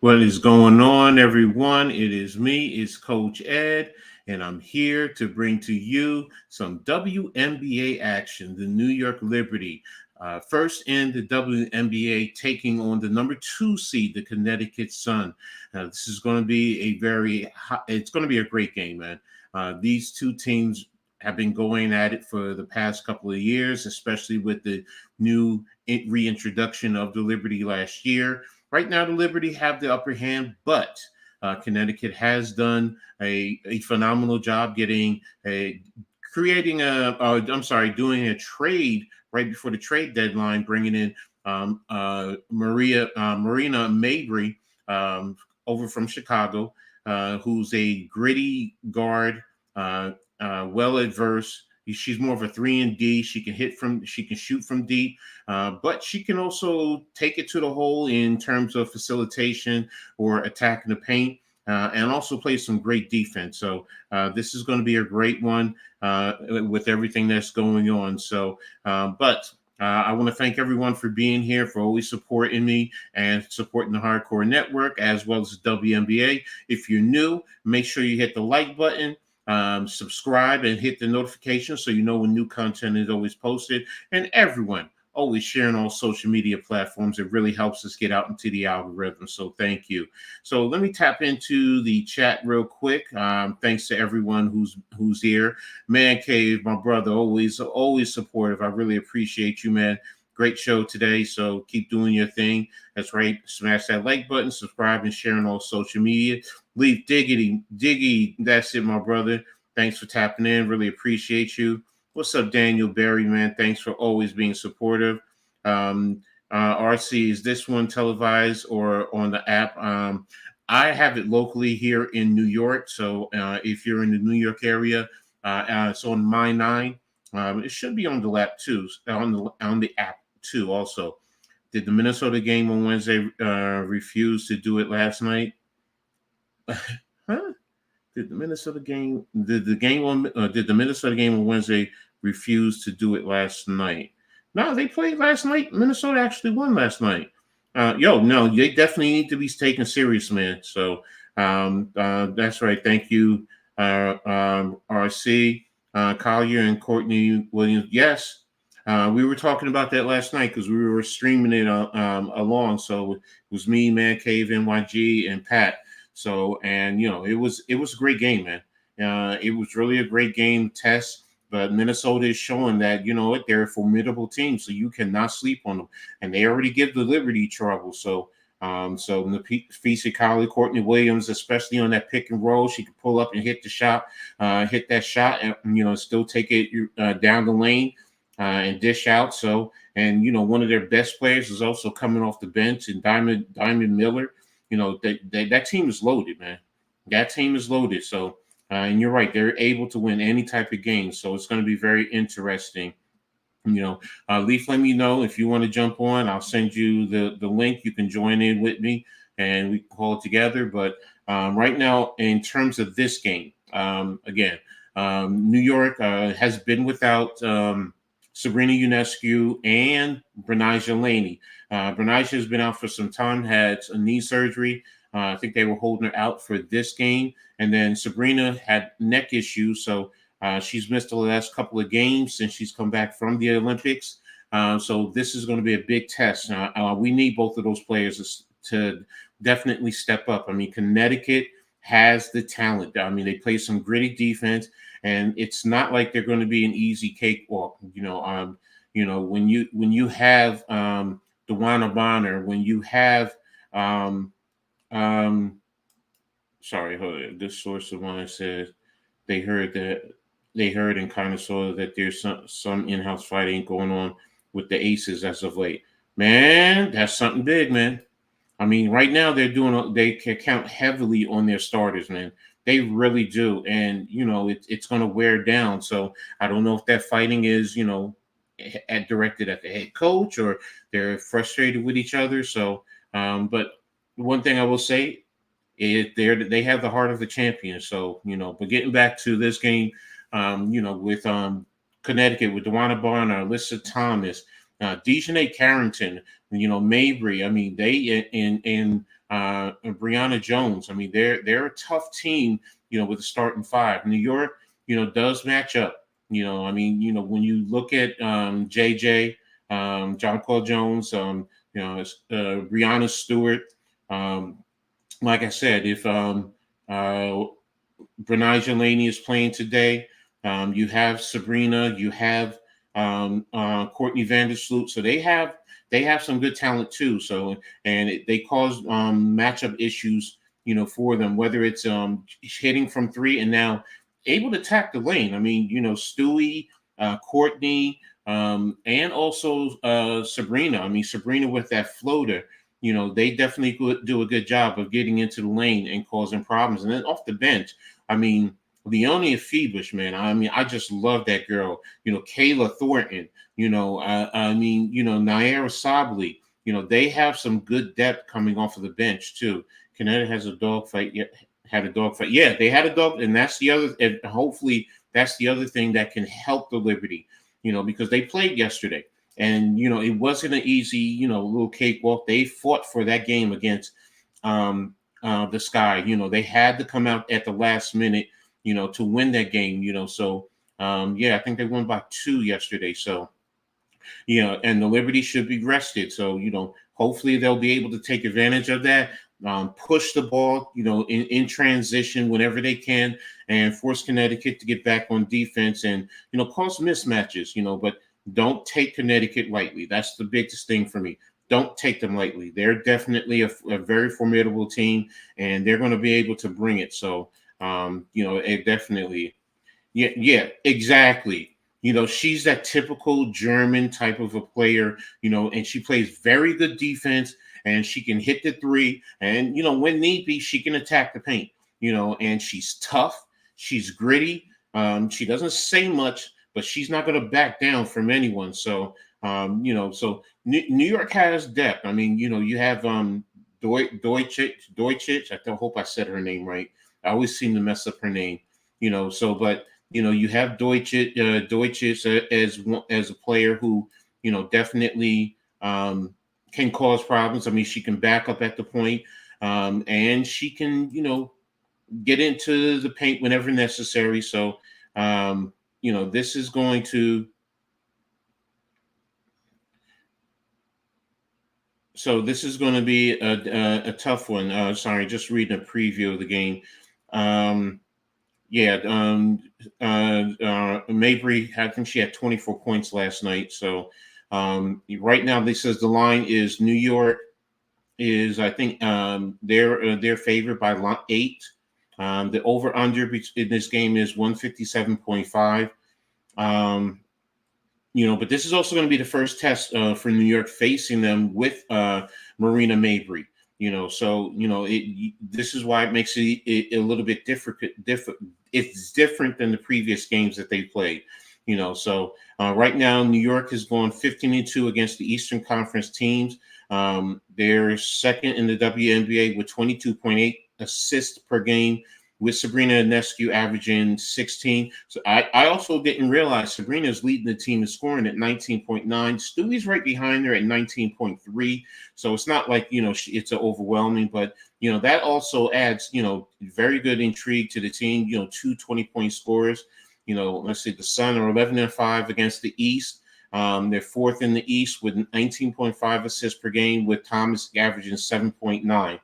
What is going on, everyone? It is me, it's Coach Ed, and I'm here to bring to you some WNBA action. The New York Liberty, first in the WNBA, taking on the number two seed, the Connecticut Sun. This is going to be it's going to be a great game, man. These two teams have been going at it for the past couple of years, especially with the new reintroduction of the Liberty last year. Right now, the Liberty have the upper hand, but Connecticut has done a phenomenal job doing a trade right before the trade deadline, bringing in Marina Mabry over from Chicago, who's a gritty guard, well adverse. She's more of a 3 and D. She can shoot from deep, but she can also take it to the hole in terms of facilitation or attacking the paint. And also play some great defense. So this is going to be a great one with everything that's going on. But I want to thank everyone for being here, for always supporting me and supporting the Hardcore Network as well as the WNBA. If you're new, make sure you hit the like button. Subscribe and hit the notification so you know when new content is always posted. And everyone always sharing on social media platforms. It really helps us get out into the algorithm. So thank you. So let me tap into the chat real quick. Thanks to everyone who's here. Man Cave, my brother, always supportive. I really appreciate you, man. Great show today. So keep doing your thing. That's right. Smash that like button, subscribe, and share on all social media. Leave Diggy. That's it, my brother. Thanks for tapping in. Really appreciate you. What's up, Daniel Berry, man? Thanks for always being supportive. RC, is this one televised or on the app? I have it locally here in New York. So if you're in the New York area, it's on My Nine. It should be on the app too. On the app too. Also, did the Minnesota game on Wednesday refuse to do it last night? Huh? Did the Minnesota game? Did the Minnesota game on Wednesday refuse to do it last night? No, they played last night. Minnesota actually won last night. No, they definitely need to be taken serious, man. So that's right. Thank you, RC, Collier, and Courtney Williams. Yes, we were talking about that last night because we were streaming it along. So it was me, Man Cave, NYG, and Pat. So, and it was a great game, man. It was really a great game test. But Minnesota is showing that what, they're a formidable team, so you cannot sleep on them. And they already give the Liberty trouble. So Nafisa Colley, Courtney Williams, especially on that pick and roll, she could pull up and hit that shot, and still take it down the lane and dish out. So, and one of their best players is also coming off the bench, and Diamond Miller. That team is loaded, man. That team is loaded. So, and you're right, they're able to win any type of game. So it's going to be very interesting. Leaf, let me know if you want to jump on. I'll send you the link. You can join in with me and we can call it together. But right now, in terms of this game, again, New York has been without Sabrina Ionescu and Brynija Laney. Brynija has been out for some time, had a knee surgery. I think they were holding her out for this game. And then Sabrina had neck issues, so she's missed the last couple of games since she's come back from the Olympics. So this is going to be a big test. We need both of those players to definitely step up. I mean, Connecticut has the talent. I mean, they play some gritty defense, and it's not like they're going to be an easy cakewalk. When you have DeWanna Bonner, when you have sorry, hold on. This source of mine says they heard and kind of saw that there's some in-house fighting going on with the Aces as of late. Man, that's something big, man. I mean, right now they can count heavily on their starters, man. They really do, and it's going to wear down. So I don't know if that fighting is directed at the head coach or they're frustrated with each other. So, but one thing I will say is they have the heart of the champion. So but getting back to this game, with Connecticut with DeWanna Bonner, Alyssa Thomas, Dejanay Carrington, Mabry. I mean, they and Brianna Jones. I mean, they're a tough team, with the starting five. New York, does match up. I mean, when you look at JJ, John Paul Jones, Brianna Stewart. Like I said, if Brinaja Laney is playing today, you have Sabrina, you have Courtney Vandersloot, so they have some good talent too. So they cause matchup issues, for them, whether it's hitting from three and now able to attack the lane. I mean, Stewie, Courtney, and also Sabrina. I mean, Sabrina with that floater. They definitely do a good job of getting into the lane and causing problems. And then off the bench, I mean, Leonia Phoebus, man. I mean, I just love that girl. Kayla Thornton. I mean, Naira Sabli. They have some good depth coming off of the bench too. Connecticut has a dogfight. Had a dogfight. Yeah, they had a dog, and that's the other. And hopefully, that's the other thing that can help the Liberty. Because they played yesterday, and it wasn't an easy, little cakewalk. They fought for that game against the Sky. They had to come out at the last minute, to win that game. So I think they won by 2 yesterday. So and the Liberty should be rested. So hopefully they'll be able to take advantage of that. Push the ball, in transition whenever they can, and force Connecticut to get back on defense and cause mismatches. But don't take Connecticut lightly. That's the biggest thing for me. Don't take them lightly. They're definitely a very formidable team, and they're going to be able to bring it. So, it definitely, yeah, exactly. She's that typical German type of a player, and she plays very good defense, and she can hit the three, and, when need be, she can attack the paint, and she's tough. She's gritty. She doesn't say much, but she's not going to back down from anyone. So, so New York has depth. I mean, you have Deutschich. I hope I said her name right. I always seem to mess up her name. But you have Deutschich as a player who definitely can cause problems. I mean, she can back up at the point, and she can get into the paint whenever necessary. So this is going to. So this is going to be a tough one. Sorry, just reading a preview of the game. Mabry, I think she had 24 points last night. So right now, this says the line is New York is, I think, they're favored by 8. The over under in this game is 157.5. But this is also going to be the first test for New York facing them with Marina Mabry. So this is why it makes it a little bit different. It's different than the previous games that they played. So right now New York has gone 15-2 against the Eastern Conference teams. They're second in the WNBA with 22.8 assists per game, with Sabrina Ionescu averaging 16. So I also didn't realize Sabrina is leading the team in scoring at 19.9. Stewie's right behind her at 19.3. So it's not like, it's overwhelming, but, that also adds, very good intrigue to the team, 2 20-point scorers. Let's see, the Sun are 11-5 against the East. They're fourth in the East with 19.5 assists per game, with Thomas averaging 7.9.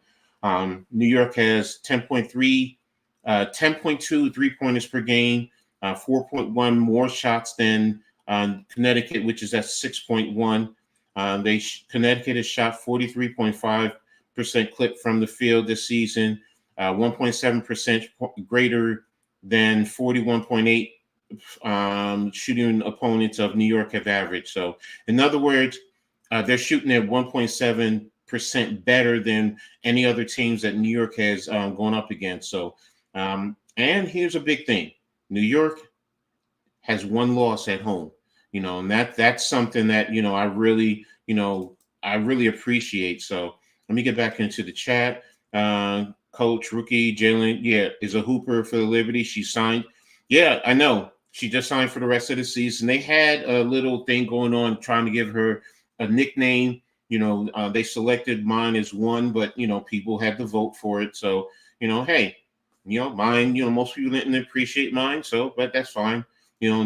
New York has 10.2 3-pointers per game, 4.1 more shots than Connecticut, which is at 6.1. Connecticut has shot 43.5% clip from the field this season, 1.7% greater than 41.8 shooting opponents of New York have averaged. So, in other words, they're shooting at 1.7% better than any other teams that New York has gone up against. So, and here's a big thing: New York has 1 loss at home. And that's something that I really appreciate. So let me get back into the chat. Coach rookie Jalen, is a hooper for the Liberty. She signed. Yeah, I know. She just signed for the rest of the season. They had a little thing going on trying to give her a nickname. They selected mine as one, but people had to vote for it. So hey, mine. Most people didn't appreciate mine, so but that's fine.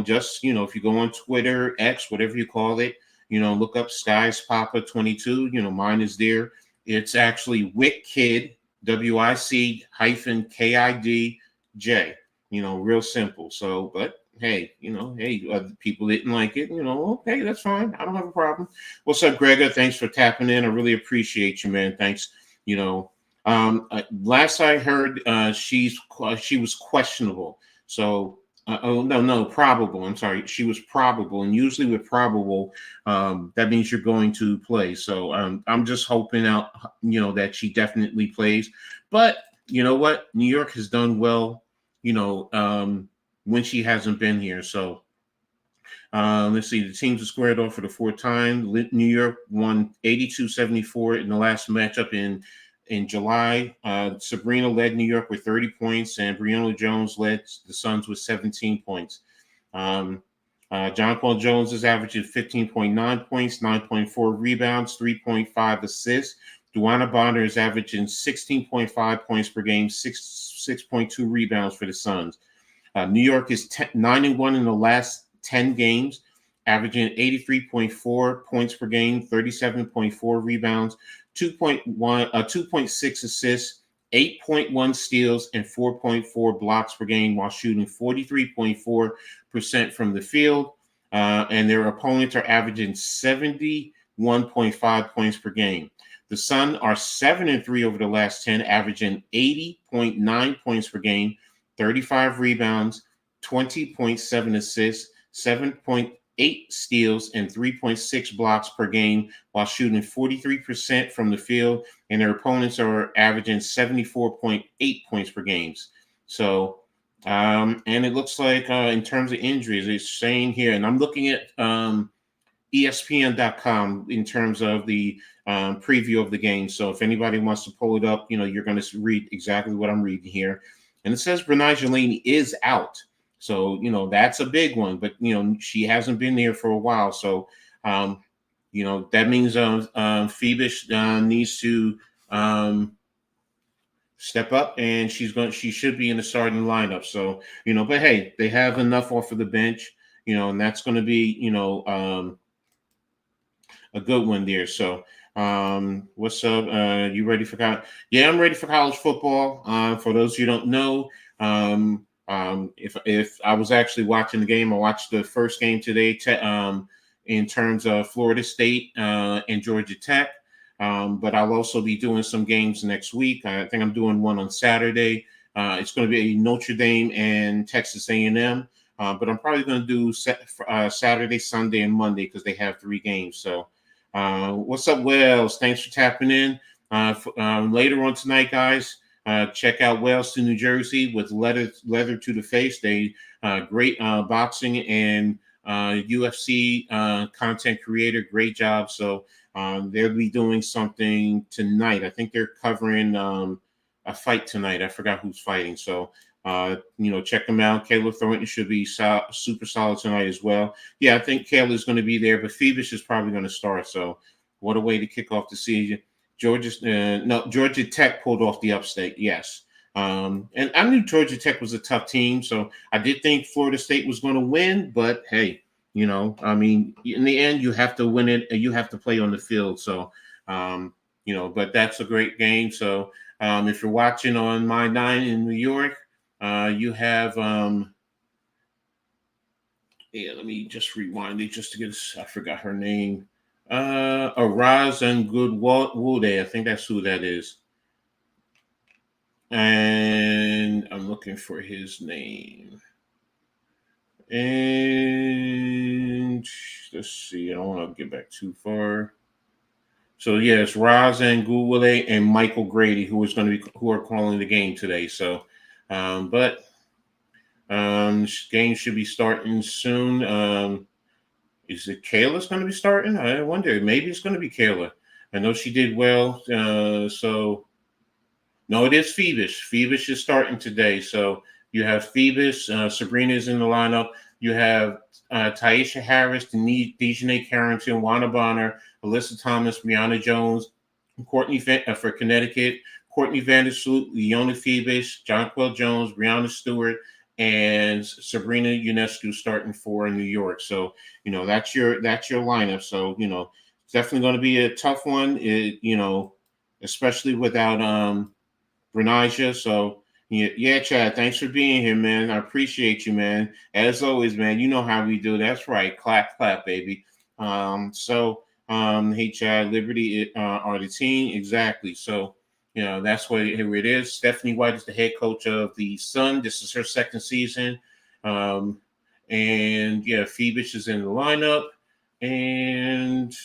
Just if you go on Twitter, X, whatever you call it, look up Skies Papa 22. Mine is there. It's actually Wick Kid, WIC hyphen KIDJ. Real simple. So, but hey, hey, other people didn't like it. Okay, that's fine. I don't have a problem. What's up, Gregor? Thanks for tapping in. I really appreciate you, man. Thanks. Last I heard, she was questionable. So, oh no, probable. I'm sorry, she was probable, and usually with probable, that means you're going to play. So, I'm just hoping out, that she definitely plays. But you know what, New York has done well, when she hasn't been here. So, let's see. The teams are squared off for the fourth time. New York won 82-74 in the last matchup in July. Sabrina led New York with 30 points, and Breonna Jones led the Suns with 17 points. John Paul Jones is averaging 15.9 points, 9.4 rebounds, 3.5 assists. Duana Bonner is averaging 16.5 points per game, 6.2 rebounds for the Suns. New York is 9-1 in the last 10 games, averaging 83.4 points per game, 37.4 rebounds, 2.6 assists, 8.1 steals, and 4.4 blocks per game, while shooting 43.4% from the field. And their opponents are averaging 71.5 points per game. The Sun are 7-3 over the last 10, averaging 80.9 points per game, 35 rebounds, 20.7 assists, 7.8 steals, and 3.6 blocks per game, while shooting 43% from the field, and their opponents are averaging 74.8 points per game. So, and it looks like in terms of injuries, it's saying here, and I'm looking at ESPN.com in terms of the preview of the game. So if anybody wants to pull it up, you're going to read exactly what I'm reading here. And it says Renai Jelani is out. So, that's a big one, but, she hasn't been there for a while. So, that means Phoebus needs to step up, and she should be in the starting lineup. So, but hey, they have enough off of the bench, and that's going to be, a good one there. So, what's up? You ready for college? Yeah, I'm ready for college football. For those who don't know, if I was actually watching the game, I watched the first game today. In terms of Florida State and Georgia Tech, but I'll also be doing some games next week. I think I'm doing one on Saturday. It's going to be Notre Dame and Texas A&M. But I'm probably going to do Saturday, Sunday, and Monday because they have 3 games. So, what's up, Wells? Thanks for tapping in. Later on tonight, guys, check out Wells to New Jersey with leather to the face. They great boxing and UFC content creator. Great job. So they'll be doing something tonight. I think they're covering a fight tonight. I forgot who's fighting. So. Check them out. Kayla Thornton should be super solid tonight as well. Yeah, I think Kayla's going to be there, but Phoebus is probably going to start. So, what a way to kick off the season. Georgia Tech pulled off the upstate. Yes, and I knew Georgia Tech was a tough team, so I did think Florida State was going to win. But hey, in the end, you have to win it, and you have to play on the field. So, but that's a great game. So, if you're watching on My 9 in New York. You have let me just rewind it just to get I forgot her name. Araz and Goodwude. I think that's who that is. And I'm looking for his name. And let's see, I don't want to get back too far. So yes, Raz and Goodwude and Michael Grady, who are calling the game today. So but game should be starting soon. Is it Kayla's going to be starting? I wonder. Maybe it's going to be Kayla. I know she did well. So no, it is Phoebus. Phoebus is starting today. So you have Phoebus. Sabrina's in the lineup. You have Taisha Harris, Dejanay Carrington, Wanda Bonner, Alyssa Thomas, Brianna Jones, for Connecticut, Courtney Vandersloot, Leona Phoebus, Jonquel Jones, Brianna Stewart, and Sabrina Ionescu starting for New York. So that's your lineup. So it's definitely going to be a tough one. Especially without Brinaja. So yeah, Chad, thanks for being here, man. I appreciate you, man. As always, man, you know how we do. That's right. Clap, clap, baby. Hey, Chad, Liberty are the team. Exactly. So, that's what here it is. Stephanie White is the head coach of the Sun. This is her second season. And yeah, Phoebus is in the lineup. And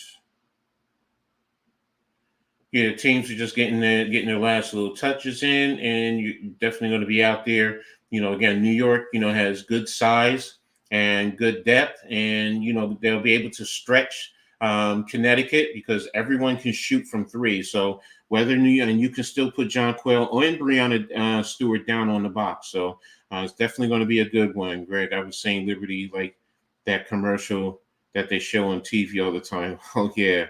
yeah, teams are just getting their last little touches in, and you're definitely going to be out there. Again, New York, has good size and good depth, and they'll be able to stretch Connecticut because everyone can shoot from three. So whether New York, and you can still put Jonquel and Brianna Stewart down on the box. So it's definitely going to be a good one, Greg. I was saying Liberty like that commercial that they show on TV all the time. Oh yeah.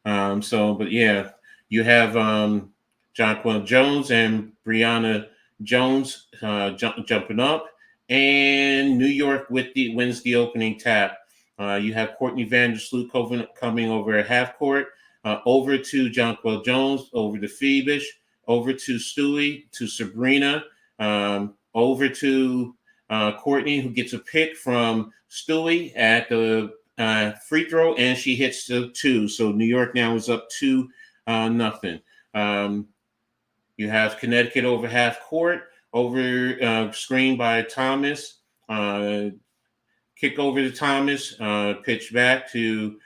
But yeah, you have Jonquel Jones and Brianna Jones jumping up, and New York wins the opening tap. You have Courtney Vandersloot coming over at half court, over to Jonquel Jones, over to Phoebus, over to Stewie, to Sabrina, over to Courtney, who gets a pick from Stewie at the free throw, and she hits the 2. So New York now is up 2-0. You have Connecticut over half court, over screen by Thomas. Kick over to Thomas, pitch back to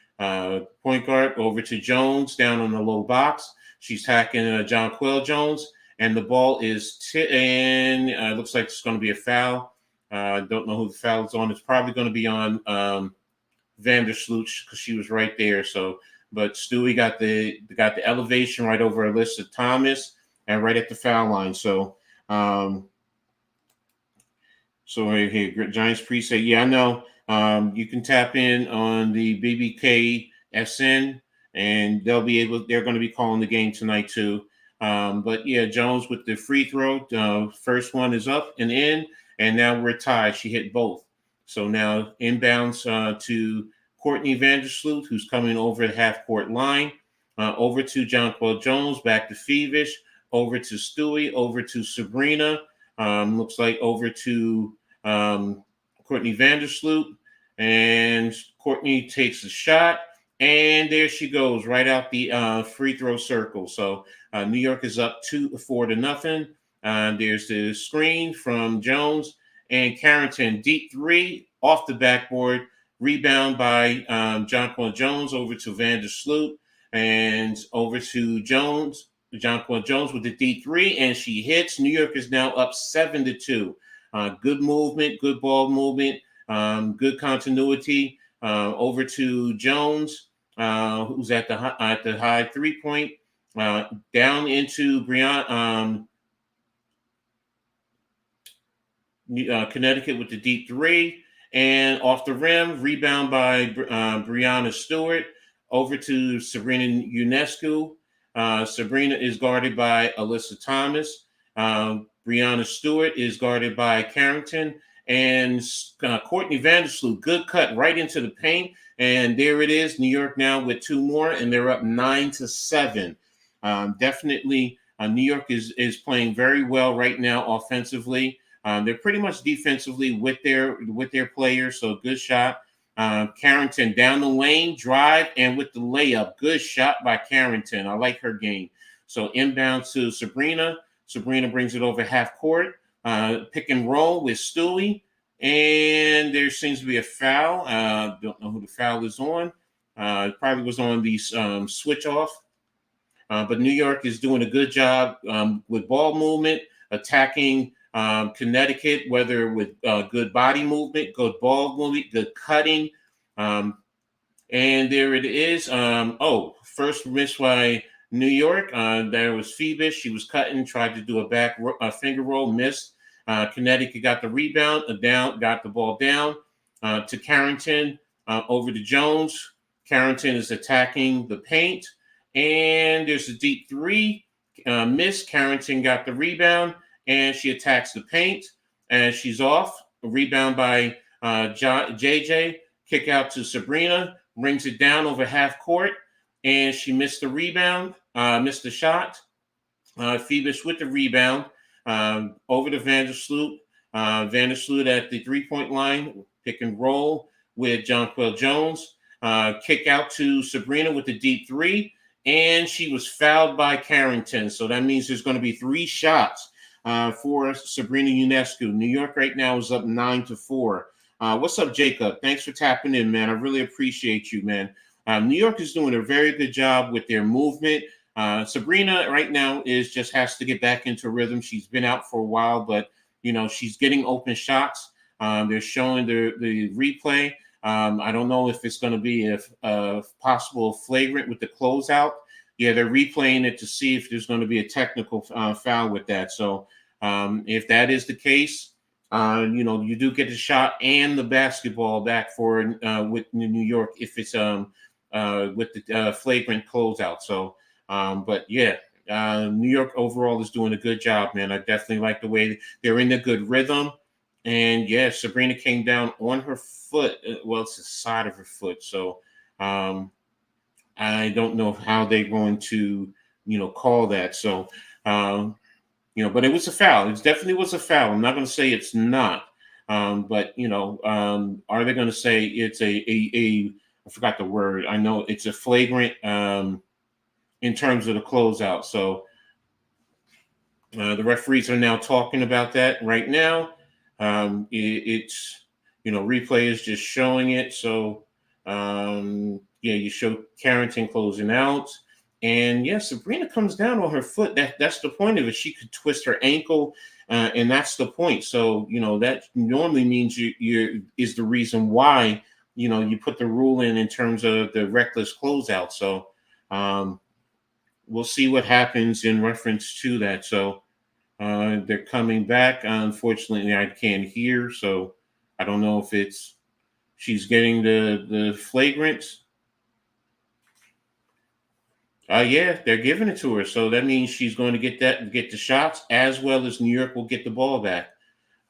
point guard, over to Jones down on the low box. She's tacking Jonquel Jones, and the ball is and looks like it's going to be a foul. Don't know who the foul is on. It's probably going to be on Vandersloot because she was right there. So, but Stewie got the elevation right over Alyssa Thomas and right at the foul line. So, right here, Giants preset. Yeah, I know. You can tap in on the BBK SN, and they're going to be calling the game tonight too. But yeah, Jones with the free throw. First one is up and in, and now we're tied. She hit both. So now inbounds to Courtney Vandersloot, who's coming over the half-court line, over to Jonquel Jones, back to Phoebus, over to Stewie, over to Sabrina, looks like over to Courtney Vandersloot, and Courtney takes a shot, and there she goes, right out the free throw circle. So New York is up 4-0. There's the screen from Jones, and Carrington, deep three, off the backboard, rebound by Jonquel Jones over to Vandersloot, and over to Jones. Jonquel Jones with the deep three, and she hits. New York is now up 7-2. Good movement, good ball movement, good continuity. Over to Jones, who's at the high 3-point, down into Brianna. Connecticut with the deep three, and off the rim, rebound by Brianna Stewart, over to Sabrina Ionescu. Sabrina is guarded by Alyssa Thomas. Brianna Stewart is guarded by Carrington, and Courtney Vandersloot, good cut right into the paint, and there it is. New York now with 2 more, and they're up 9-7. Definitely, New York is playing very well right now offensively. They're pretty much defensively with their players, so good shot. Carrington down the lane, drive, and with the layup, good shot by Carrington. I like her game. So inbound to Sabrina. Sabrina brings it over half court. Pick and roll with Stewie, and there seems to be a foul. Don't know who the foul is on. It probably was on the switch off. But New York is doing a good job with ball movement, attacking Connecticut, whether with good body movement, good ball movement, good cutting. And there it is. First miss by New York. There was Phoebus. She was cutting, tried to do a finger roll, missed. Connecticut got the rebound, got the ball down to Carrington, over to Jones. Carrington is attacking the paint, and there's a deep three. Miss. Carrington got the rebound, and she attacks the paint, and she's off. A rebound by JJ. Kick out to Sabrina. Brings it down over half court, and she missed the rebound, missed the shot. Phoebus with the rebound, over to Vandersloot. Vandersloot at the three-point line, pick and roll with Jonquel Jones. Kick out to Sabrina with the deep three, and she was fouled by Carrington. So that means there's going to be 3 shots for Sabrina Ionescu. New York right now is up 9-4. What's up, Jacob? Thanks for tapping in, man. I really appreciate you, man. New York is doing a very good job with their movement. Sabrina right now has to get back into rhythm. She's been out for a while, but she's getting open shots. They're showing the replay. I don't know if it's going to be a possible flagrant with the closeout. Yeah, they're replaying it to see if there's going to be a technical foul with that. So if that is the case, you do get the shot and the basketball back for with New York if it's with the flagrant closeout. So, but yeah, New York overall is doing a good job, man. I definitely like the way they're in a good rhythm. And yeah, Sabrina came down on her foot. Well, it's the side of her foot. So I don't know how they're going to, call that. So, but it was a foul. It definitely was a foul. I'm not going to say it's not. But, are they going to say it's a I forgot the word. I know it's a flagrant in terms of the closeout. So the referees are now talking about that right now. It's replay is just showing it. So you show Carrington closing out, and Sabrina comes down on her foot. That's the point of it. She could twist her ankle, and that's the point. So that normally means you is the reason why you put the rule in terms of the reckless closeout. So we'll see what happens in reference to that. So. They're coming back. Unfortunately, I can't hear, so I don't know if she's getting the flagrant. They're giving it to her, so that means she's going to get the shots as well as New York will get the ball back.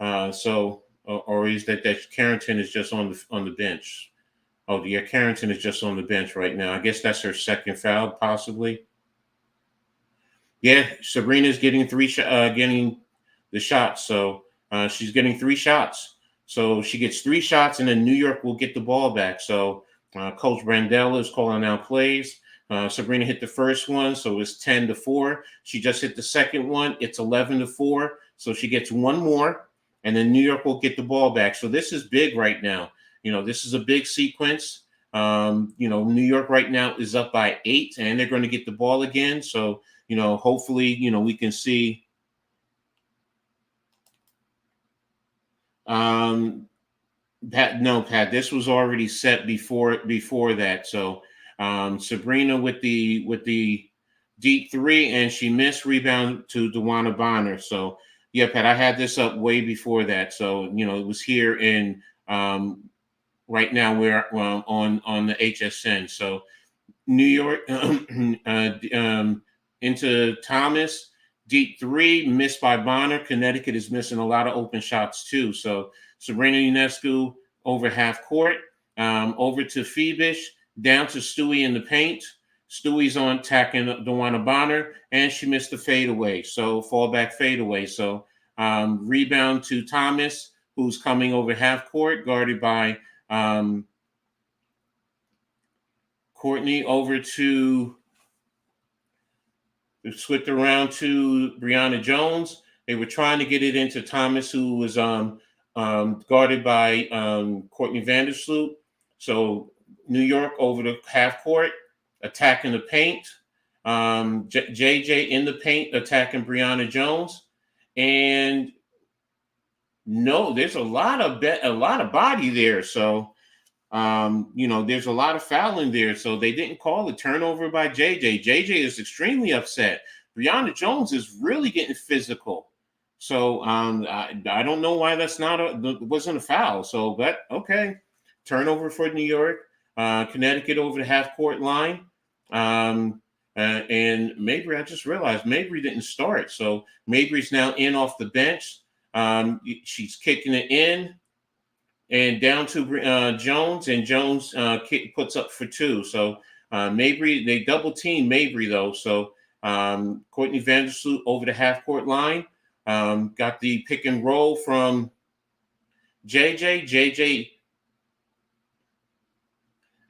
Or is that Carrington is just on the bench? Oh, yeah, Carrington is just on the bench right now. I guess that's her second foul, possibly. Yeah, Sabrina's getting getting the shots. So she's getting 3 shots. So she gets 3 shots, and then New York will get the ball back. So Coach Brandella is calling out plays. Sabrina hit the first one, so it's 10-4. She just hit the second one. It's 11-4. So she gets 1 more, and then New York will get the ball back. So this is big right now. This is a big sequence. New York right now is up by 8, and they're going to get the ball again. So hopefully, we can see Pat, this was already set before that. So Sabrina with the deep 3, and she missed, rebound to DeWanna Bonner. So yeah, Pat, I had this up way before that. So it was here in right now we're on the HSN. So New York into Thomas, deep 3, missed by Bonner. Connecticut is missing a lot of open shots too. So Sabrina Ionescu over half court, over to Phoebus, down to Stewie in the paint. Stewie's on attacking DeWanna Bonner, and she missed the fadeaway. So fallback fadeaway. So rebound to Thomas, who's coming over half court, guarded by Courtney, over to switched around to Brianna Jones. They were trying to get it into Thomas, who was guarded by Courtney Vandersloot. So New York over the half court, attacking the paint. JJ in the paint, attacking Brianna Jones. And no, there's a lot of body there. So there's a lot of fouling there, so they didn't call a turnover by JJ. JJ is extremely upset. Brianna Jones is really getting physical. So I don't know why that's not wasn't a foul. So but okay, turnover for New York. Connecticut over the half court line. And Mabry, I just realized Mabry didn't start. So Mabry's now in off the bench. She's kicking it in and down to Jones, and Jones puts up for two. So Mabry, they double team Mabry though. So Courtney Vandersloot over the half court line, got the pick and roll from JJ,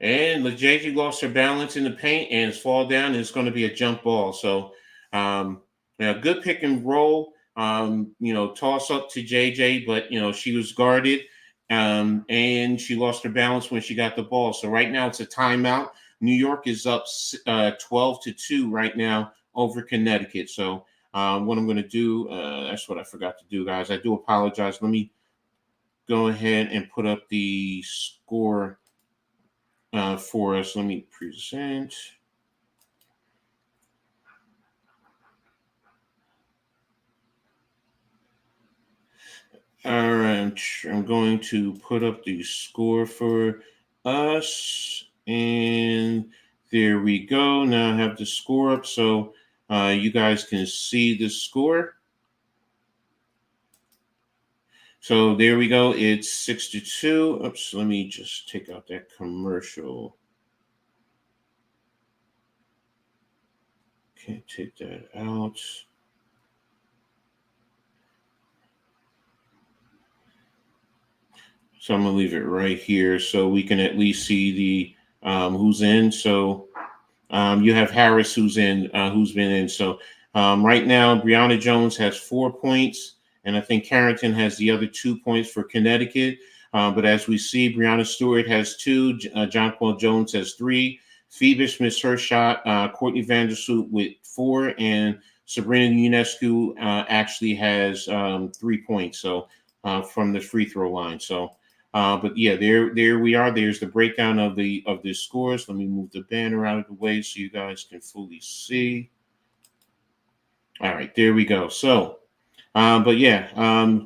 and JJ lost her balance in the paint and it's fall down, and it's going to be a jump ball. So yeah, good pick and roll. Toss up to JJ, but she was guarded, and she lost her balance when she got the ball. So right now it's a timeout. New York is up 12-2 right now over Connecticut. So what I'm going to do, that's what I forgot to do, guys. I do apologize. Let me go ahead and put up the score for us. Let me present. All right, I'm going to put up the score for us, and there we go. Now I have the score up, so you guys can see the score. So there we go. It's 6-2. Oops, let me just take out that commercial. Can't take that out. So I'm gonna leave it right here so we can at least see the who's in. So you have Harris who's been in. So right now, Brianna Jones has 4 points, and I think Carrington has the other 2 points for Connecticut. But as we see, Brianna Stewart has 2, Jonquel Jones has 3, Phoebus missed her shot, Courtney Vandersloot with 4, and Sabrina Ionescu actually has 3 points. So from the free throw line. So. But yeah, there we are. There's the breakdown of the scores. Let me move the banner out of the way so you guys can fully see. All right, there we go. So, but yeah,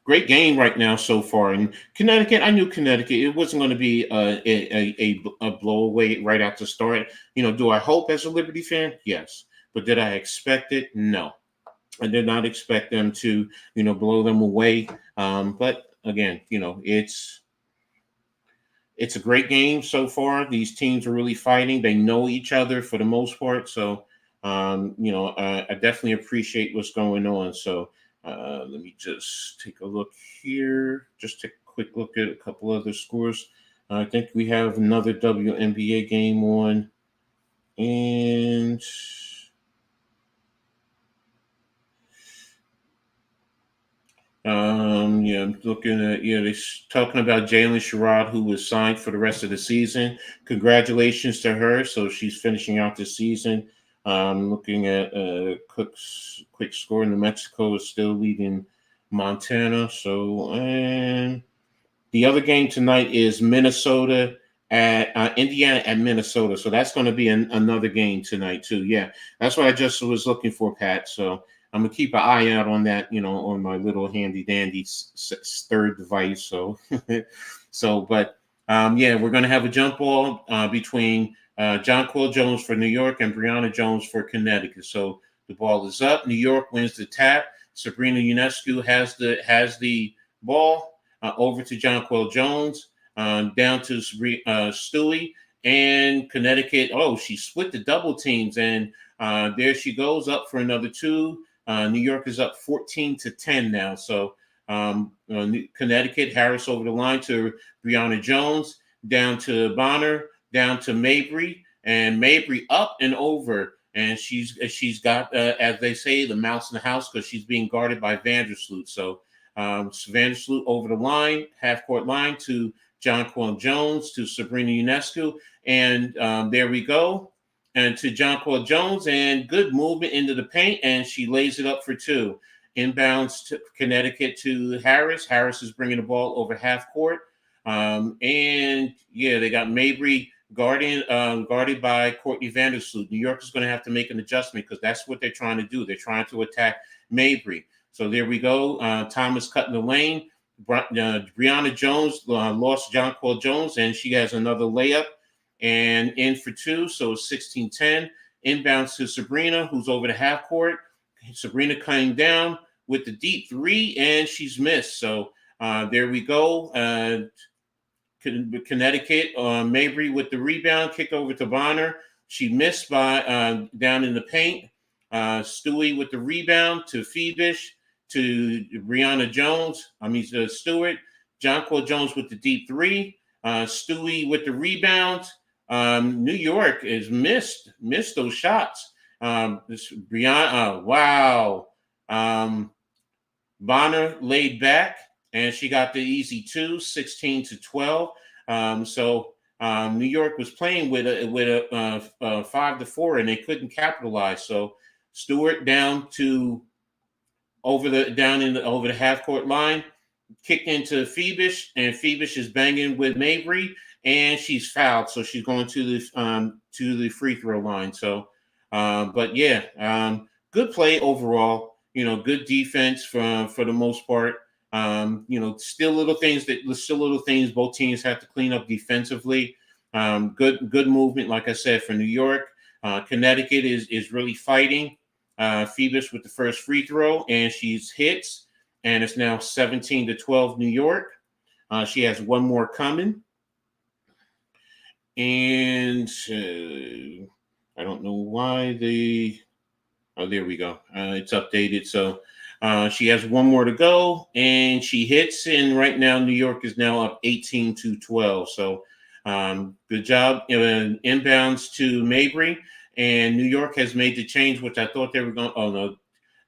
great game right now so far. And Connecticut, I knew Connecticut. It wasn't going to be a blowaway right out the start. Do I hope as a Liberty fan? Yes. But did I expect it? No. I did not expect them to, blow them away. But again, it's a great game so far. These teams are really fighting. They know each other for the most part. So, I definitely appreciate what's going on. So, let me just take a look here. Just take a quick look at a couple other scores. I think we have another WNBA game on, and yeah, I'm looking at they're talking about Jalen Sherrod, who was signed for the rest of the season. Congratulations to her. So she's finishing out the season. Looking at quick score. New Mexico is still leading Montana. So, and the other game tonight is Minnesota at Indiana at Minnesota. So that's going to be another game tonight too. Yeah, that's what I just was looking for, Pat. So I'm gonna keep an eye out on that. On my little handy dandy third device. So, but yeah, we're gonna have a jump ball between Jonquel Jones for New York and Brianna Jones for Connecticut. So the ball is up. New York wins the tap. Sabrina Ionescu has the ball. Over to Jonquel Jones, down to Stewie, and Connecticut. Oh, she split the double teams, and there she goes up for another 2. New York is up 14-10 now. So Connecticut, Harris over the line to Brianna Jones, down to Bonner, down to Mabry, and Mabry up and over. And she's got, as they say, the mouse in the house because she's being guarded by Vandersloot. So Vandersloot over the line, half court line to Jonquel Jones, to Sabrina Ionescu. And there we go. And to Jonquel Jones, and good movement into the paint. And she lays it up for 2. Inbounds to Connecticut to Harris. Harris is bringing the ball over half court. And yeah, they got Mabry guarded by Courtney Vandersloot. New York is going to have to make an adjustment because that's what they're trying to do. They're trying to attack Mabry. So there we go. Thomas cutting the lane. Brianna Jones lost Jonquel Jones, and she has another layup and in for two. So it's 16-10. Inbounds to Sabrina, who's over the half court. Sabrina cutting down with the deep three, and she's missed. So there we go. Connecticut, Mabry with the rebound, kicked over to Bonner. She missed by down in the paint. Stewie with the rebound to Phoebish, to Brianna Jones. Stewart. Jonquel Jones with the deep three. Stewie with the rebound. New York is missed those shots. This Brianna, wow. Bonner laid back, and she got the easy two, 16-12. New York was playing with a 5-4, and they couldn't capitalize. So Stewart down to over the half court line, kicked into Phoebish, and Phoebish is banging with Mabry, and she's fouled, so she's going to the free throw line. So, good play overall. Good defense for the most part. Still little things both teams have to clean up defensively. Good movement, like I said, for New York. Connecticut is really fighting. Phoebus with the first free throw, and she's hits, and it's now 17-12 New York. She has one more coming, and I don't know why there we go. It's updated, so she has one more to go, and she hits, and right now New York is now up 18-12. So good job. Inbounds to Mabry. And New York has made the change, which I thought they were going. Oh no,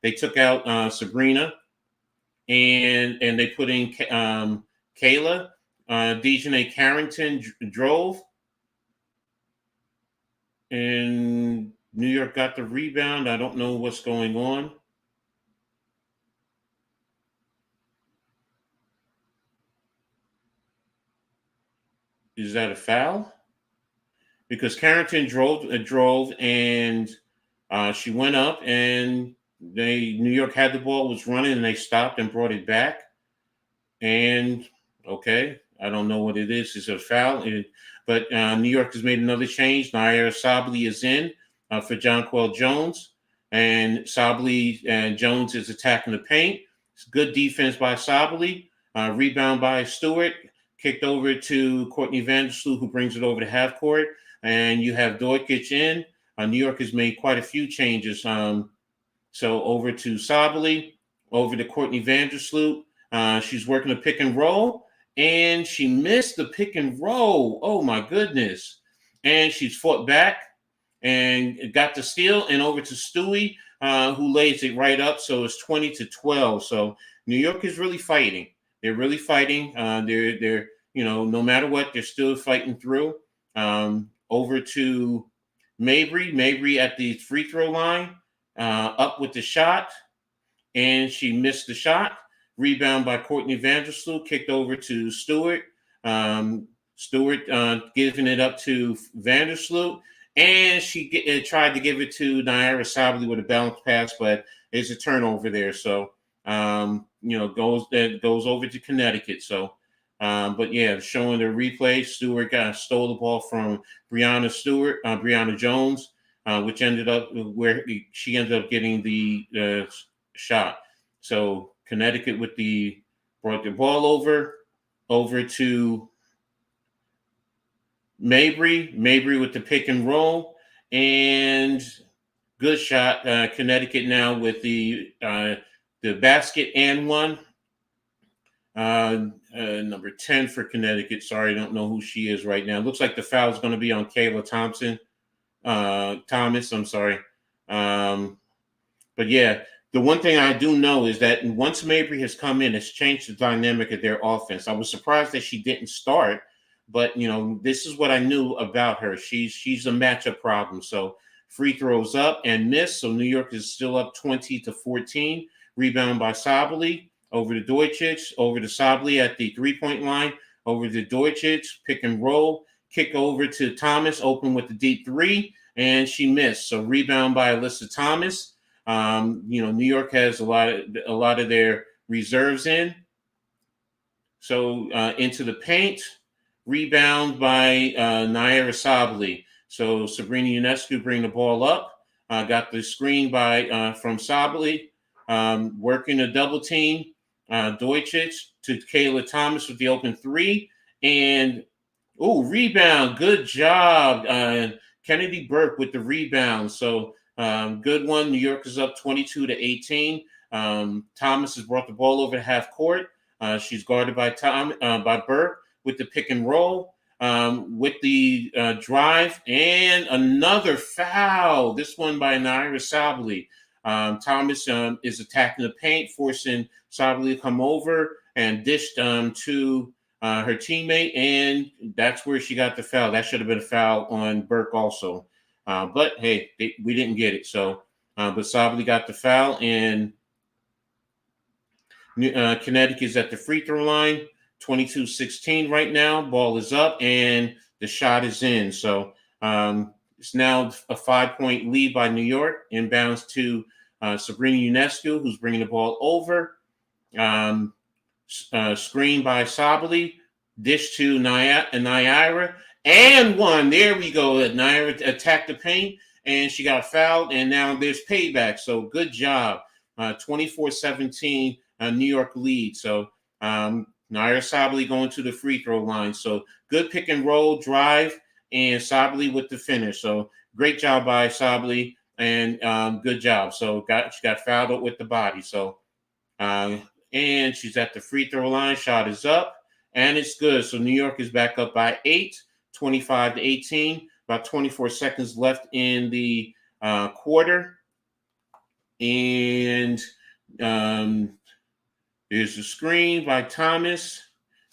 they took out Sabrina, and they put in Kayla. Dejanay Carrington drove, and New York got the rebound. I don't know what's going on. Is that a foul? Because Carrington drove, and she went up, and New York had the ball, was running, and they stopped and brought it back. And okay, I don't know what it is. It's a foul, but New York has made another change. Naira Sabally is in for Jonquel Jones, and Sabally and Jones is attacking the paint. It's good defense by Sabally. Rebound by Stewart. Kicked over to Courtney Vandersloot, who brings it over to half court. And you have Dojkic in. New York has made quite a few changes. So over to Sabally, over to Courtney Vandersloot. She's working a pick and roll, and she missed the pick and roll. Oh, my goodness. And she's fought back and got the steal, and over to Stewie, who lays it right up. So it's 20-12. So New York is really fighting. They're really fighting. They're no matter what, they're still fighting through. Over to Mabry at the free throw line, up with the shot, and she missed the shot. Rebound by Courtney Vandersloot, kicked over to Stewart. Stewart giving it up to Vandersloot, and she tried to give it to Naira Sabally with a bounce pass, but it's a turnover there. So goes over to Connecticut. So. Showing the replay, Stewart stole the ball from Brianna Jones, which ended up where she ended up getting the shot. So Connecticut brought the ball over to Mabry with the pick and roll, and good shot. Connecticut now with the basket and one. Number 10 for Connecticut. Sorry, I don't know who she is right now. Looks like the foul is going to be on Kayla Thomas. I'm sorry. But yeah, the one thing I do know is that once Mabry has come in, it's changed the dynamic of their offense. I was surprised that she didn't start, but this is what I knew about her. She's a matchup problem. So free throws up and miss. So New York is still up 20-14. Rebound by Sabally. Over to Dojkic, over to Sabally at the three-point line, over to Dojkic, pick and roll, kick over to Thomas, open with the deep three, and she missed. So rebound by Alyssa Thomas. New York has a lot of their reserves in. So into the paint, rebound by Naira Sabali. So Sabrina Ionescu bring the ball up. Got the screen by from Sabali, working a double team. Deutschich to Kayla Thomas with the open three. And, rebound. Good job. Kennedy Burke with the rebound. So good one. New York is up 22-18. Thomas has brought the ball over to half court. She's guarded by by Burke with the pick and roll, with the drive, and another foul. This one by Naira Sabali. Thomas is attacking the paint, forcing Sabali to come over and dished to her teammate, and that's where she got the foul. That should have been a foul on Burke also. But hey, we didn't get it. So, but Sabali got the foul, and Connecticut is at the free throw line, 22-16 right now. Ball is up, and the shot is in. So it's now a 5-point lead by New York. Inbounds to Sabrina Ionescu, who's bringing the ball over. Screen by Sabali. Dish to Naira. And one. There we go. Naira attacked the paint, and she got fouled, and now there's payback. So good job. 24-17. New York lead. So Naira Sabali going to the free throw line. So good pick and roll drive, and Sabali with the finish. So great job by Sabali, and good job. So she got fouled with the body. So and she's at the free throw line. Shot is up, and it's good. So New York is back up by 8, 25-18. About 24 seconds left in the quarter, and there's a screen by Thomas.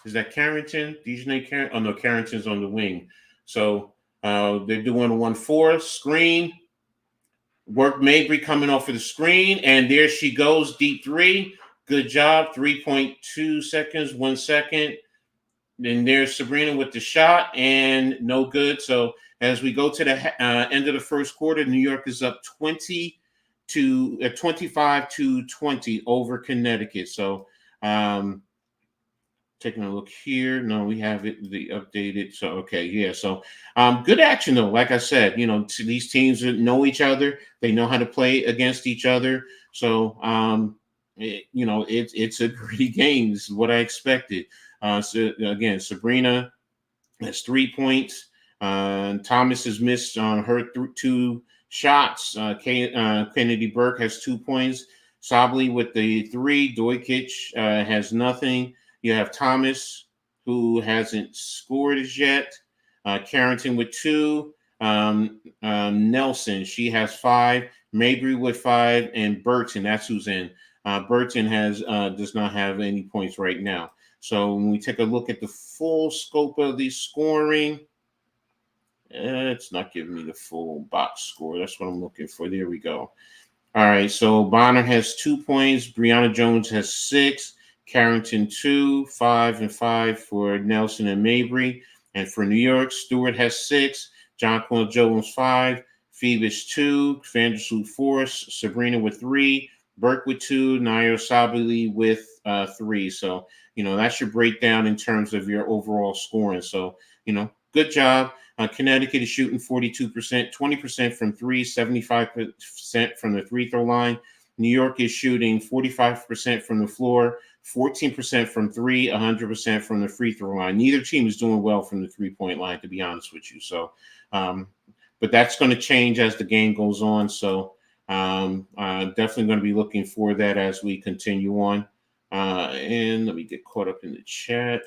Is that Carrington? Dejanay Carrington? Oh, no, Carrington's on the wing. So they're doing a 1-4 screen. Work Mabry coming off of the screen, and there she goes, deep three. Good job. 3.2 seconds, 1 second. Then there's Sabrina with the shot, and no good. So as we go to the end of the first quarter, New York is up 25-20 over Connecticut. So taking a look here. No, we have it the updated. So okay, yeah. So good action though. Like I said, these teams know each other. They know how to play against each other. So it's a gritty game. This is what I expected. So again, Sabrina has 3 points. Thomas has missed on her 2 shots. Kennedy Burke has 2 points. Sabali with the 3. Deutschich has nothing. You have Thomas, who hasn't scored as yet. Carrington with 2. Nelson, she has 5. Mabry with 5, and Burton, that's who's in. Burton does not have any points right now. So when we take a look at the full scope of the scoring, it's not giving me the full box score. That's what I'm looking for. There we go. All right. So Bonner has 2 points. Brianna Jones has 6. Carrington 2, 5 and 5 for Nelson and Mabry. And for New York, Stewart has 6. Jonquil Jones 5. Phoebus 2. Vandersloot 4. Sabrina with 3. Burke with 2. Naira Sabali with 3. So, that's your breakdown in terms of your overall scoring. So, good job. Connecticut is shooting 42%, 20% from 3, 75% from the free throw line. New York is shooting 45% from the floor, 14% from 3, 100% from the free throw line. Neither team is doing well from the 3-point line, to be honest with you. So, but that's going to change as the game goes on. So, definitely going to be looking for that as we continue on. And let me get caught up in the chat.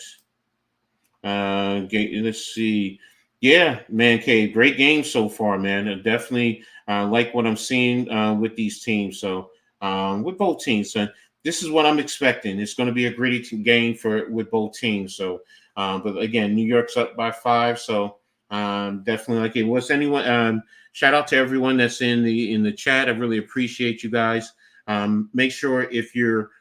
Let's see. Yeah, man, K, great game so far, man. I definitely like what I'm seeing with these teams. So with both teams, so this is what I'm expecting. It's going to be a gritty game with both teams. So, but again, New York's up by 5. So definitely like it. What's anyone? Shout out to everyone that's in the chat. I really appreciate you guys. Make sure if you're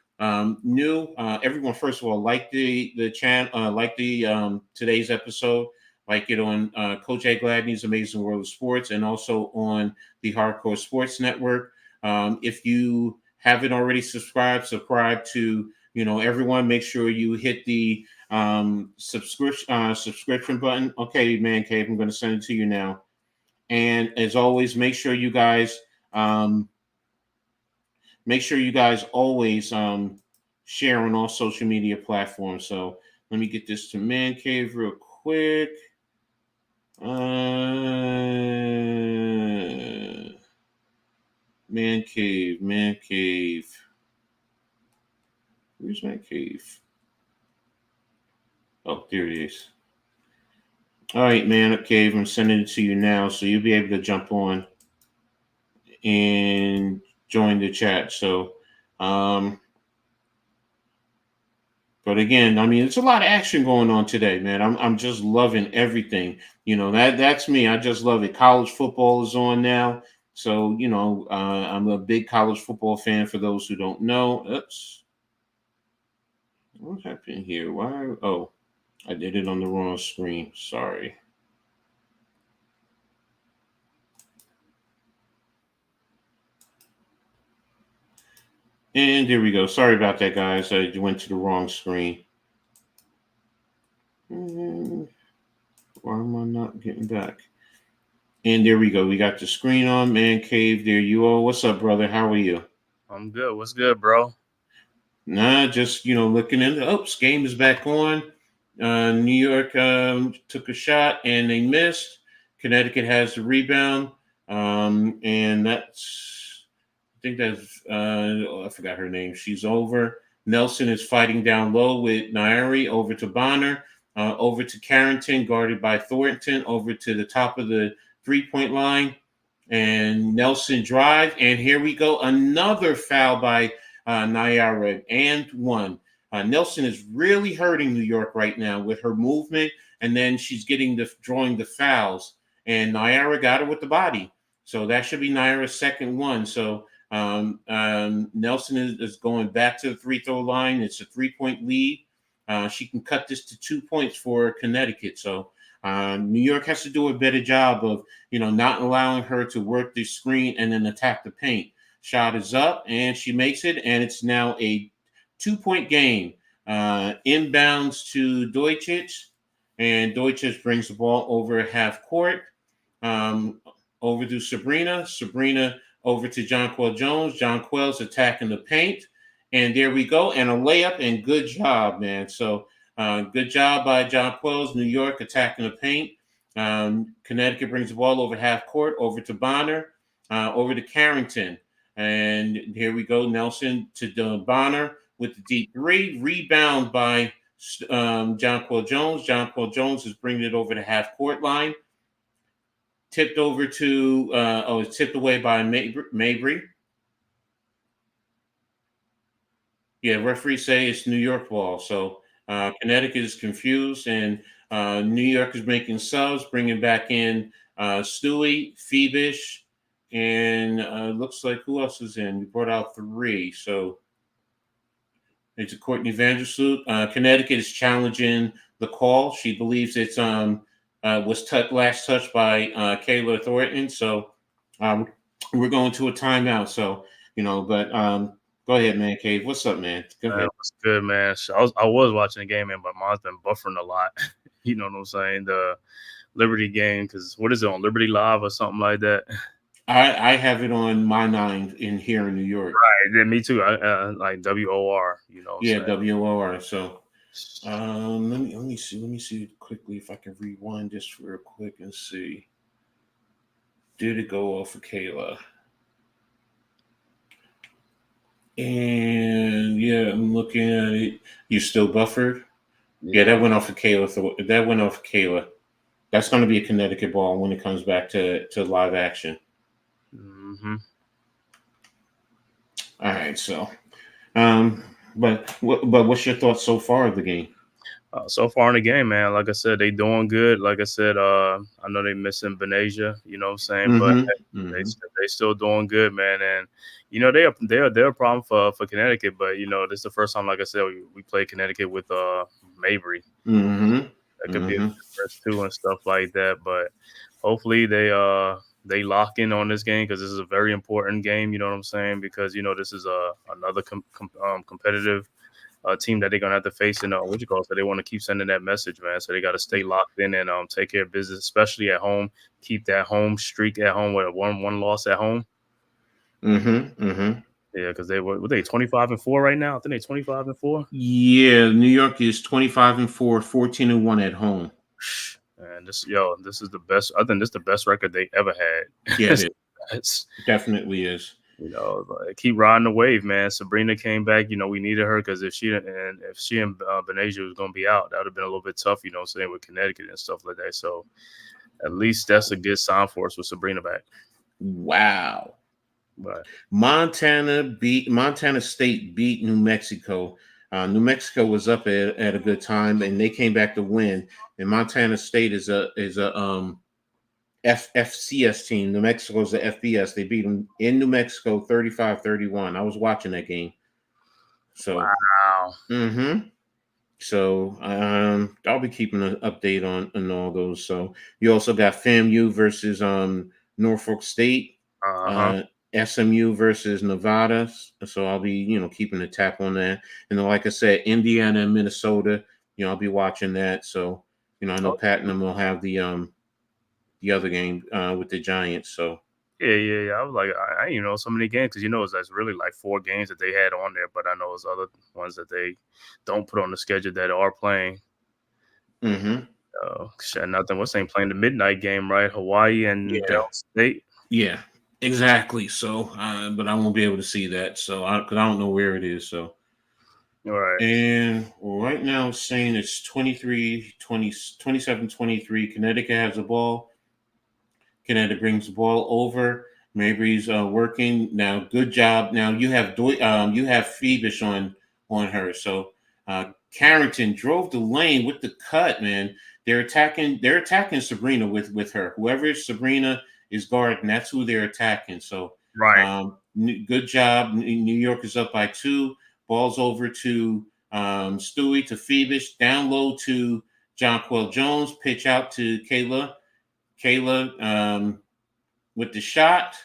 new, everyone, first of all, like the channel, like the today's episode. Like it on Coach Edd Gladney's Amazing World of Sports, and also on the Hardcore Sports Network. If you haven't already subscribe to, everyone. Make sure you hit the subscription button. Okay, Man Cave, I'm going to send it to you now. And as always, um, make sure you guys always share on all social media platforms. So let me get this to Man Cave real quick. Man Cave, Man Cave. Where's Man Cave? Oh, there it is. All right, Man Cave, I'm sending it to you now, so you'll be able to jump on and join the chat. So, but again, I mean, it's a lot of action going on today, man. I'm just loving everything. That's me. I just love it. College football is on now, so I'm a big college football fan. For those who don't know, oops, what happened here? Why? Oh, I did it on the wrong screen. Sorry. And there we go. Sorry about that, guys. I went to the wrong screen. Why am I not getting back? And there we go. We got the screen on. Man Cave, there you are. What's up, brother? How are you? I'm good. What's good, bro? Nah, just looking in the oops, game is back on. New York took a shot and they missed. Connecticut has the rebound. And that's I think that's I forgot her name. She's over. Nelson is fighting down low with Nairi over to Bonner, over to Carrington, guarded by Thornton, over to the top of the 3-point line. And Nelson drive. And here we go. Another foul by Naira, and one. Nelson is really hurting New York right now with her movement, and then she's drawing the fouls. And Naira got her with the body. So that should be Naira's second one. So Nelson is going back to the free throw line. It's a 3-point lead. She can cut this to 2 points for Connecticut. So New York has to do a better job of, not allowing her to work the screen and then attack the paint. Shot is up and she makes it, and it's now a 2-point game. Inbounds to Deutschich, and Deutschich brings the ball over half court. Over to Sabrina. Sabrina over to Jonquel Jones. Jonquel's attacking the paint. And there we go. And a layup, and good job, man. So good job by Jonquel's. New York attacking the paint. Connecticut brings the ball over half court, over to Bonner, over to Carrington. And here we go. Nelson to Bonner with the deep three. Rebound by Jonquel Jones. Jonquel Jones is bringing it over the half court line. Tipped over to, it's tipped away by Mabry. Yeah, referees say it's New York ball. So Connecticut is confused, and New York is making subs, bringing back in Stewie, Phoebish, and looks like who else is in? We brought out 3. So it's a Courtney Vandersloot. Connecticut is challenging the call. She believes it's was last touched by Kayla Thornton. So we're going to a timeout. So, but go ahead, Man Cave. What's up, man? Go ahead. What's good, man? So I was watching the game, man, but mine's been buffering a lot. You know what I'm saying? The Liberty game, because what is it on Liberty Live or something like that? I have it on my 9 in here in New York. Right, yeah, me too. I like WOR. You know. Yeah, WOR. So let me see quickly if I can rewind this real quick and see. Did it go off of Kayla? And yeah, I'm looking at it. You still buffered? Yeah, that went off of Kayla. That went off of Kayla. That's going to be a Connecticut ball when it comes back to live action. Mm-hmm. All right, so, but what's your thoughts so far of the game? So far in the game, man, like I said, they doing good. Like I said, I know they missing Benasia, you know what I'm saying, but they still doing good, man. And they're a problem for Connecticut, but this is the first time, like I said, we played Connecticut with Mabry. Mm-hmm. That could be a difference too and stuff like that. But hopefully they they lock in on this game because this is a very important game. You know what I'm saying? Because this is another competitive team that they're gonna have to face in so they want to keep sending that message, man. So they got to stay locked in and take care of business, especially at home. Keep that home streak at home with a one loss at home. Yeah, because were they 25-4 right now? I think they 25-4. Yeah, New York is 25-4, 14-1 at home. And this is the best. I think this is the best record they ever had. Yeah, it is. It definitely is. Keep riding the wave, man. Sabrina came back. We needed her because if she and Benasia was going to be out, that would have been a little bit tough. Saying with Connecticut and stuff like that. So at least that's a good sign for us with Sabrina back. Wow. But Montana State beat New Mexico. New Mexico was up at a good time, and they came back to win. And Montana State is a FCS team. New Mexico's the FBS. They beat them in New Mexico 35-31. I was watching that game. So wow. So I'll be keeping an update on all those. So you also got FAMU versus Norfolk State. SMU versus Nevada. So I'll be, keeping a tap on that. And then, like I said, Indiana and Minnesota, I'll be watching that. So, I know Pat and them will have the other game with the Giants. So yeah. I was like, I didn't know so many games because that's really like 4 games that they had on there, but I know there's other ones that they don't put on the schedule that are playing. Nothing. What's ain't playing the midnight game, right? Hawaii and Del State. Yeah, exactly. So, but I won't be able to see that. So, because I don't know where it is. So, all right. And right now, it's saying it's 27-23. Connecticut has the ball. Connecticut brings the ball over. Mabry's working now. Good job. Now you have Phoebus on her. So Carrington drove the lane with the cut. Man, they're attacking Sabrina with her. Whoever Sabrina is guarding, that's who they're attacking. So right. Good job. New York is up by 2. Ball's over to Stewie, to Phoebus, down low to Jonquel Jones, pitch out to Kayla with the shot.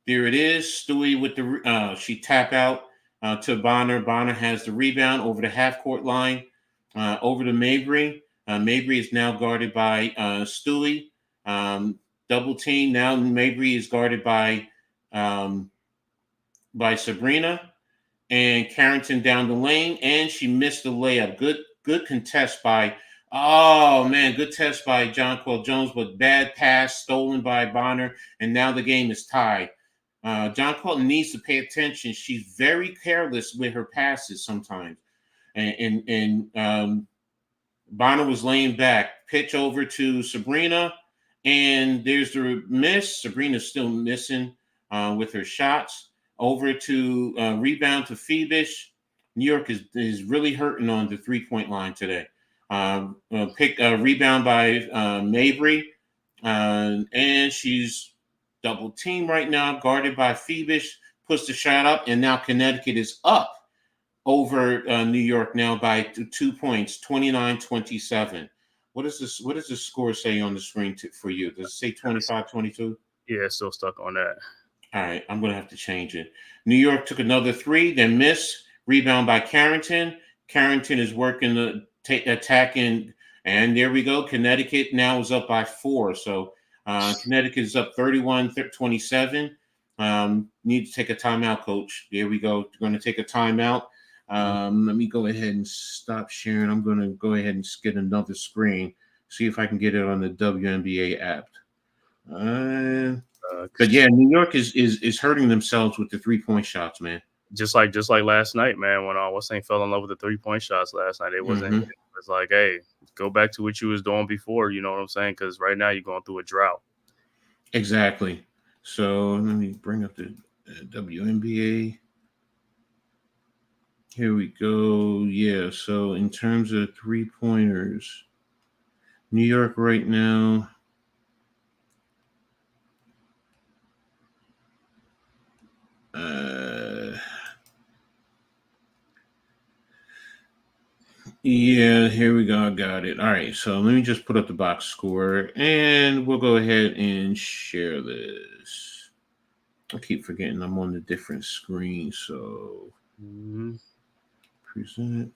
There it is. Stewie with the she tap out to Bonner. Bonner has the rebound over the half court line, over to Mabry. Mabry is now guarded by Stewie. Double team. Now Mabry is guarded by Sabrina. And Carrington down the lane, and she missed the layup. Good contest by, good test by Jonquel Jones, but bad pass stolen by Bonner, and now the game is tied. Jonquel needs to pay attention. She's very careless with her passes sometimes, and Bonner was laying back. Pitch over to Sabrina, and there's the miss. Sabrina's still missing with her shots. Over to rebound to Phoebus. New York is really hurting on the 3-point line today. Rebound by Mabry, and she's double teamed right now, guarded by Phoebus. Puts the shot up, and now Connecticut is up over New York now by 2 points, 29-27. What does the score say on the screen for you? Does it say 25-22? Yeah, still stuck on that. All right, I'm going to have to change it. New York took another 3, then miss. Rebound by Carrington. Carrington is working attacking, and there we go. Connecticut now is up by 4. So Connecticut is up 31-27. Need to take a timeout, Coach. There we go. We're going to take a timeout. Let me go ahead and stop sharing. I'm going to go ahead and get another screen. See if I can get it on the WNBA app. But yeah, New York is hurting themselves with the 3-point shots, man. Just like last night, man. When fell in love with the 3-point shots last night, it wasn't. It's like, hey, go back to what you was doing before. You know what I'm saying? Because right now you're going through a drought. Exactly. So let me bring up the WNBA. Here we go. Yeah. So in terms of 3-pointers, New York right now. Yeah, here we go. I got it. All right, so let me just put up the box score, and we'll go ahead and share this. I keep forgetting I'm on the different screen, so present.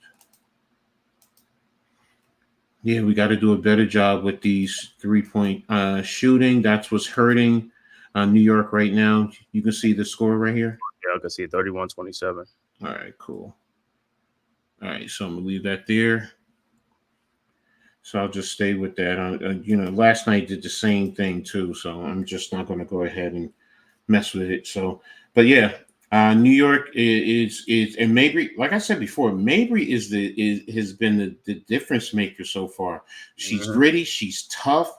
Yeah, we got to do a better job with these 3-point shooting. That's what's hurting New York right now. You can see the score right here. Yeah, I can see 31-27. All right, cool. All right, so I'm gonna leave that there. So I'll just stay with that. Last night did the same thing too, so I'm just not going to go ahead and mess with it. So, but yeah, New York is and Mabry, like I said before, Mabry has been the difference maker so far. She's gritty, she's tough,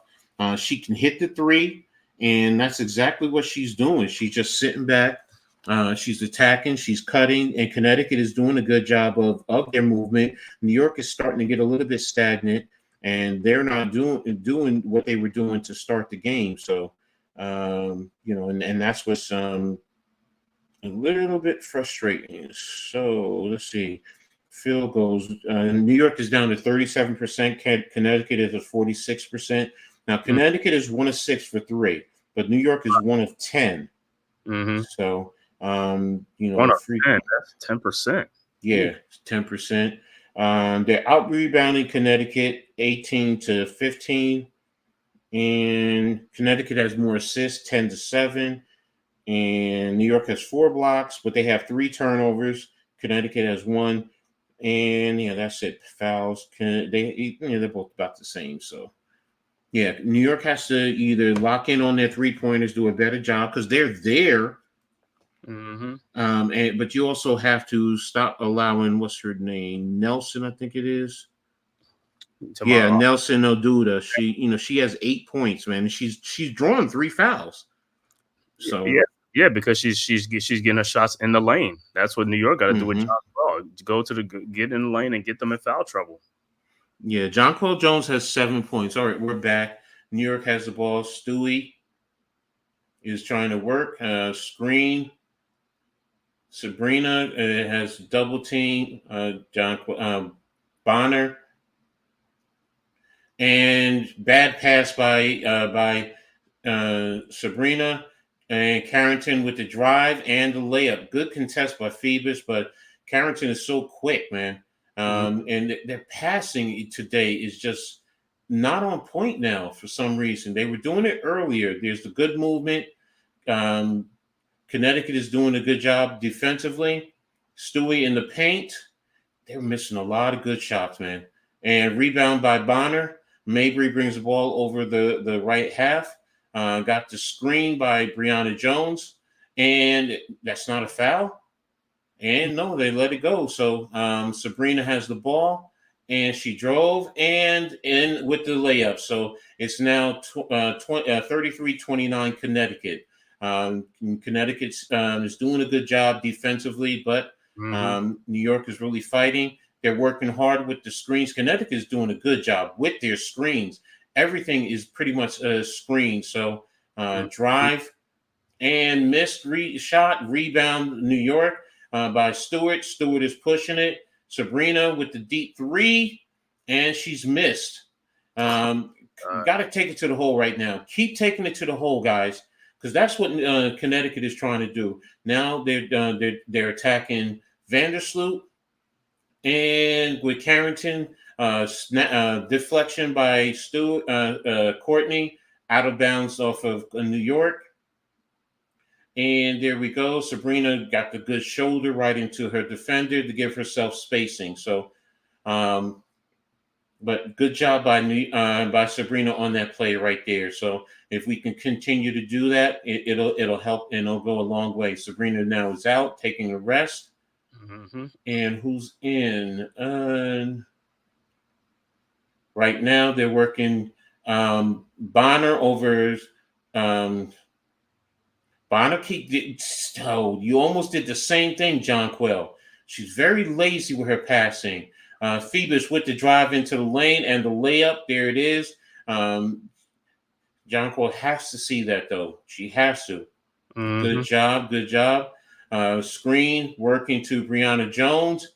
she can hit the three, and that's exactly what she's doing. She's just sitting back. She's attacking, she's cutting, and Connecticut is doing a good job of their movement. New York is starting to get a little bit stagnant, and they're not doing what they were doing to start the game. So, and that's what's a little bit frustrating. So let's see. Field goals. New York is down to 37%. Connecticut is at 46%. Now, Connecticut is 1 of 6 for 3, but New York is 1 of 10. So, 1 of 10. That's 10%. Yeah, 10%. They're out rebounding Connecticut 18-15, and Connecticut has more assists, 10-7, and New York has 4 blocks, but they have 3 turnovers. Connecticut has 1, and yeah, that's it. Fouls. They're both about the same. So yeah, New York has to either lock in on their 3-pointers, do a better job because they're there. But you also have to stop allowing what's her name, Nelson, I think it is. Yeah, Nelson Oduda. She has 8 points, man. And she's drawn 3 fouls. So yeah, because she's getting her shots in the lane. That's what New York got to do with John Paul. Go get in the lane and get them in foul trouble. Yeah, Jonquel Jones has 7 points. All right, we're back. New York has the ball. Stewie is trying to work screen. Sabrina has double team Bonner, and bad pass by Sabrina, and Carrington with the drive and the layup. Good contest by Phoebus, but Carrington is so quick, man. And their passing today is just not on point now for some reason. They were doing it earlier. There's the good movement. Connecticut is doing a good job defensively. Stewie in the paint. They're missing a lot of good shots, man. And rebound by Bonner. Mabry brings the ball over the right half. Got the screen by Brianna Jones. And that's not a foul. And no, they let it go. So Sabrina has the ball. And she drove and in with the layup. So it's now 33-29 Connecticut. Connecticut is doing a good job defensively, but New York is really fighting. They're working hard with the screens. Connecticut is doing a good job with their screens. Everything is pretty much a screen. So drive and missed shot, rebound New York by Stewart. Stewart is pushing it. Sabrina with the deep 3, and she's missed. Got to take it to the hole right now. Keep taking it to the hole, guys, because that's what Connecticut is trying to do. Now they're attacking Vandersloot, and with Carrington, deflection by Courtney, out of bounds off of New York. And there we go. Sabrina got the good shoulder right into her defender to give herself spacing. So, but good job by Sabrina on that play right there. So if we can continue to do that, it'll help and it'll go a long way. Sabrina now is out, taking a rest. And who's in? Right now they're working Bonner over. Bonner you almost did the same thing, Jonquel. She's very lazy with her passing. Phoebus with the drive into the lane and the layup. There it is. Jonquel has to see that, though. She has to. Good job. Screen working to Brianna Jones.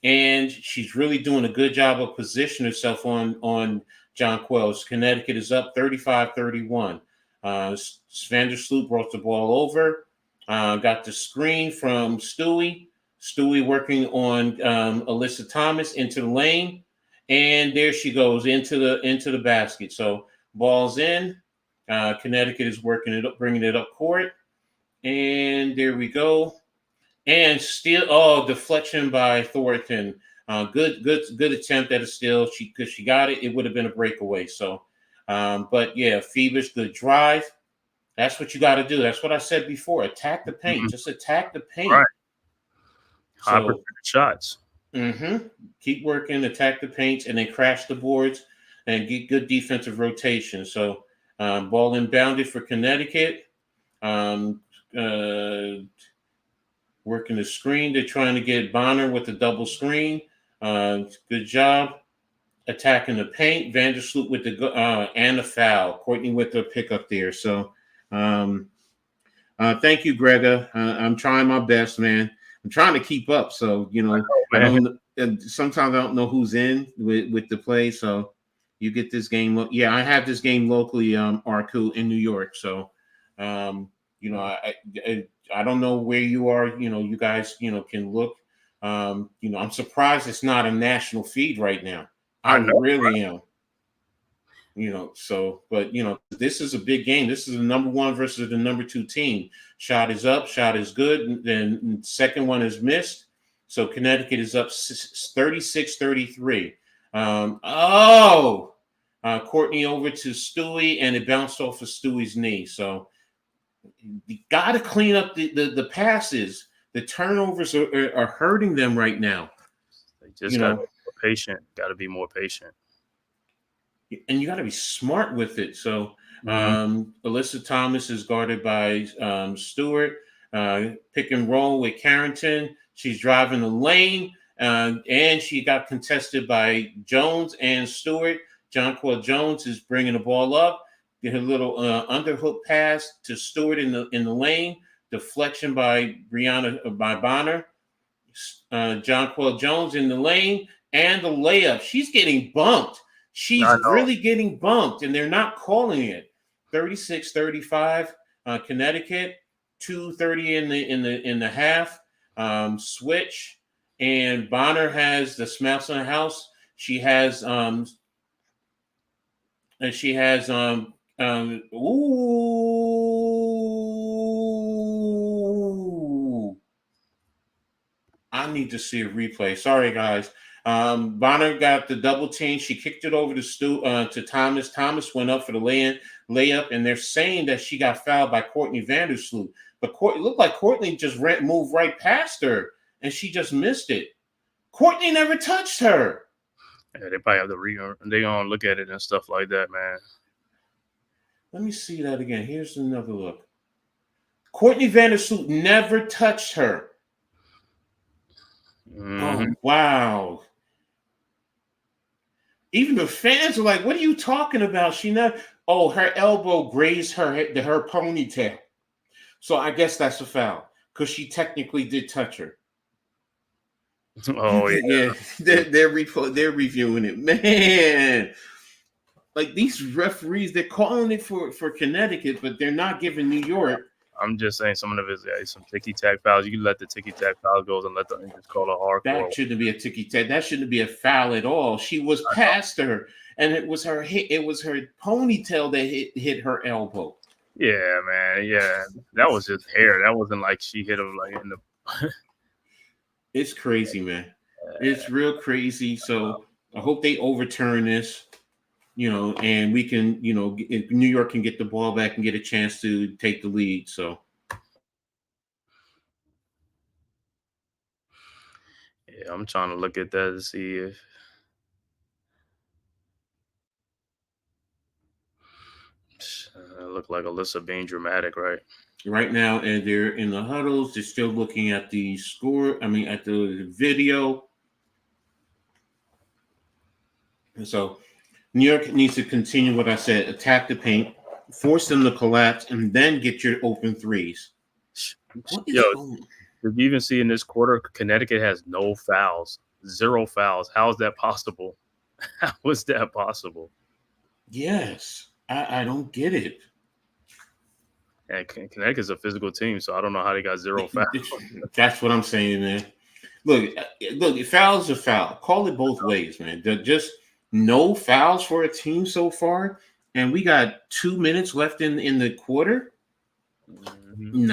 and she's really doing a good job of positioning herself on John Quells. Connecticut is up 35-31. Vandersloot brought the ball over, got the screen from Stewie. Stewie working on Alyssa Thomas into the lane, and there she goes into the basket. So ball's in. Connecticut is working it up, bringing it up court, and there we go. And steal, deflection by Thornton. Good attempt at a steal. Because she got it, it would have been a breakaway. So, but yeah, Phoebus, good drive. That's what you got to do. That's what I said before. Attack the paint. Mhm. Just attack the paint. Right. High So, percentage shots. keep working, attack the paints, and then crash the boards and get good defensive rotation. So, ball inbounded for Connecticut. Um, Working the screen. They're trying to get Bonner with the double screen. Good job attacking the paint. Vandersloot with the and the foul. Courtney with the pickup there. So, thank you, Grega. I'm trying my best, man. I'm trying to keep up. So, I don't. Sometimes I don't know who's in with the play. So, you get this game. Yeah, I have this game locally, Arku in New York. So, I don't know where you are. You guys, can look. I'm surprised it's not a national feed right now. I really am. So, but this is a big game. This is the number 1 versus the number 2 team. Shot is up, shot is good. And then second one is missed. So Connecticut is up 36-33. Courtney over to Stewie, and it bounced off of Stewie's knee. So you got to clean up the passes. The turnovers are hurting them right now. They just got to be more patient. Got to be more patient. And you got to be smart with it. So Alyssa Thomas is guarded by Stewart. Pick and roll with Carrington. She's driving the lane, and she got contested by Jones and Stewart. Jonquel Jones is bringing the ball up. Get a little underhook pass to Stewart in the lane. Deflection by Bonner. Jonquel Jones in the lane, and the layup. She's getting bumped. She's really getting bumped, and they're not calling it. 36-35, Connecticut. 2:30 in the half. Switch, and Bonner has the smash on the house. She has I need to see a replay. Sorry, guys. Bonner got the double team. She kicked it over to Thomas. Thomas went up for the layup, and they're saying that she got fouled by Courtney Vandersloot. But it looked like Courtney just moved right past her, and she just missed it. Courtney never touched her. Yeah, they probably have they're going to look at it and stuff like that, man. Let me see that again. Here's another look. Courtney Vandersloot never touched her. Oh, wow. Even the fans are like, what are you talking about? She never. Oh, her elbow grazed her ponytail. So I guess that's a foul because she technically did touch her. Oh, yeah. They're reviewing it. Man, like these referees, they're calling it for Connecticut, but they're not giving New York. I'm just saying some of it is some ticky-tack fouls. You can let the ticky-tack foul go and let the just call it hardcore. That shouldn't be a ticky-tack. That shouldn't be a foul at all. She was past her, and it was her ponytail that hit her elbow. Yeah, man. Yeah, that was just hair. That wasn't like she hit him like in the. It's crazy, man. It's real crazy. So I hope they overturn this. And we can, New York can get the ball back and get a chance to take the lead. So, yeah, I'm trying to look at that to see if it looked like Alyssa being dramatic, right? Right now, and they're in the huddles. They're still looking at the score. At the video. And so, New York needs to continue what I said, attack the paint, force them to collapse, and then get your open threes. Did you even see in this quarter, Connecticut has no fouls? 0 fouls. How is that possible? How is that possible? Yes, I don't get it. And Connecticut's a physical team, so I don't know how they got 0 fouls. That's what I'm saying, man. Look, fouls are foul. Call it both ways, man. Just no fouls for a team so far, and we got 2 minutes left in the quarter. Mm-hmm.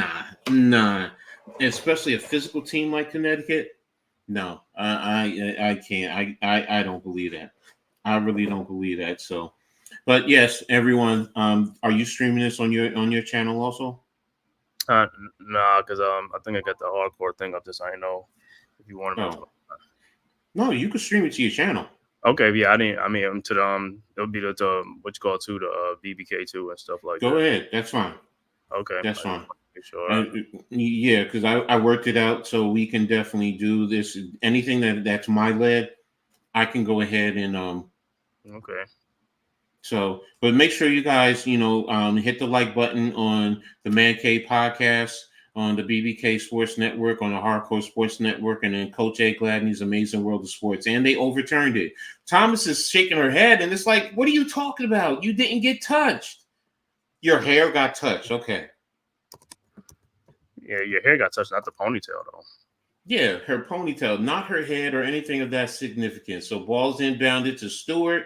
Nah. Especially a physical team like Connecticut. No, I can't. I don't believe that. I really don't believe that. So, but yes, everyone. Are you streaming this on your channel also? Nah, because I think I got the hardcore thing up this. I know if you wanted me to. Oh, no, you can stream it to your channel. Okay, yeah, I didn't. I mean, to the it'll be the what you call it to the BBK2 and stuff like Go that. ahead. That's fine. Okay, That's I just fine. want to make sure. Yeah, because I worked it out, so we can definitely do this. Anything that's my lead, I can go ahead and Okay. So, but make sure you guys, hit the like button on the Man Cave podcast, on the BBK Sports Network, on the Hardcore Sports Network, and then Coach Edd Gladney's Amazing World of Sports. And they overturned it. Thomas is shaking her head, and it's like, what are you talking about? You didn't get touched. Your hair got touched. Okay. Yeah, your hair got touched, not the ponytail though. Yeah, her ponytail, not her head or anything of that significance. So ball's inbounded to Stewart.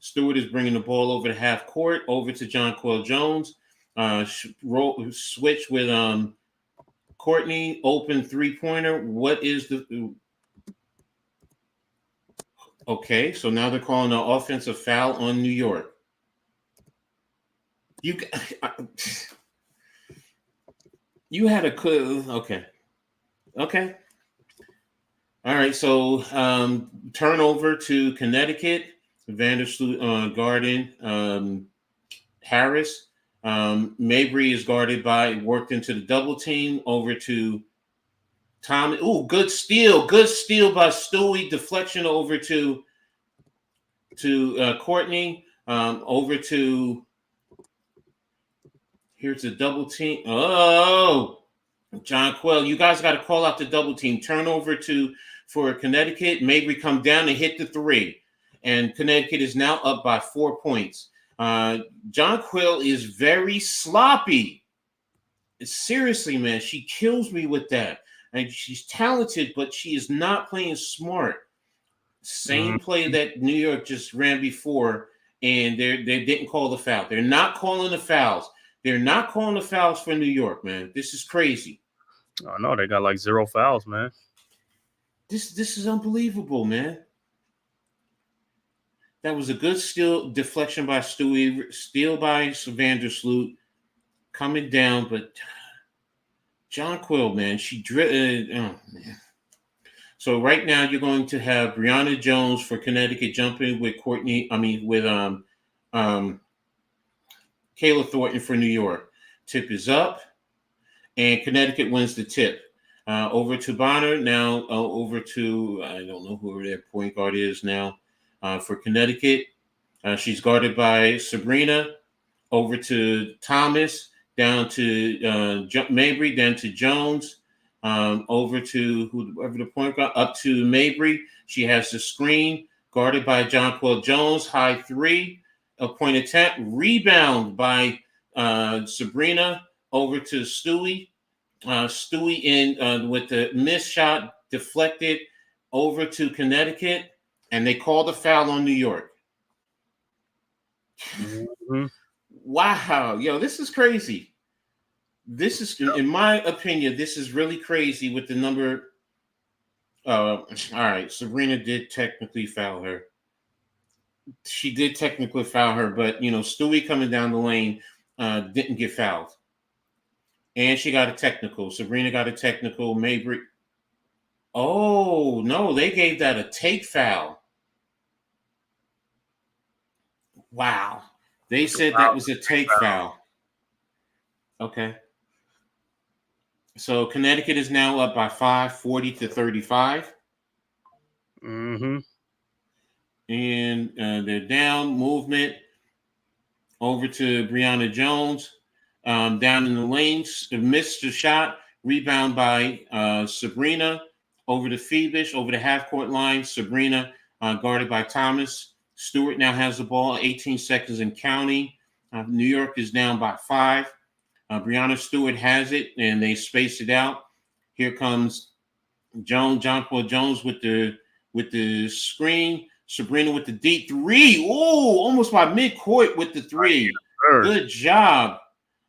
Stewart is bringing the ball over to half court, over to Jonquel Jones. Switch with Courtney, open 3-pointer. What is the... Okay, so now they're calling an offensive foul on New York. You had a clue. Okay. All right, so turnover to Connecticut. Vandersloot Garden, Harris. Mabry is guarded worked into the double team over to Tom. Ooh, good steal by Stewie. Deflection over to Courtney. Over to, here's the double team. Oh, Jonquel, you guys got to call out the double team. Turnover for Connecticut. Mabry come down and hit the 3. And Connecticut is now up by 4 points. Jonquel is very sloppy. Seriously, man, she kills me with that. And she's talented, but she is not playing smart. Same play that New York just ran before, and they didn't call the foul. They're not calling the fouls. They're not calling the fouls for New York, man. This is crazy. Oh no, they got like 0 fouls, man. This is unbelievable, man. That was a good deflection by Stewie, steal by Vandersloot, coming down, but Jonquel, man, she oh man. So right now you're going to have Brianna Jones for Connecticut jumping with Kayla Thornton for New York. Tip is up, and Connecticut wins the tip. Over to Bonner now. Over to, I don't know who their point guard is now. For Connecticut, she's guarded by Sabrina. Over to Thomas, down to Mabry, down to Jones. Over to whoever the point guard, up to Mabry. She has the screen, guarded by Jonquel Jones. High 3, a point attempt. Rebound by Sabrina. Over to Stewie. Stewie in with the missed shot, deflected over to Connecticut, and they called a foul on New York. Mm-hmm. Wow, this is crazy. This is, in my opinion, this is really crazy with the number. All right, Sabrina did technically foul her. She did technically foul her, but Stewie coming down the lane didn't get fouled. And she got a technical. Sabrina got a technical. Mabry. Oh, no, they gave that a take foul. Wow. They said that was a take foul. Okay. So Connecticut is now up by 5, 40-35. Mm-hmm. And they're down. Movement over to Brianna Jones. Down in the lanes, missed the shot. Rebound by Sabrina. over to Phoebus, over the half-court line. Sabrina guarded by Thomas. Stewart now has the ball, 18 seconds and counting. New York is down by 5. Brianna Stewart has it, and they space it out. Here comes John Paul Jones with the screen. Sabrina with the deep 3. Oh, almost by midcourt with the 3. Good job.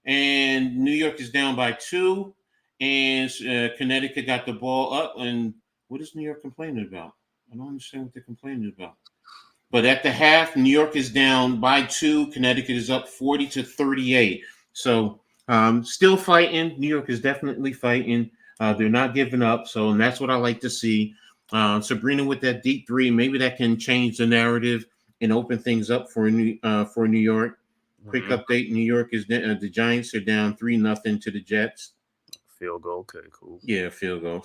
And New York is down by 2. And Connecticut got the ball up. And what is New York complaining about? I don't understand what they're complaining about. But at the half, New York is down by 2. Connecticut is up 40-38. So still fighting. New York is definitely fighting. They're not giving up. So, and that's what I like to see. Sabrina with that deep 3, maybe that can change the narrative and open things up for New York. Quick update: New York is the Giants are down 3-0 to the Jets. Field goal. Okay, cool. Yeah, field goal.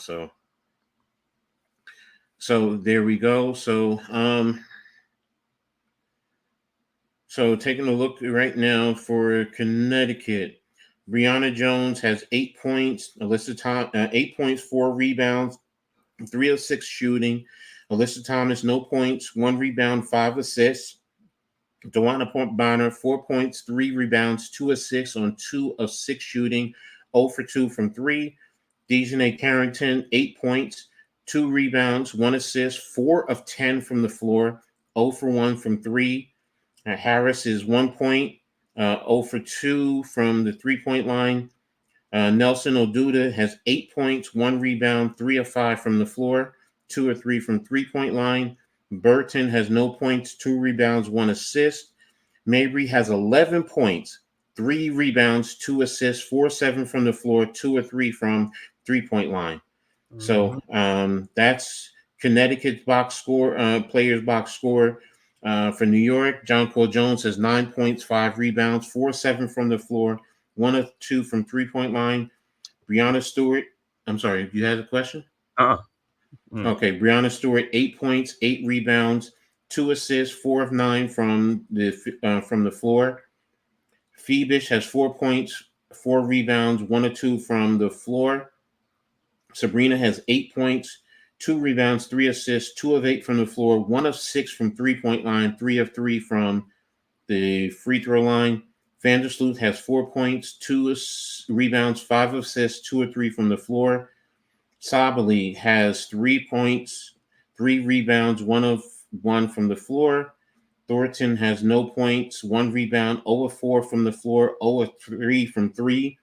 So there we go. So taking a look right now for Connecticut, Brianna Jones has 8 points. 8 points, 4 rebounds, 3 of 6 shooting. Alyssa Thomas, no points, 1 rebound, 5 assists. DeWanna Bonner, 4 points, 3 rebounds, 2 assists on 2 of 6 shooting, 0 for 2 from 3. Dejanay Carrington, 8 points, 2 rebounds, 1 assist, 4 of 10 from the floor, 0 for 1 from 3. Harris is 1 point, 0 for 2 from the 3-point line. Nelson Oduda has 8 points, 1 rebound, 3 of 5 from the floor, 2 or 3 from 3-point line. Burton has no points, 2 rebounds, 1 assist. Mabry has 11 points, 3 rebounds, 2 assists, 4-7 from the floor, 2 or 3 from 3-point line. So that's Connecticut's box score, players box score. For New York, John Paul Jones has 9 points, 5 rebounds, 4-7 from the floor, 1 of 2 from 3-point line. Brianna Stewart, I'm sorry, you had a question? Okay, Brianna Stewart, 8 points, 8 rebounds, 2 assists, 4 of 9 from the floor. Phoebus has 4 points, 4 rebounds, 1 or 2 from the floor. Sabrina has 8 points, 2 rebounds, 3 assists, 2 of 8 from the floor, 1 of 6 from 3-point line, 3 of 3 from the free throw line. Vandersloot has 4 points, 2 rebounds, 5 assists, 2 or 3 from the floor. Sabali has 3 points, 3 rebounds, 1 of 1 from the floor. Thornton has no points, 1 rebound, 0 of 4 from the floor, 0 of 3 from 3.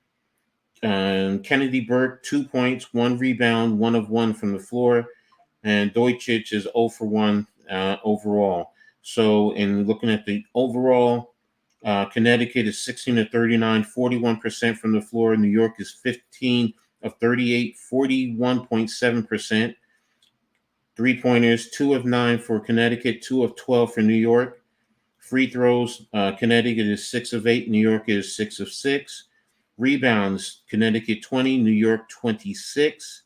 Kennedy Burke, 2 points, 1 rebound, 1 of 1 from the floor. And Deutschich is 0 for 1 overall. So in looking at the overall, Connecticut is 16-39, 41% from the floor. New York is 15 of 38, 41.7%. 3-pointers, 2 of 9 for Connecticut, 2 of 12 for New York. Free throws, Connecticut is 6 of 8, New York is 6 of 6. Rebounds, Connecticut 20, New York 26.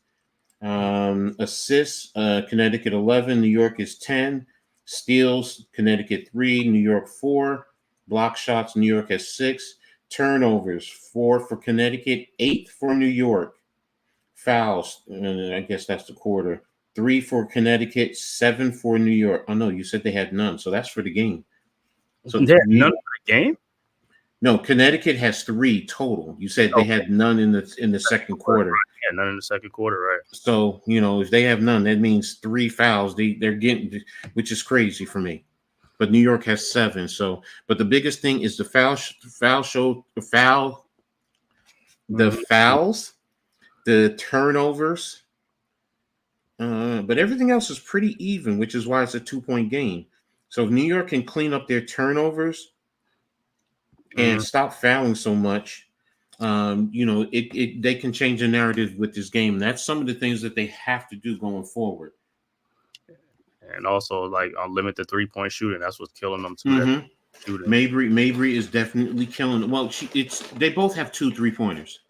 Assists, Connecticut 11, New York is 10. Steals, Connecticut 3, New York 4. Block shots, New York has 6. Turnovers, 4 for Connecticut, 8 for New York. Fouls, I guess that's the quarter. 3 for Connecticut, 7 for New York. Oh, no, you said they had none, so that's for the game. So they had none for the game? No, Connecticut has 3 total. You said they had none in the second quarter. Yeah, none in the second quarter, right? So, if they have none, that means 3 fouls. They're getting, which is crazy for me. But New York has 7. So, but the biggest thing is the fouls, the turnovers. But everything else is pretty even, which is why it's a 2-point game. So if New York can clean up their turnovers and stop fouling so much, they can change the narrative with this game. That's some of the things that they have to do going forward. And also, limit the 3-point shooting. That's what's killing them too. Mabry is definitely killing them. Well, they both have 2 3-pointers.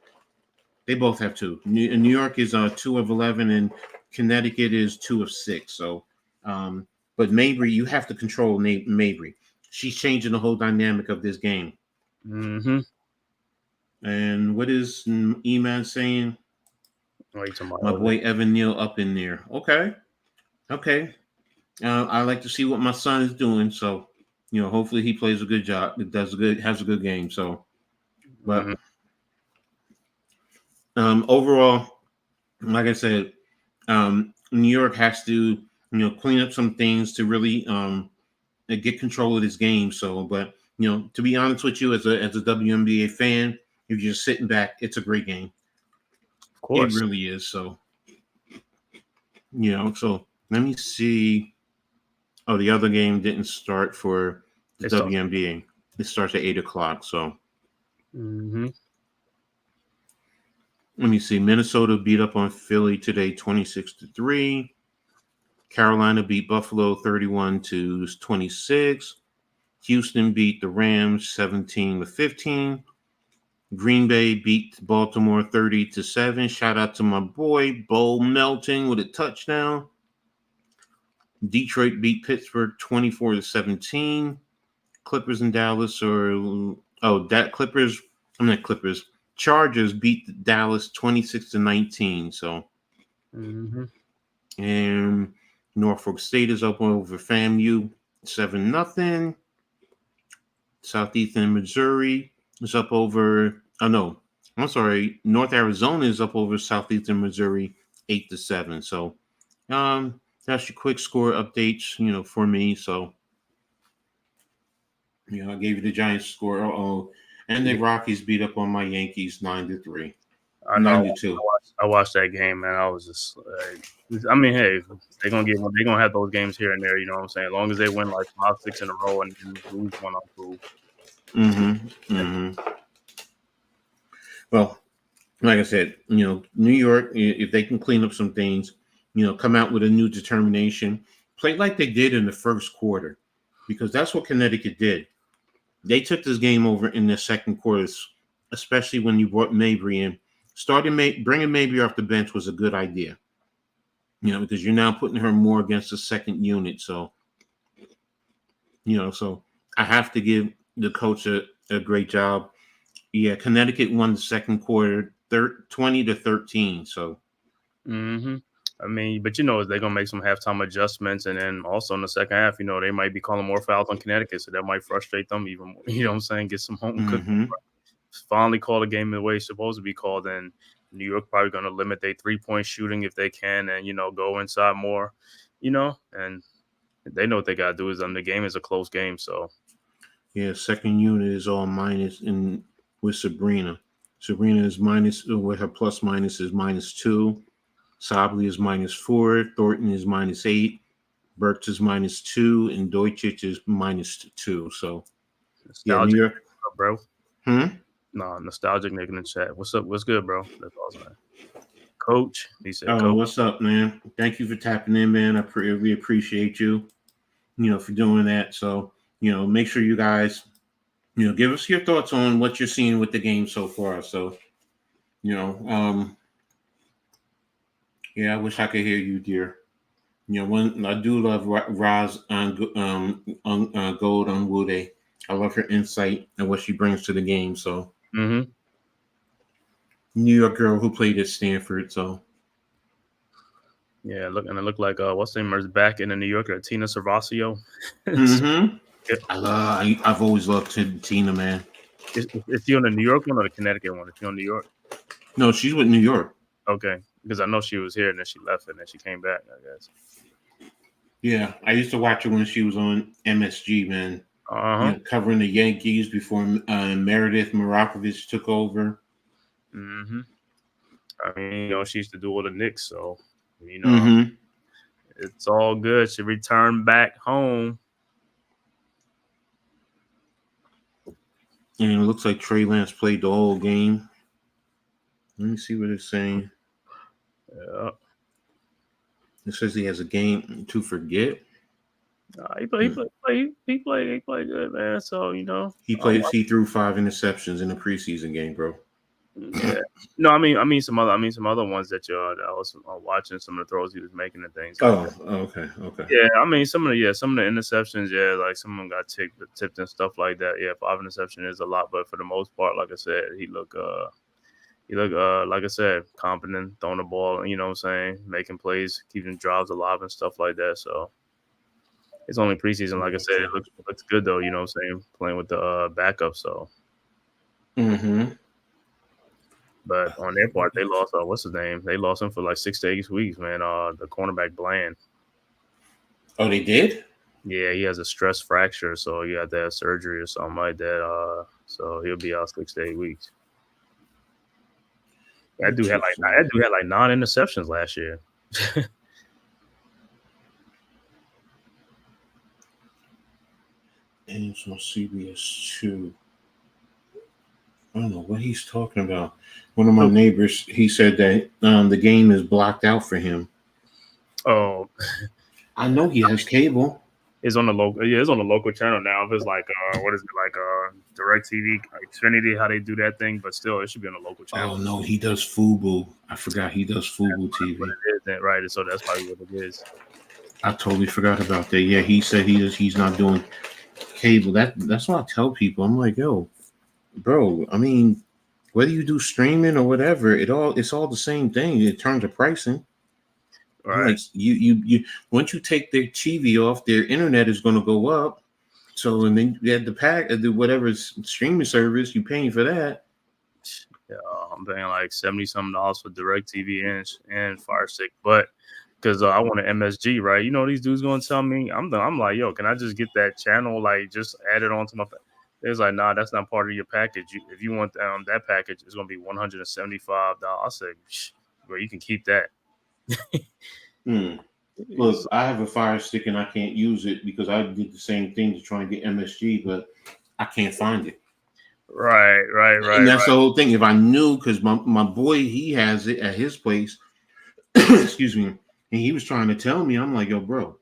They both have 2. New York is 2 of 11, and Connecticut is 2 of 6. So, but Mabry, you have to control Mabry. She's changing the whole dynamic of this game. And what is E-Man saying? Oh, you talking My about boy Evan Neal up in there. Okay. Okay. I like to see what my son is doing. So, hopefully he plays a good job. Has a good game. So, but Mhm. overall, like I said, New York has to, clean up some things to really get control of this game. So, but to be honest with you, as a WNBA fan, if you're just sitting back, it's a great game. Of It course. really is. So, so let me see. Oh, the other game didn't start for the It starts. WNBA. It starts at 8 o'clock. So Mm-hmm. let me see. Minnesota beat up on Philly today, 26-3. Carolina beat Buffalo 31-26. Houston beat the Rams 17-15. Green Bay beat Baltimore 30-7. Shout out to my boy Bo Melton with a touchdown. Detroit beat Pittsburgh 24-17. Clippers and Dallas Clippers. I'm not Clippers. Chargers beat Dallas 26-19. So, Mm-hmm. and Norfolk State is up over FAMU 7-0. Southeastern Missouri is up over. Oh no, I'm sorry. North Arizona is up over Southeastern Missouri 8-7. So, that's your quick score updates. For me. So, I gave you the Giants score. And the Yeah, Rockies beat up on my Yankees 9-3, I know. 9-2. I watched that game, man. I was just like, I mean, hey, they're gonna have those games here and there. You know what I'm saying? As long as they win like 5, 6 in a row and lose one, I'm cool. Mm-hmm. Mm-hmm. Well, like I said, New York, if they can clean up some things, come out with a new determination, play like they did in the first quarter, because that's what Connecticut did. They took this game over in the second quarter, especially when you brought Mabry in. Bringing Mabry off the bench was a good idea, because you're now putting her more against the second unit. So, so I have to give the coach a great job. Yeah, Connecticut won the second quarter 20-13. So, Mm-hmm. I mean, but they're gonna make some halftime adjustments, and then also in the second half, they might be calling more fouls on Connecticut, so that might frustrate them even more. You know what I'm saying? Get some home cooked. mm-hmm. Finally call the game the way it's supposed to be called, and New York probably going to limit their 3-point shooting if they can, and go inside more, and they know what they got to do. Is the game is a close game, so Yeah, second unit is all minus in with Sabrina. Sabrina is minus with her plus minus is -2. Sably is -4. Thornton is -8. Burks is -2, and Deutschich is -2. So yeah, New nostalgic, York. bro. Hmm. No, nostalgic nigga in the chat. What's up? What's good, bro? That's awesome, man. Coach, he said, Oh, Coach. what's up, man? Thank you for tapping in, man. We appreciate you, for doing that. So, make sure you guys, give us your thoughts on what you're seeing with the game so far. So, you know, um, yeah, I wish I could hear you, dear. When I do love Roz on Gold on Wude. I love her insight and what she brings to the game. So, Mm-hmm. New York girl who played at Stanford. So, Yeah, it looked like what's the name is back in the New Yorker, Tina Servacio. mm-hmm. I've always loved Tina, man. Is she on the New York one or the Connecticut one? Is she on New York? No, she's with New York. Okay, because I know she was here and then she left and then she came back, I guess. Yeah, I used to watch her when she was on MSG, man. Uh-huh. Covering the Yankees before Meredith Marakovich took over. Mm-hmm. I mean, she used to do all the Knicks, so Mm-hmm. it's all good. She returned back home. And it looks like Trey Lance played the whole game. Let me see what it's saying. Yeah. It says he has a game to forget. He played good, man. So He threw 5 interceptions in the preseason game, bro. yeah. No, I mean some other ones that that I was watching some of the throws he was making and things like that. Okay. Yeah, I mean some of the interceptions, yeah, like some of them got tipped and stuff like that. Yeah, 5 interceptions is a lot, but for the most part, like I said, he looked He look like I said, competent, throwing the ball, you know what I'm saying, making plays, keeping drives alive and stuff like that. So it's only preseason, like I said, it looks good though, you know what I'm saying, playing with the backup. So Mm-hmm. but on their part, they lost what's his name? They lost him for like 6 to 8 weeks, man. The cornerback Bland. Oh, they did? Yeah, he has a stress fracture, so he had to have surgery or something like that. So he'll be out 6 to 8 weeks. That dude had like 9 interceptions last year. And it's on CBS 2. I don't know what he's talking about. One of my neighbors, he said that the game is blocked out for him. Oh, I know he has cable. it's on the local. Yeah, it's on the local channel now. If it's like what is it like DirecTV, Xfinity, how they do that thing, but still, it should be on the local channel. Oh no, he does Fubu. I forgot he does Fubu TV. What it is, then, right? So that's probably what it is. I totally forgot about that. Yeah, he said he's not doing cable. That's what I tell people. I'm like, yo, bro. I mean, whether you do streaming or whatever, it's all the same thing in terms of pricing. Right. Like you once you take their TV off, their internet is going to go up. So and then you had the pack, the whatever streaming service, you paying for that. Yeah, I'm paying like $70-something for DirecTV and Fire Stick, but because I want an MSG, right? You know, these dudes gonna tell me I'm like, yo, can I just get that channel, like just add it onto my? It's like, nah, that's not part of your package. If you want that package, it's gonna be $175. I said, bro, you can keep that. Look, I have a Fire Stick and I can't use it because I did the same thing to try and get MSG, but I can't find it. Right. And that's the whole thing. If I knew, because my boy, he has it at his place, excuse me, and he was trying to tell me, I'm like, yo, bro,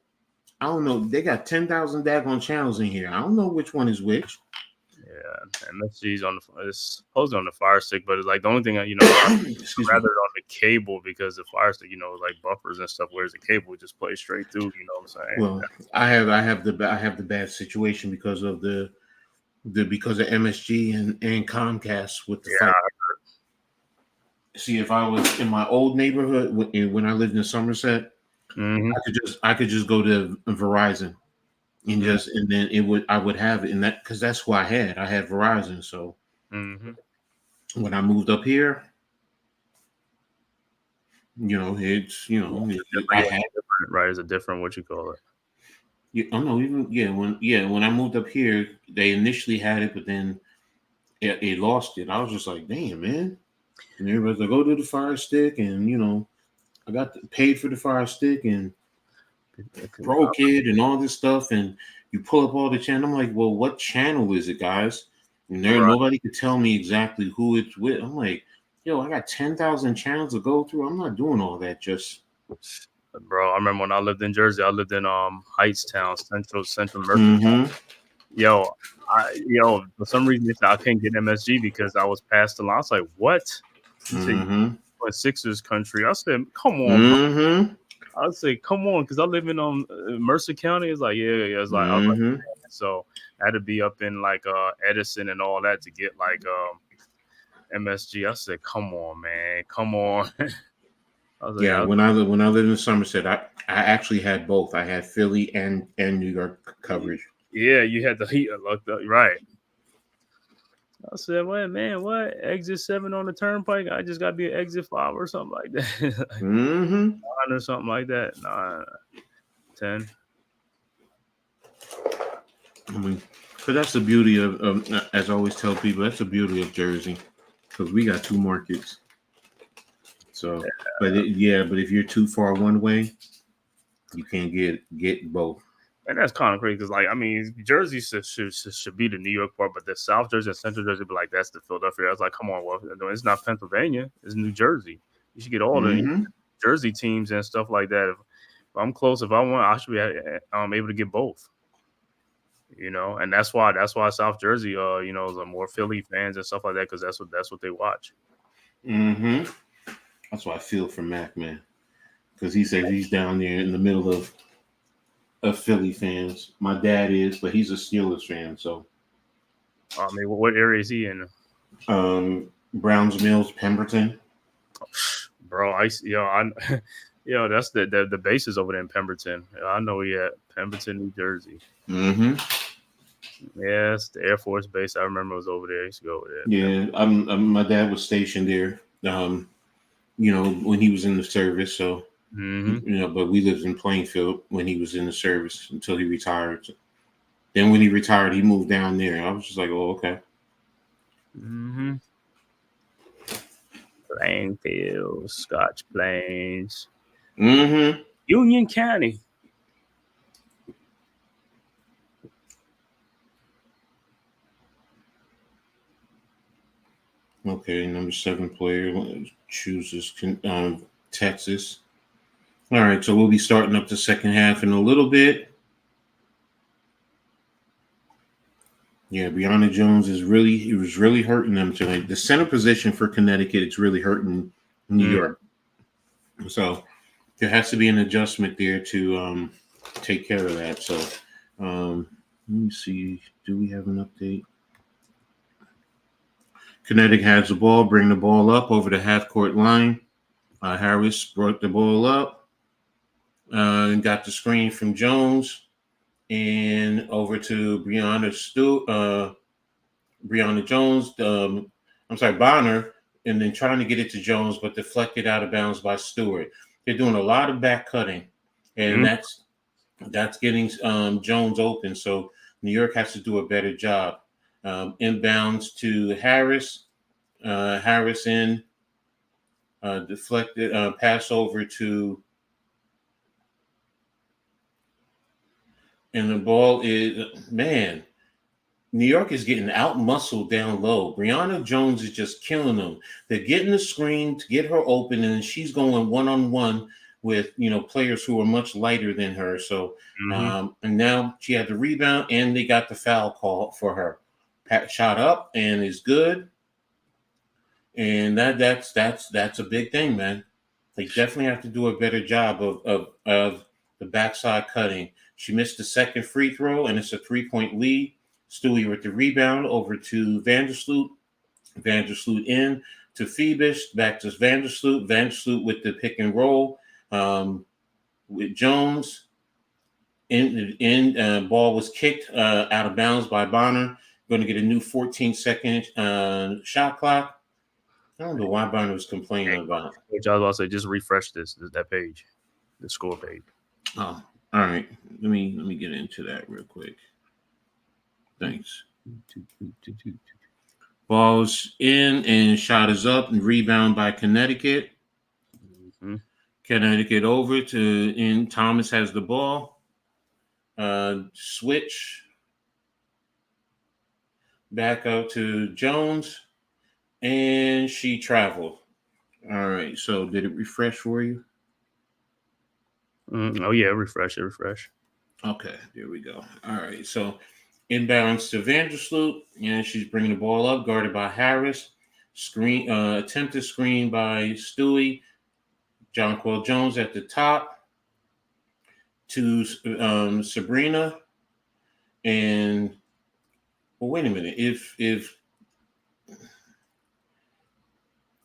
I don't know. They got 10,000 daggone channels in here. I don't know which one is which. Yeah, MSG's it's supposed on the Fire Stick, but it's like the only thing you know, rather on the cable because the Fire Stick, you know, like buffers and stuff. Whereas the cable just plays straight through. You know what I'm saying? Well, I have the bad situation because of because of MSG and Comcast with the fight. See, if I was in my old neighborhood when I lived in Somerset, I could just go to Verizon and then I would have it in that because that's who I had. I had Verizon. So when I moved up here, you know, I had right. It's a different what you call it. When I moved up here, they initially had it, but then it lost it. I was just like, damn, man. And everybody's like, go to the Fire Stick, and you know, I got paid for the Fire Stick and Pro Kid and all this stuff, and you pull up all the channel. I'm like, well, what channel is it, guys? And nobody could tell me exactly who it's with. I'm like, yo, I got 10,000 channels to go through. I'm not doing all that. Just, bro, I remember when I lived in Jersey. I lived in Hightstown, Central Merchant. Yo, for some reason I couldn't get MSG because I was past the line. I was like, what? Sixers country. I said, come on, bro. I say, come on, because I live in Mercer County. It's like, yeah. It's like, I was like, so I had to be up in like Edison and all that to get like MSG. I said, come on, man, come on. I was like, when I lived in Somerset, I actually had both. I had Philly and New York coverage. Yeah, you had the heat looked up, right? I said, "Wait, man, what? Exit 7 on the turnpike? I just got to be an exit 5 or something like that, 9 or something like that. 9, 10." I mean, but that's the beauty of as I always tell people, that's the beauty of Jersey, because we got 2 markets. So, but if you're too far one way, you can't get both. And that's kind of crazy because, like, I mean, Jersey should be the New York part, but the South Jersey and Central Jersey be like, that's the Philadelphia. I was like, come on, well, it's not Pennsylvania, it's New Jersey. You should get all the Jersey teams and stuff like that. If I'm close, if I want, I should be able to get both. You know, and that's why South Jersey, you know, the more Philly fans and stuff like that because that's what they watch. That's what I feel for Mac, man, because he says he's down there in the middle of Philly fans. My dad is, but he's a Steelers fan. So, I mean, what area is he in? Browns Mills, Pemberton. Bro, that's the bases over there in Pemberton. I know he at Pemberton, New Jersey. Mm-hmm. Yes, the Air Force Base. I remember it was over there. I used to go over there. Yeah, my dad was stationed there. When he was in the service. So, but we lived in Plainfield when he was in the service until he retired. Then when he retired, he moved down there. I was just like, oh, okay. Mm-hmm. Plainfield, Scotch Plains, Mm-hmm. Union County. Okay, number 7 player chooses Texas. All right, so we'll be starting up the second half in a little bit. Yeah, Brianna Jones was really hurting them tonight. The center position for Connecticut, it's really hurting New York. So there has to be an adjustment there to take care of that. So let me see. Do we have an update? Connecticut has the ball. Bring the ball up over the half-court line. Harris brought the ball up and got the screen from Jones and over to Brianna Jones. Bonner, and then trying to get it to Jones, but deflected out of bounds by Stewart. They're doing a lot of back cutting, and that's getting Jones open. So New York has to do a better job. Inbounds to Harris. Harris in. Deflected pass over to, and the ball is, man, New York is getting out muscled down low. Brianna Jones is just killing them. They're getting the screen to get her open, and she's going one-on-one with players who are much lighter than her. So and now she had the rebound, and they got the foul call for her. Pat shot up and is good. And that's a big thing, man. They definitely have to do a better job of the backside cutting. She missed the second free throw, and it's a 3-point lead. Stewie with the rebound over to Vandersloot. Vandersloot in to Phoebus, back to Vandersloot. Vandersloot with the pick and roll with Jones. Ball was kicked out of bounds by Bonner. Going to get a new 14-second shot clock. I don't know why Bonner was complaining about it. Which I was about to say, just refresh that page, the score page. Oh, all right. Let me get into that real quick. Thanks. Ball's in and shot is up and rebound by Connecticut. Connecticut over to in. Thomas has the ball. Switch back out to Jones, and she traveled. All right. So did it refresh for you? Oh yeah, refresh. Okay, there we go. All right. So inbounds to Vandersloot, and she's bringing the ball up, guarded by Harris. Attempted screen by Stewie. Jonquel Jones at the top to Sabrina. And wait a minute. If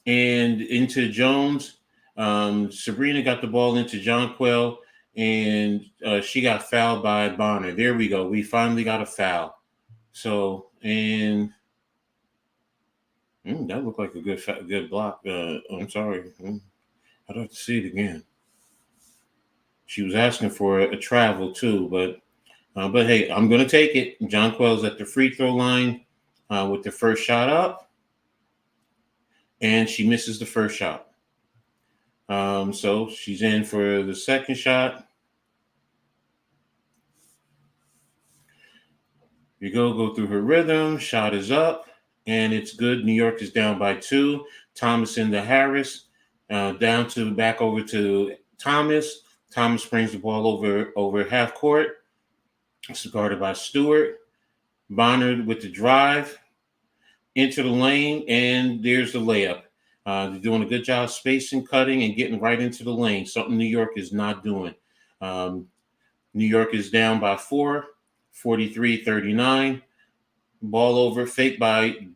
and into Jones, Sabrina got the ball into Jonquel, and she got fouled by Bonner. There we go. We finally got a foul. So, and that looked like a good block. I'm sorry. I'd have to see it again. She was asking for a travel too, but hey, I'm going to take it. Jonquel's at the free throw line with the first shot up, and she misses the first shot. So she's in for the second shot. You go through her rhythm. Shot is up, and it's good. New York is down by 2. Thomas into Harris. Back over to Thomas. Thomas brings the ball over half court. It's guarded by Stewart. Bonner with the drive into the lane, and there's the layup. They're doing a good job spacing, cutting, and getting right into the lane, something New York is not doing. New York is down by 4, 43-39. Ball over, fake by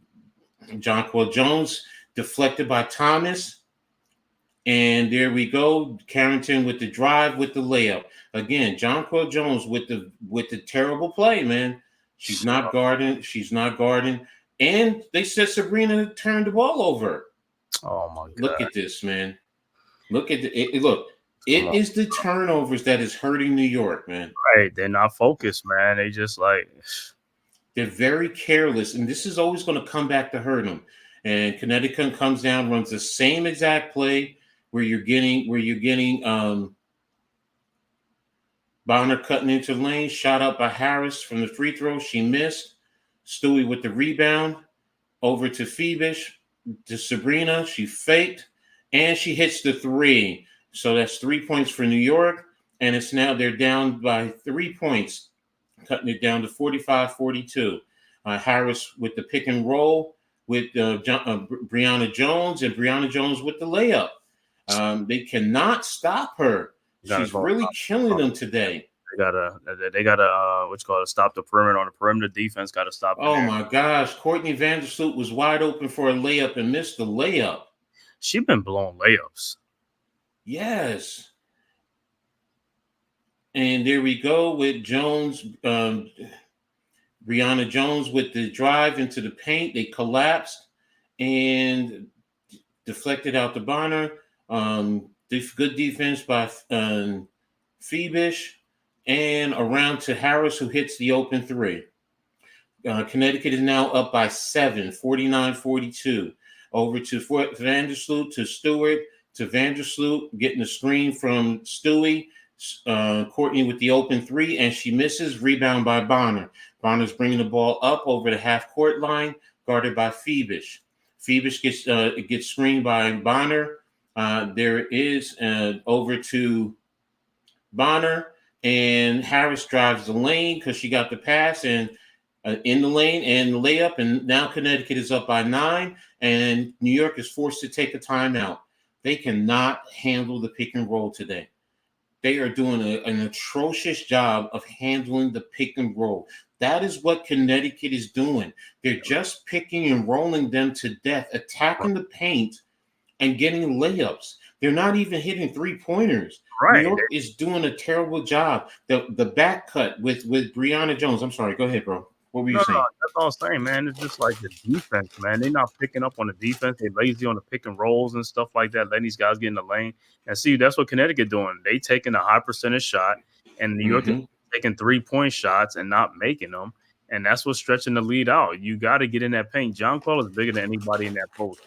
Jonquel Jones. deflected by Thomas. And there we go. Carrington with the drive with the layup. Again, Jonquel Jones with the terrible play, man. She's not guarding. She's not guarding. And they said Sabrina turned the ball over. Oh my God! Look at this, man. Look at it. Look, it is the turnovers that is hurting New York, man. Right? They're not focused, man. They just like they're very careless, and this is always going to come back to hurt them. And Connecticut comes down, runs the same exact play where you're getting Bonner cutting into the lane, shot up by Harris from the free throw. She missed. Stewie with the rebound over to Phoebish, to Sabrina. She faked, and she hits the three. So that's 3 points for New York, and it's now they're down by 3 points, cutting it down to 45-42. Harris with the pick and roll with Brianna Jones, and Brianna Jones with the layup. They cannot stop her. She's really killing them today. They gotta stop the perimeter on the perimeter defense. Got to stop. Oh my gosh, Courtney Vandersloot was wide open for a layup and missed the layup. She's been blowing layups. Yes. And there we go with Jones, Brianna Jones with the drive into the paint. They collapsed and deflected out to Bonner. Good defense by Phoebish, and around to Harris, who hits the open three. Connecticut is now up by 7, 49-42. Over to Vandersloot, to Stewart, to Vandersloot, getting the screen from Stewie. Courtney with the open three, and she misses. Rebound by Bonner. Bonner's bringing the ball up over the half-court line, guarded by Phoebish. Phoebish gets screened by Bonner. There is over to Bonner, and Harris drives the lane because she got the pass and in the lane and the layup, and now Connecticut is up by 9, and New York is forced to take a timeout. They cannot handle the pick and roll today. They are doing an atrocious job of handling the pick and roll. That is what Connecticut is doing. They're just picking and rolling them to death, attacking the paint and getting layups. They're not even hitting 3-pointers. Right. New York is doing a terrible job. The back cut with Brianna Jones. I'm sorry. Go ahead, bro. What were you saying? No, that's all I'm saying, man. It's just like the defense, man. They're not picking up on the defense. They're lazy on the pick and rolls and stuff like that, letting these guys get in the lane. And see, that's what Connecticut doing. They taking a high percentage shot, and New York is taking 3-point shots and not making them. And that's what's stretching the lead out. You got to get in that paint. Jonquel is bigger than anybody in that post.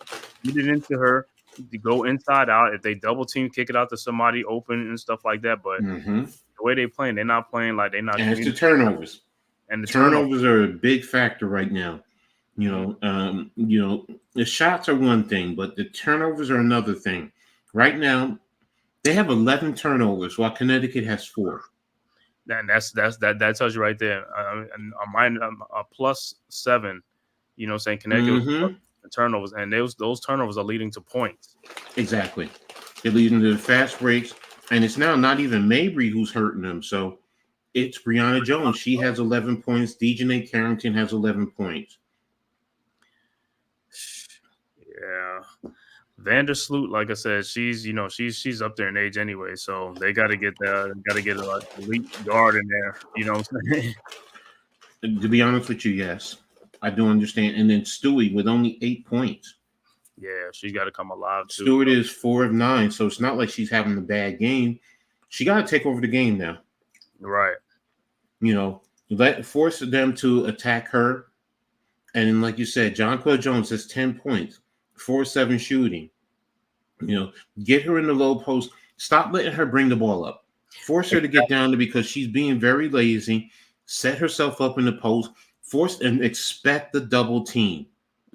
Get it into her. To go inside out. If they double team, kick it out to somebody open and stuff like that. But the way they playing, they're not playing like they're not. And it's the turnovers. And the turnovers are a big factor right now. The shots are one thing, but the turnovers are another thing. Right now, they have 11 turnovers while Connecticut has 4. And that tells you right there. I'm a +7. You know, saying Connecticut was turnovers, and those turnovers are leading to points. Exactly, they're leading to the fast breaks, and it's now not even Mabry who's hurting them. So it's Brianna Jones. She has 11 points. Dejanay Carrington has 11 points. Yeah, Vandersloot, like I said, she's up there in age anyway, so they got to get an elite guard in there. You know what I'm saying? To be honest with you, yes. I do understand. And then Stewie with only 8 points. Yeah, she's got to come alive too. Stewart is 4 of 9, so it's not like she's having a bad game. She got to take over the game now. Right. Force them to attack her. And like you said, Jonquel Jones has 10 points, 4-7 shooting. Get her in the low post. Stop letting her bring the ball up. Force her to get down there because she's being very lazy. Set herself up in the post. Force and expect the double team.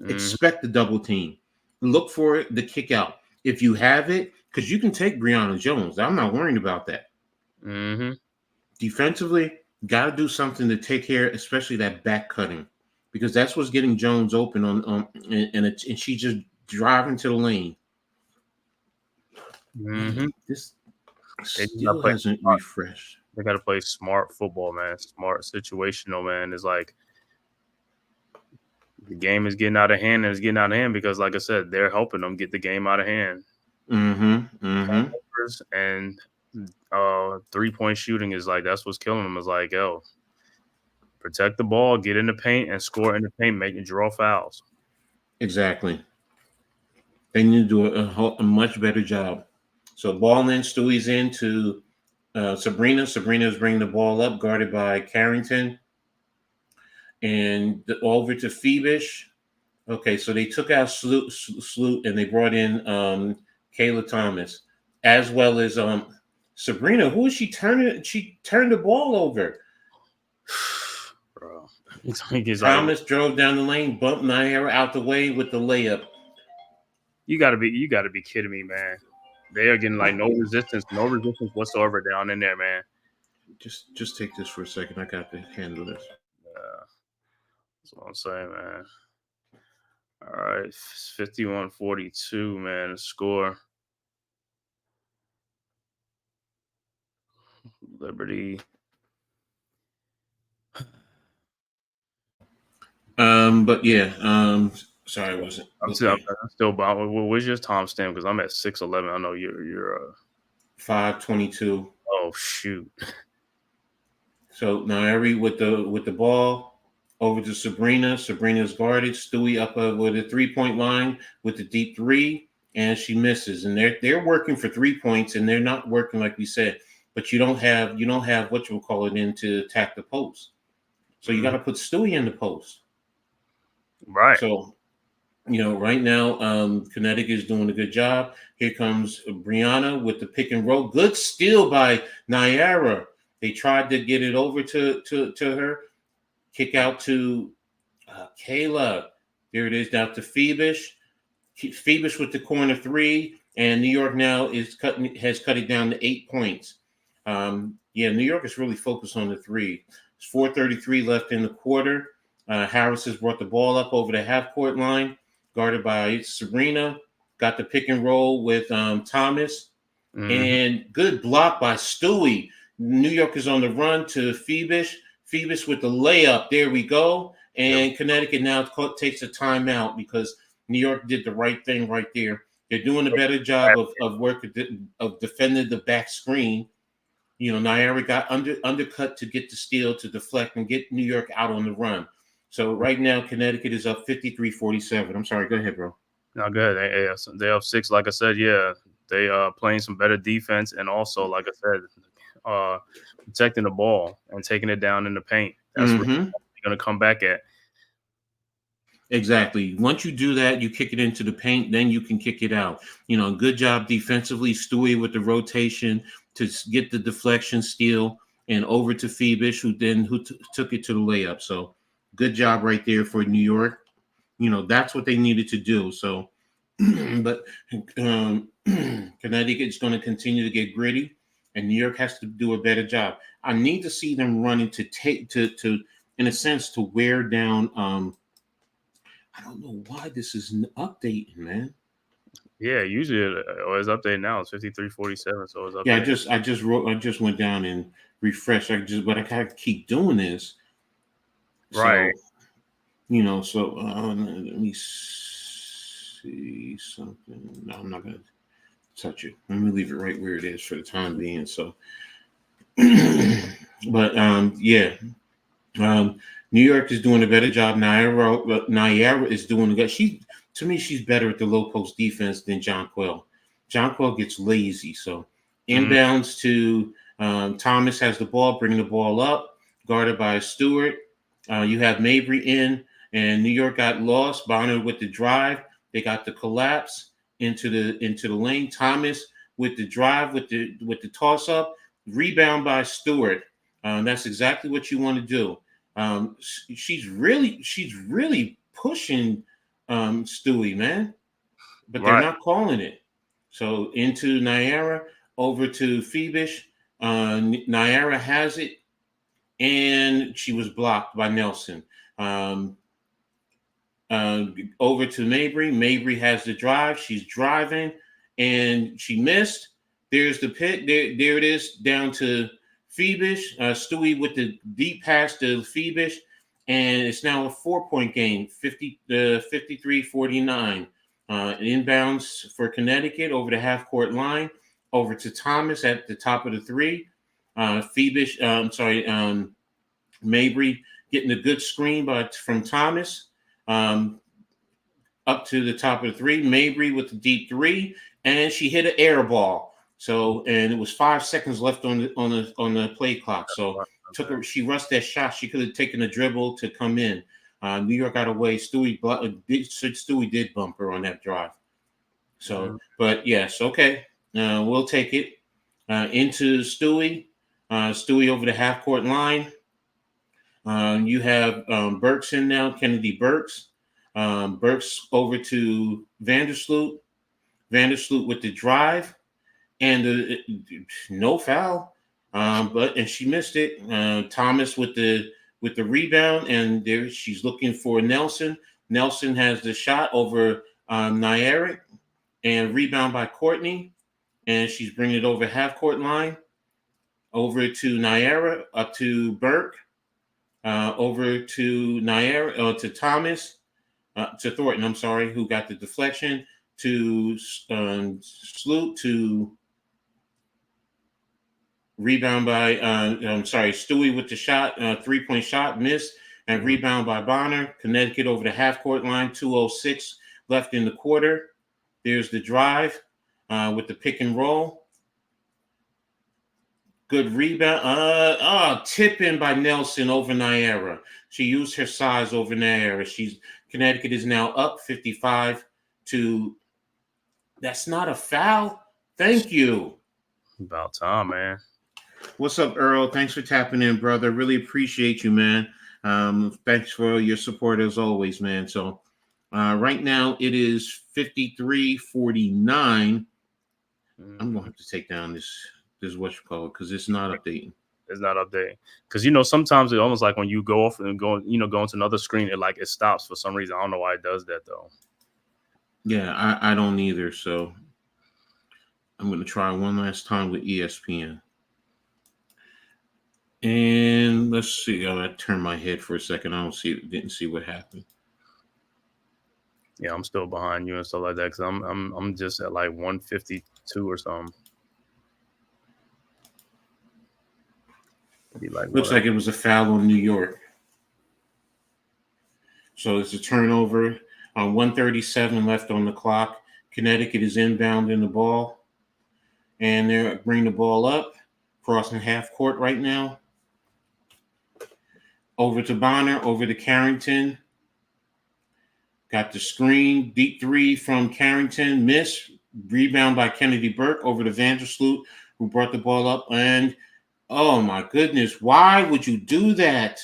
Expect the double team. Look for the kick out. If you have it, because you can take Brianna Jones. I'm not worried about that. Defensively, got to do something to take care, especially that back cutting, because that's what's getting Jones open and she just driving to the lane. This still hasn't refreshed. They got to play smart football, man. Smart situational, man. It's like the game is getting out of hand, and it's getting out of hand because, like I said, they're helping them get the game out of hand. And 3-point shooting is like that's what's killing them. Is like, yo, protect the ball, get in the paint, and score in the paint, make it draw fouls. Exactly. They need to do a much better job. So ball in, Stewie's in to Sabrina. Sabrina is bringing the ball up, guarded by Carrington. And over to Phoebish. Okay, so they took out Sloot and they brought in Kayla Thomas, as well as Sabrina. Who is she turning? She turned the ball over. Bro. Thomas drove down the lane, bumped Naira out the way with the layup. You gotta be kidding me, man. They are getting like no resistance whatsoever down in there, man. Just take this for a second. I got to handle this. Yeah. That's what I'm saying, man. All right, 51-42, man. The score. Liberty. But yeah, sorry, I wasn't. I'm still bound. Where's your timestamp? Because I'm at 6:11. I know you're 5:22. Oh shoot! So now with the ball over to Sabrina. Sabrina's guarded. Stewie up with a 3-point line with the deep three, and she misses. And they're working for 3 points, and they're not working like we said. But you don't have what you call it in to attack the post. So you got to put Stewie in the post. Right. So, right now, Connecticut is doing a good job. Here comes Brianna with the pick and roll. Good steal by Naira. They tried to get it over to her. Kick out to Kayla. There it is, down to Phoebish. Phoebish with the corner three. And New York now has cut it down to 8 points. New York is really focused on the three. It's 4:33 left in the quarter. Harris has brought the ball up over the half-court line, guarded by Sabrina. Got the pick and roll with Thomas. Mm-hmm. And good block by Stewie. New York is on the run to Phoebish. Phoebish with the layup. There we go. And Connecticut now takes a timeout because New York did the right thing right there. They're doing a better job of defending the back screen. Naira got undercut to get the steal, to deflect and get New York out on the run. So right now, Connecticut is up 53-47. I'm sorry. Go ahead, bro. No, go ahead. They have 6. Like I said, they are playing some better defense, and also, like I said, protecting the ball and taking it down in the paint. That's what they're going to come back at. Exactly. Once you do that, you kick it into the paint, then you can kick it out. Good job defensively. Stewie with the rotation to get the deflection steal and over to Phoebish, who took it to the layup. So good job right there for New York. That's what they needed to do. So, but Connecticut's going to continue to get gritty, and New York has to do a better job. I need to see them running to in a sense, to wear down. I don't know why this is updating, man. Yeah, usually it's updated now. It's 53-47, so it's updated. Yeah, I just went down and refreshed. But I gotta keep doing this. Right. So, let me see something. No, I'm not gonna touch it. Let me leave it right where it is for the time being. So, but New York is doing a better job. Naira is doing good. To me, she's better at the low post defense than Jonquel. Jonquel gets lazy. So inbounds to Thomas has the ball, bringing the ball up, guarded by Stewart. You have Mabry in, and New York got lost. Bonner with the drive. They got the collapse into the lane. Thomas with the drive, with the toss up, rebound by Stewart. That's exactly what you want to do. She's really pushing Stewie, man, but they're not calling it. So into Naira, over to Phoebish. Naira has it, and she was blocked by Nelson. Over to Mabry. Mabry has the drive. She's driving, and she missed. There's the pick. There it is, down to Phoebish. Stewie with the deep pass to Phoebish, and it's now a 4-point game, 53-49. Inbounds for Connecticut over the half-court line, over to Thomas at the top of the three. Mabry getting a good screen from Thomas up to the top of the three. Mabry with the deep three, and she hit an air ball. So, and it was 5 seconds left on the play clock. So she rushed that shot. She could have taken a dribble to come in. New York got away. Stewie did bump her on that drive. So, but yes, okay, we'll take it into Stewie. Stewie over the half court line. You have Burks in now, Kennedy Burks. Burks over to Vandersloot. Vandersloot with the drive, and no foul. And she missed it. Thomas with the rebound, and there she's looking for Nelson. Nelson has the shot over Naira, and rebound by Courtney, and she's bringing it over half court line, over to Naira, up to Burke, over to Naira, to Thomas, to Thornton. I'm sorry, who got the deflection, to Sloot, to rebound by Stewie with the shot, 3-point shot, missed, and rebound by Bonner. Connecticut over the half court line, 2:06 left in the quarter. There's the drive with the pick and roll. Good rebound. Tip in by Nelson over Naira. She used her size over Naira. Connecticut is now up 55 to. That's not a foul. Thank you. About time, man. What's up, Earl? Thanks for tapping in, brother. Really appreciate you, man. Thanks for your support as always, man. So right now it is 53-49. I'm gonna have to take down this because it's not updating. It's not updating because sometimes it's almost like when you go off and go into another screen, it stops for some reason. I don't know why it does that though. Yeah, I don't either. So I'm gonna try one last time with ESPN. And let's see. I turned my head for a second. Didn't see what happened. Yeah, I'm still behind you and stuff like that because I'm just at like 152 or something. Looks like it was a foul on New York. So it's a turnover on 1:37 left on the clock. Connecticut is inbounding the ball, and they're bringing the ball up, crossing half court right now. Over to Bonner, over to Carrington. Got the screen, deep three from Carrington, miss. Rebound by Kennedy Burke over to Vandersloot, who brought the ball up. And, oh, my goodness, why would you do that?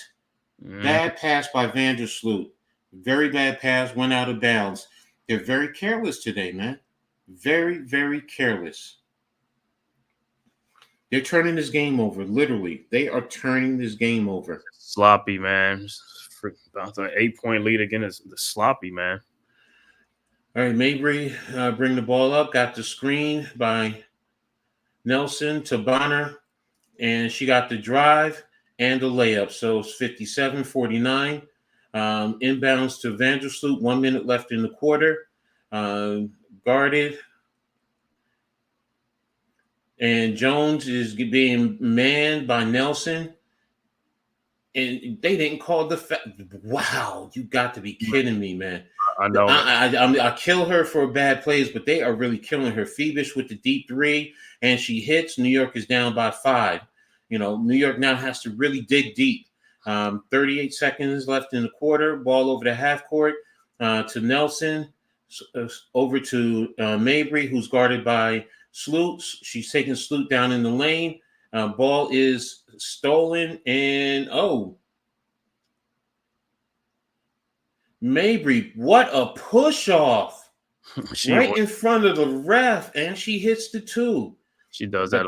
Bad pass by Vandersloot. Very bad pass, went out of bounds. They're very careless today, man. Very, very careless. They're turning this game over, literally. They are turning this game over. Sloppy, man. About an 8-point lead again is sloppy, man. All right, Mabry bring the ball up. Got the screen by Nelson to Bonner, and she got the drive and the layup. So it's 57-49. Inbounds to Vandersloot. 1 minute left in the quarter. Guarded. And Jones is being manned by Nelson. And they didn't call the wow, you got to be kidding me, man. I know. I kill her for bad plays, but they are really killing her. Phoebus with the deep three, and she hits. New York is down by 5. New York now has to really dig deep. 38 seconds left in the quarter. Ball over the half court to Nelson, over to Mabry, who's guarded by Sloot. She's taking Sloot down in the lane. Ball is stolen, and Mabry, what a push off right in front of the ref, and she hits the 2. She does that.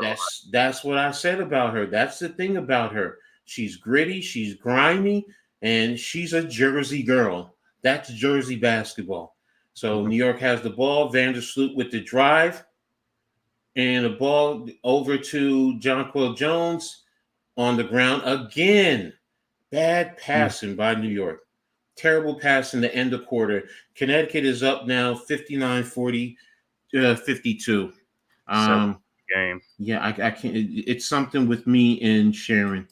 That's what I said about her. That's the thing about her. She's gritty, she's grimy, and she's a Jersey girl. That's Jersey basketball. So New York has the ball. Vandersloot with the drive. And the ball over to Jonquil Jones on the ground again. Bad passing by New York. Terrible pass in the end of quarter. Connecticut is up now 59-40, 52. Game. Yeah, I can't. It's something with me and sharing.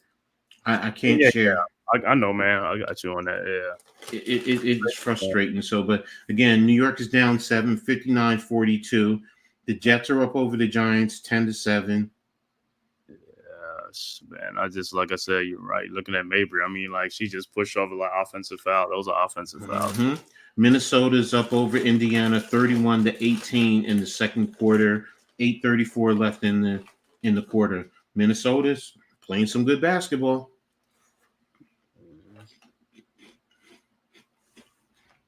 I can't share. I know, man. I got you on that. Yeah. It's frustrating. So, but again, New York is down 7, 59-42. The Jets are up over the Giants 10-7. Yes, man. Like I said, you're right. Looking at Mabry, I mean, like she just pushed over like offensive foul. Those are offensive fouls. Minnesota's up over Indiana 31-18 in the second quarter. 8:34 left in the quarter. Minnesota's playing some good basketball.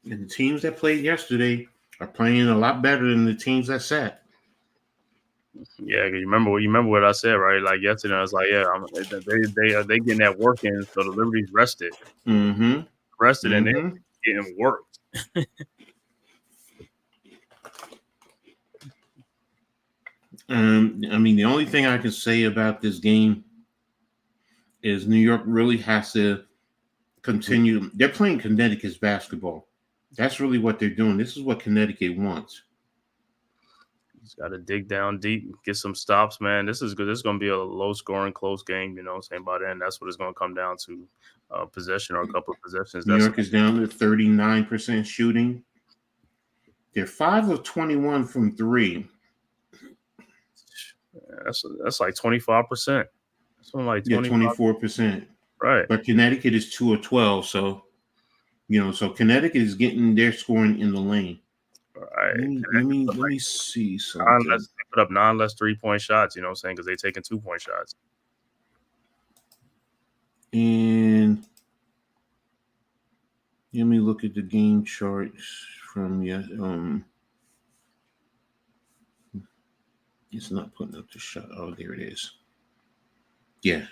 And the teams that played yesterday are playing a lot better than the teams that sat. Yeah, you remember what I said, right? Like yesterday, I was like, yeah, they getting that work in, so the Liberty's rested, and they're getting worked. I mean, the only thing I can say about this game is New York really has to continue. They're playing Connecticut's basketball. That's really what they're doing. This is what Connecticut wants. Just got to dig down deep, get some stops, man. This is good. This is going to be a low-scoring, close game. You know what I'm saying? By then, that's what it's going to come down to, possession or a couple of possessions. New York is down to 39% shooting. They're 5 of 21 from 3. Yeah, that's like 25%. That's like 24%. Right. But Connecticut is 2 of 12. So, so Connecticut is getting their scoring in the lane. Right. Let me see something. They put up 9 less 3-point shots, you know what I'm saying? Because they're taking 2-point shots. And let me look at the game charts from it's not putting up the shot. Oh, there it is. Yeah.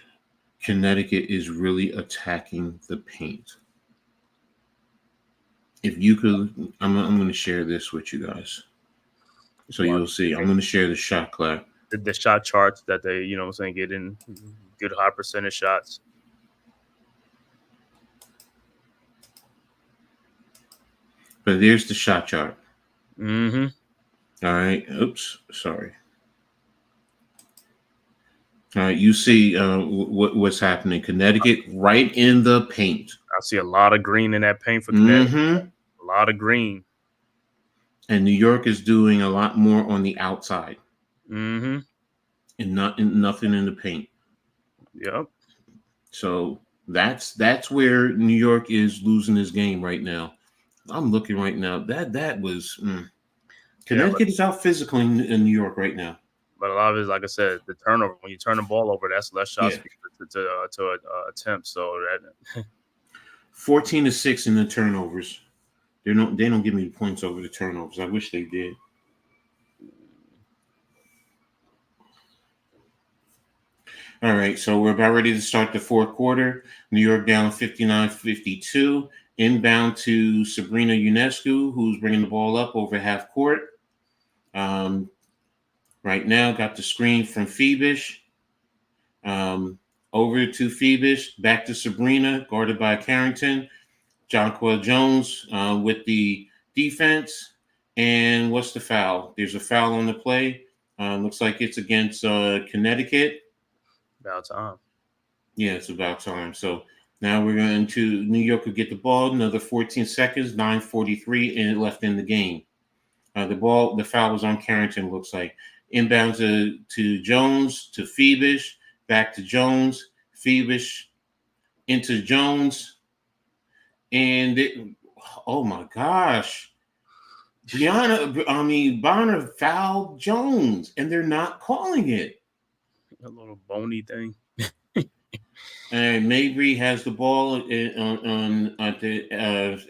Connecticut is really attacking the paint. If you could, I'm going to share this with you guys. So you'll see. I'm going to share the shot clock. The shot charts that they, you know what I'm saying, get in good high percentage shots. But there's the shot chart. Mm-hmm. All right. Oops. Sorry. All right. You see what's happening. Connecticut right in the paint. I see a lot of green in that paint for Connecticut. A lot of green. And New York is doing a lot more on the outside. Mm-hmm. And nothing in the paint. Yep. So that's where New York is losing this game right now. I'm looking right now. That was Connecticut is out physically in New York right now. But a lot of it is, like I said, the turnover. When you turn the ball over, that's less shots to attempt. So that 14-6 in the turnovers. They don't give me the points over the turnovers. I wish they did. All right, so we're about ready to start the fourth quarter. New York down 59-52. Inbound to Sabrina Ionescu, who's bringing the ball up over half court. Right now, got the screen from Phoebish. Over to Phoebish, back to Sabrina, guarded by Carrington. Jonquel Jones with the defense. And what's the foul? There's a foul on the play. Looks like it's against Connecticut. About time. Yeah, it's about time. So now we're going to New York will get the ball. Another 14 seconds, 9:43 and left in the game. The foul was on Carrington, looks like. Inbound to Jones, to Phoebish, back to Jones, Phoebish into Jones. And oh my gosh. Bonner fouled Jones, and they're not calling it. A little bony thing. And Mabry has the ball at the.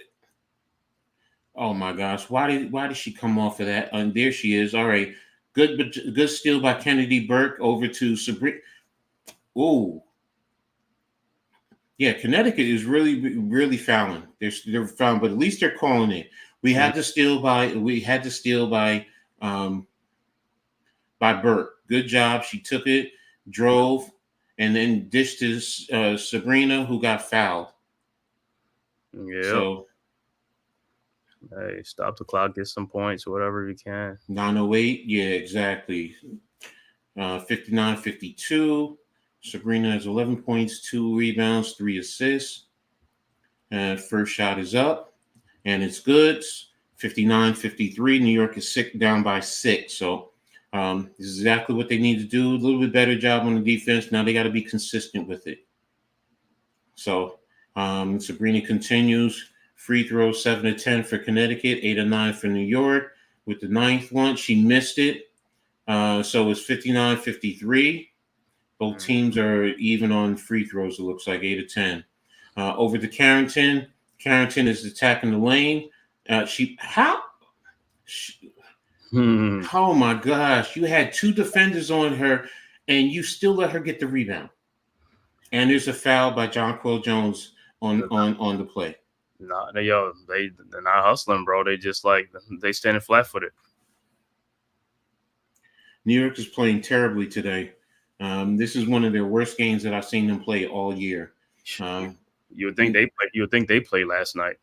Oh my gosh! Why did she come off of that? And there she is. All right, good steal by Kennedy Burke over to Sabrina. Oh, yeah, Connecticut is really fouling. They're fouling, but at least they're calling it. We had to steal by Burke. Good job. She took it, drove, and then dished to Sabrina, who got fouled. Yeah. So, hey, stop the clock, get some points, whatever you can. 9:08. Yeah, exactly. 59-52. Sabrina has 11 points, 2 rebounds, 3 assists. And first shot is up, and it's good. 59-53. New York is down by 6. So this is exactly what they need to do. A little bit better job on the defense. Now they got to be consistent with it. So Sabrina continues. Free throw 7-10 for Connecticut, 8-9 for New York. With the 9th one, she missed it. So it's 59-53. Both teams are even on free throws, it looks like 8-10. Over to Carrington. Carrington is attacking the lane. Oh my gosh, you had 2 defenders on her, and you still let her get the rebound. And there's a foul by Jonquel Jones on the play. Nah, they're not hustling, bro. They just they standing flat footed. New York is playing terribly today. This is one of their worst games that I've seen them play all year. You would think they played last night.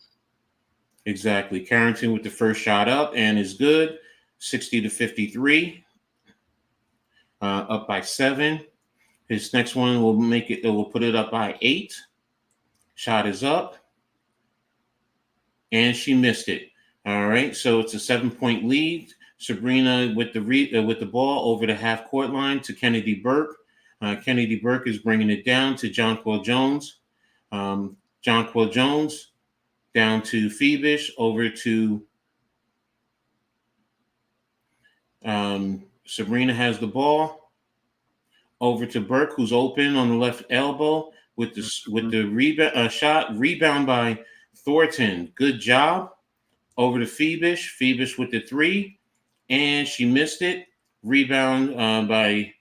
Exactly. Carrington with the first shot up and is good. 60-53. Up by 7. His next one will put it up by 8. Shot is up. And she missed it. All right. So it's a 7-point lead. Sabrina with the ball over the half court line to Kennedy Burke. Kennedy Burke is bringing it down to Jonquel Jones. Jonquel Jones down to Phoebish, over to Sabrina has the ball. Over to Burke, who's open on the left elbow with the rebound shot. Rebound by Thornton. Good job. Over to Phoebish. Phoebish with the 3, and she missed it. Rebound by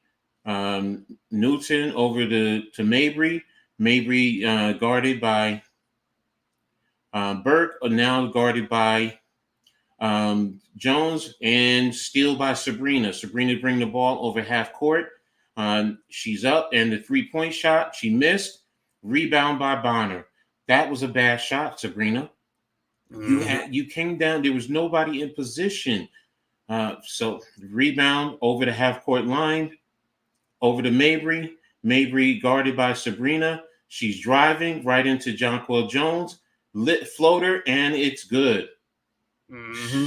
Newton over to Mabry. Mabry guarded by Burke, now guarded by Jones, and steal by Sabrina. Sabrina bring the ball over half court. She's up, and the 3-point shot, she missed. Rebound by Bonner. That was a bad shot, Sabrina. You came down. There was nobody in position. So rebound over the half court line, over to Mabry. Mabry guarded by Sabrina. She's driving right into Jonquel Jones. Lit floater, and it's good. Mm-hmm.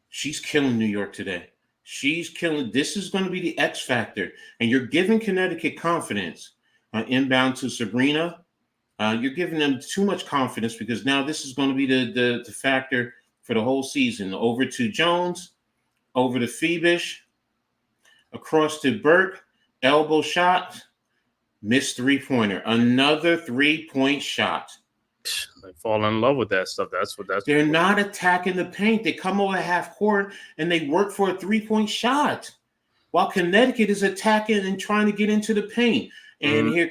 She's killing New York today. She's killing. This is going to be the X factor, and you're giving Connecticut confidence. Inbound to Sabrina. You're giving them too much confidence, because now this is going to be the factor for the whole season. Over to Jones, over to Phoebish, across to Burke, elbow shot, missed 3-pointer. Another 3-point shot. They fall in love with that stuff. They're not attacking the paint. They come over half court and they work for a 3-point shot, while Connecticut is attacking and trying to get into the paint. And here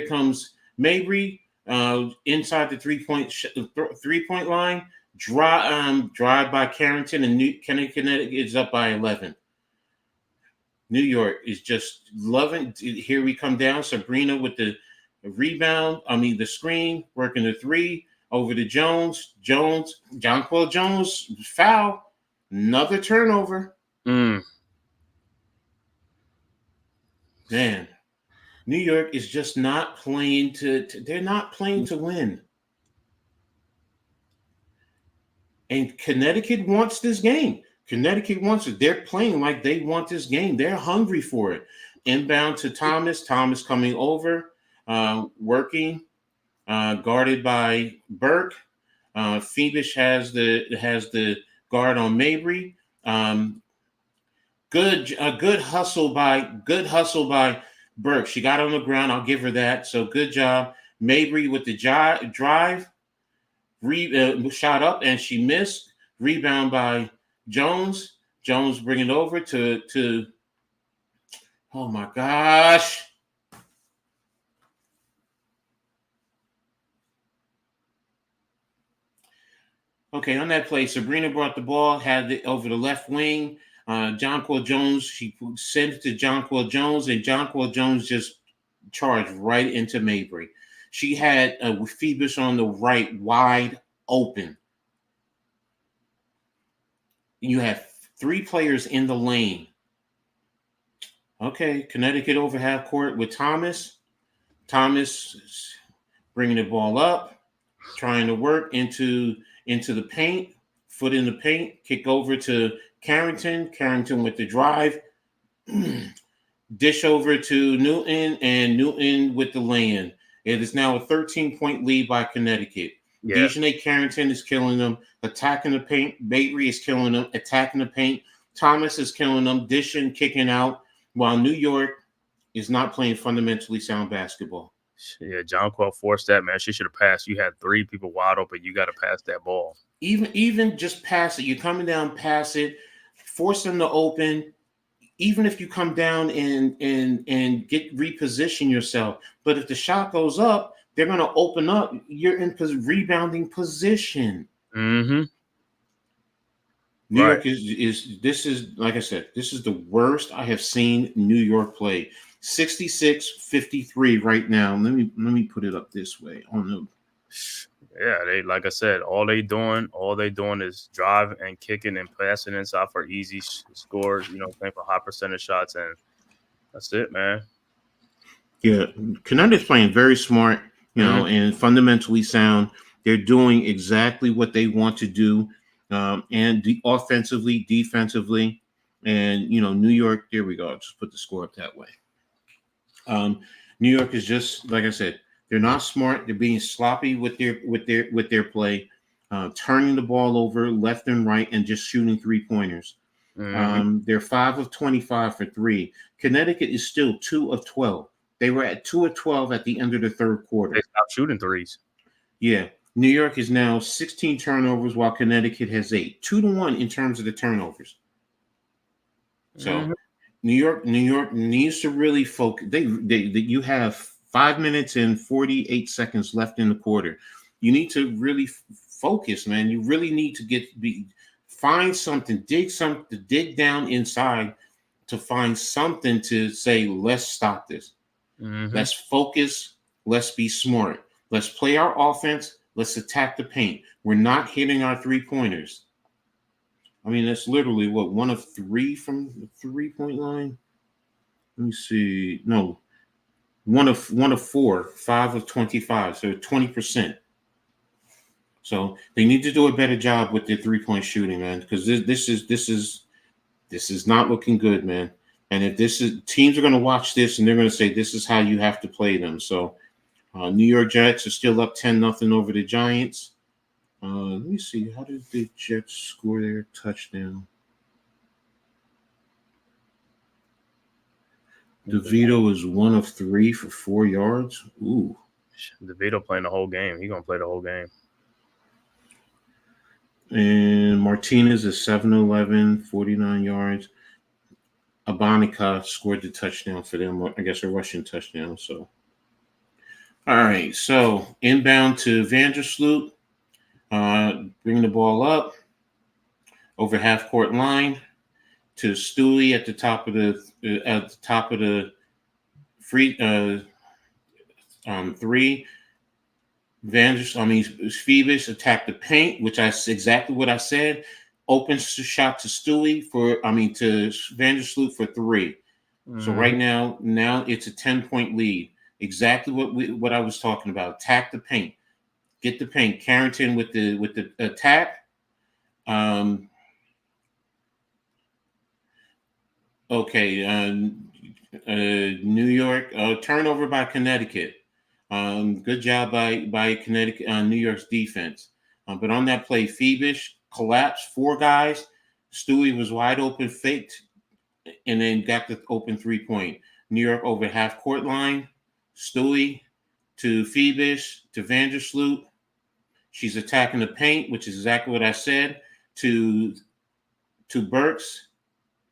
comes Mabry inside the 3-point line. Drive by Carrington, and Connecticut is up by 11. New York is just loving. Here we come down. Sabrina with the rebound. The screen, working the 3 over to Jones. Jonquel Jones, foul. Another turnover. Man, New York is just not playing they're not playing to win. And Connecticut wants this game. Connecticut wants it. They're playing like they want this game. They're hungry for it. Inbound to Thomas. Thomas coming over, working, guarded by Burke. Phoebish has the guard on Mabry. Good hustle by Burke. She got on the ground. I'll give her that. So good job. Mabry with the drive. Shot up, and she missed. Rebound by Jones. Jones bring it over to oh my gosh. Okay, on that play, Sabrina brought the ball, had it over the left wing. Jonquel Jones, she sent it to Jonquel Jones, and Jonquel Jones just charged right into Mabry. She had Phoebus on the right, wide open. You have 3 players in the lane. Okay, Connecticut over half court with Thomas. Thomas bringing the ball up, trying to work into the paint, foot in the paint, kick over to Carrington. Carrington with the drive, dish over to Newton, and Newton with the lay-in. It is now a 13-point lead by Connecticut. Yeah. Dejanay Carrington is killing them, attacking the paint. Mabry is killing them, attacking the paint. Thomas is killing them, dishing, kicking out, while New York is not playing fundamentally sound basketball. Yeah, Jonquil forced that, man. She should have passed. You had 3 people wide open. You got to pass that ball. Even just pass it. You're coming down, pass it, force them to open. Even if you come down and reposition yourself, but if the shot goes up, they're going to open up. You're in rebounding position. Mm-hmm. New York is like I said, this is the worst I have seen New York play. 66-53 right now. Let me put it up this way. I don't know. Yeah, they, like I said, all they doing is driving and kicking and passing inside for easy scores. Playing for high percentage shots, and that's it, man. Yeah, Connecticut's playing very smart, and fundamentally sound. They're doing exactly what they want to do, and offensively, defensively, and New York. There we go. I'll just put the score up that way. New York is just like I said. They're not smart. They're being sloppy with their play, turning the ball over left and right, and just shooting 3-pointers. They're 5 of 25 for 3. Connecticut is still 2 of 12. They were at 2 of 12 at the end of the third quarter. They stopped shooting threes. Yeah, New York is now 16 turnovers, while Connecticut has 8. 2-1 in terms of the turnovers. So New York needs to really focus. You have 5 minutes and 48 seconds left in the quarter. You need to really focus, man. You really need to find something, dig down inside to find something to say, let's stop this. Let's focus. Let's be smart. Let's play our offense. Let's attack the paint. We're not hitting our 3-pointers. I mean, that's literally 1 of 3 from the 3-point line. Let me see. No. 1 of 4, 5 of 25, so 20%. So they need to do a better job with their 3-point shooting, man, because this is not looking good, man. And if teams are going to watch this and they're going to say this is how you have to play them. So New York Jets are still up 10-0 over the Giants. Let me see, how did the Jets score their touchdown? DeVito is 1 of 3 for 4 yards. Ooh. DeVito playing the whole game. He's going to play the whole game. And Martinez is 7-11, 49 yards. Abonica scored the touchdown for them. I guess a rushing touchdown. So, all right. So, inbound to Vandersloot. Bringing the ball up over half-court line to Stewie at the top of the free 3. Phoebus attacked the paint, which is exactly what I said. Opens the shot to Stewie to Vandersloot for 3. So right now it's a 10-point lead. Exactly what I was talking about. Attack the paint, get the paint. Carrington with the attack. New York turnover by Connecticut. Good job by Connecticut, New York's defense. But on that play, Phoebus collapsed 4 guys. Stewie was wide open, faked, and then got the open 3-point. New York over half-court line. Stewie to Phoebus to Vandersloot. She's attacking the paint, which is exactly what I said, to Burks.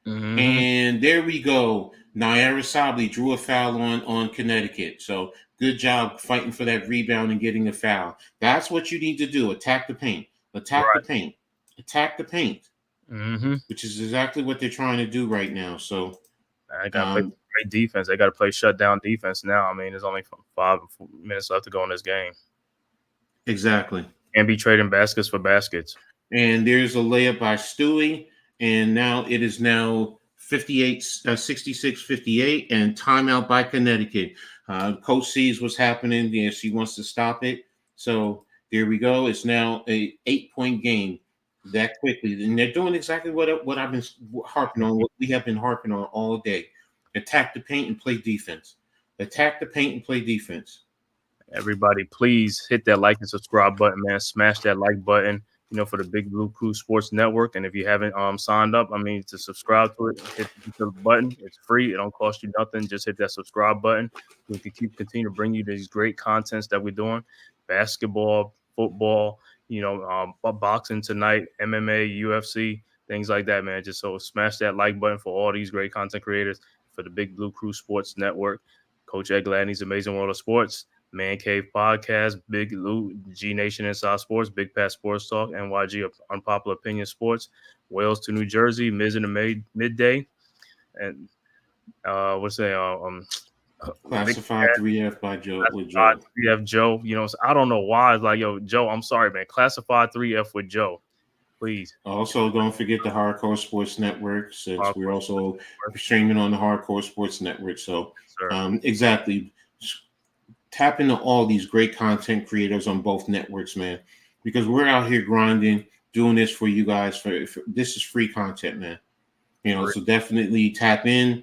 And there we go. Naira Sabli drew a foul on Connecticut. So good job fighting for that rebound and getting a foul. That's what you need to do. Attack the paint. Attack the paint. Attack the paint. Which is exactly what they're trying to do right now. So I got great defense. They got to play shutdown defense now. I mean, there's only 5 minutes left to go in this game. Exactly. And be trading baskets for baskets. And there's a layup by Stewie, and now it is now 66-58, and timeout by Connecticut. Coach sees what's happening. Yeah, she wants to stop it. So there we go. It's now a 8-point game that quickly, and they're doing exactly what I've been harping on. What we have been harping on all day: attack the paint and play defense. Attack the paint and play defense. Everybody, please hit that like and subscribe button, man. Smash that like button, for the Big Blue Crew Sports Network. And if you haven't signed up, to subscribe to it, hit the button. It's free. It don't cost you nothing. Just hit that subscribe button. We can continue to bring you these great contents that we're doing. Basketball, football, boxing tonight, MMA, UFC, things like that, man. Just so smash that like button for all these great content creators for the Big Blue Crew Sports Network. Coach Edd Gladney's Amazing World of Sports. Man Cave Podcast, Big Lou, G Nation Inside Sports, Big Pat Sports Talk, NYG Unpopular Opinion Sports, Wales to New Jersey, Miz in the midday, and Classified 3F by Joe with Joe. 3F Joe, I don't know why. It's like, yo, Joe, I'm sorry, man. Classified 3F with Joe, please. Also, don't forget the Hardcore Sports Network, since we're also streaming on the Hardcore Sports Network. So, exactly. Tap into all these great content creators on both networks, man, because we're out here grinding, doing this for you guys. For this is free content, man. So definitely tap in.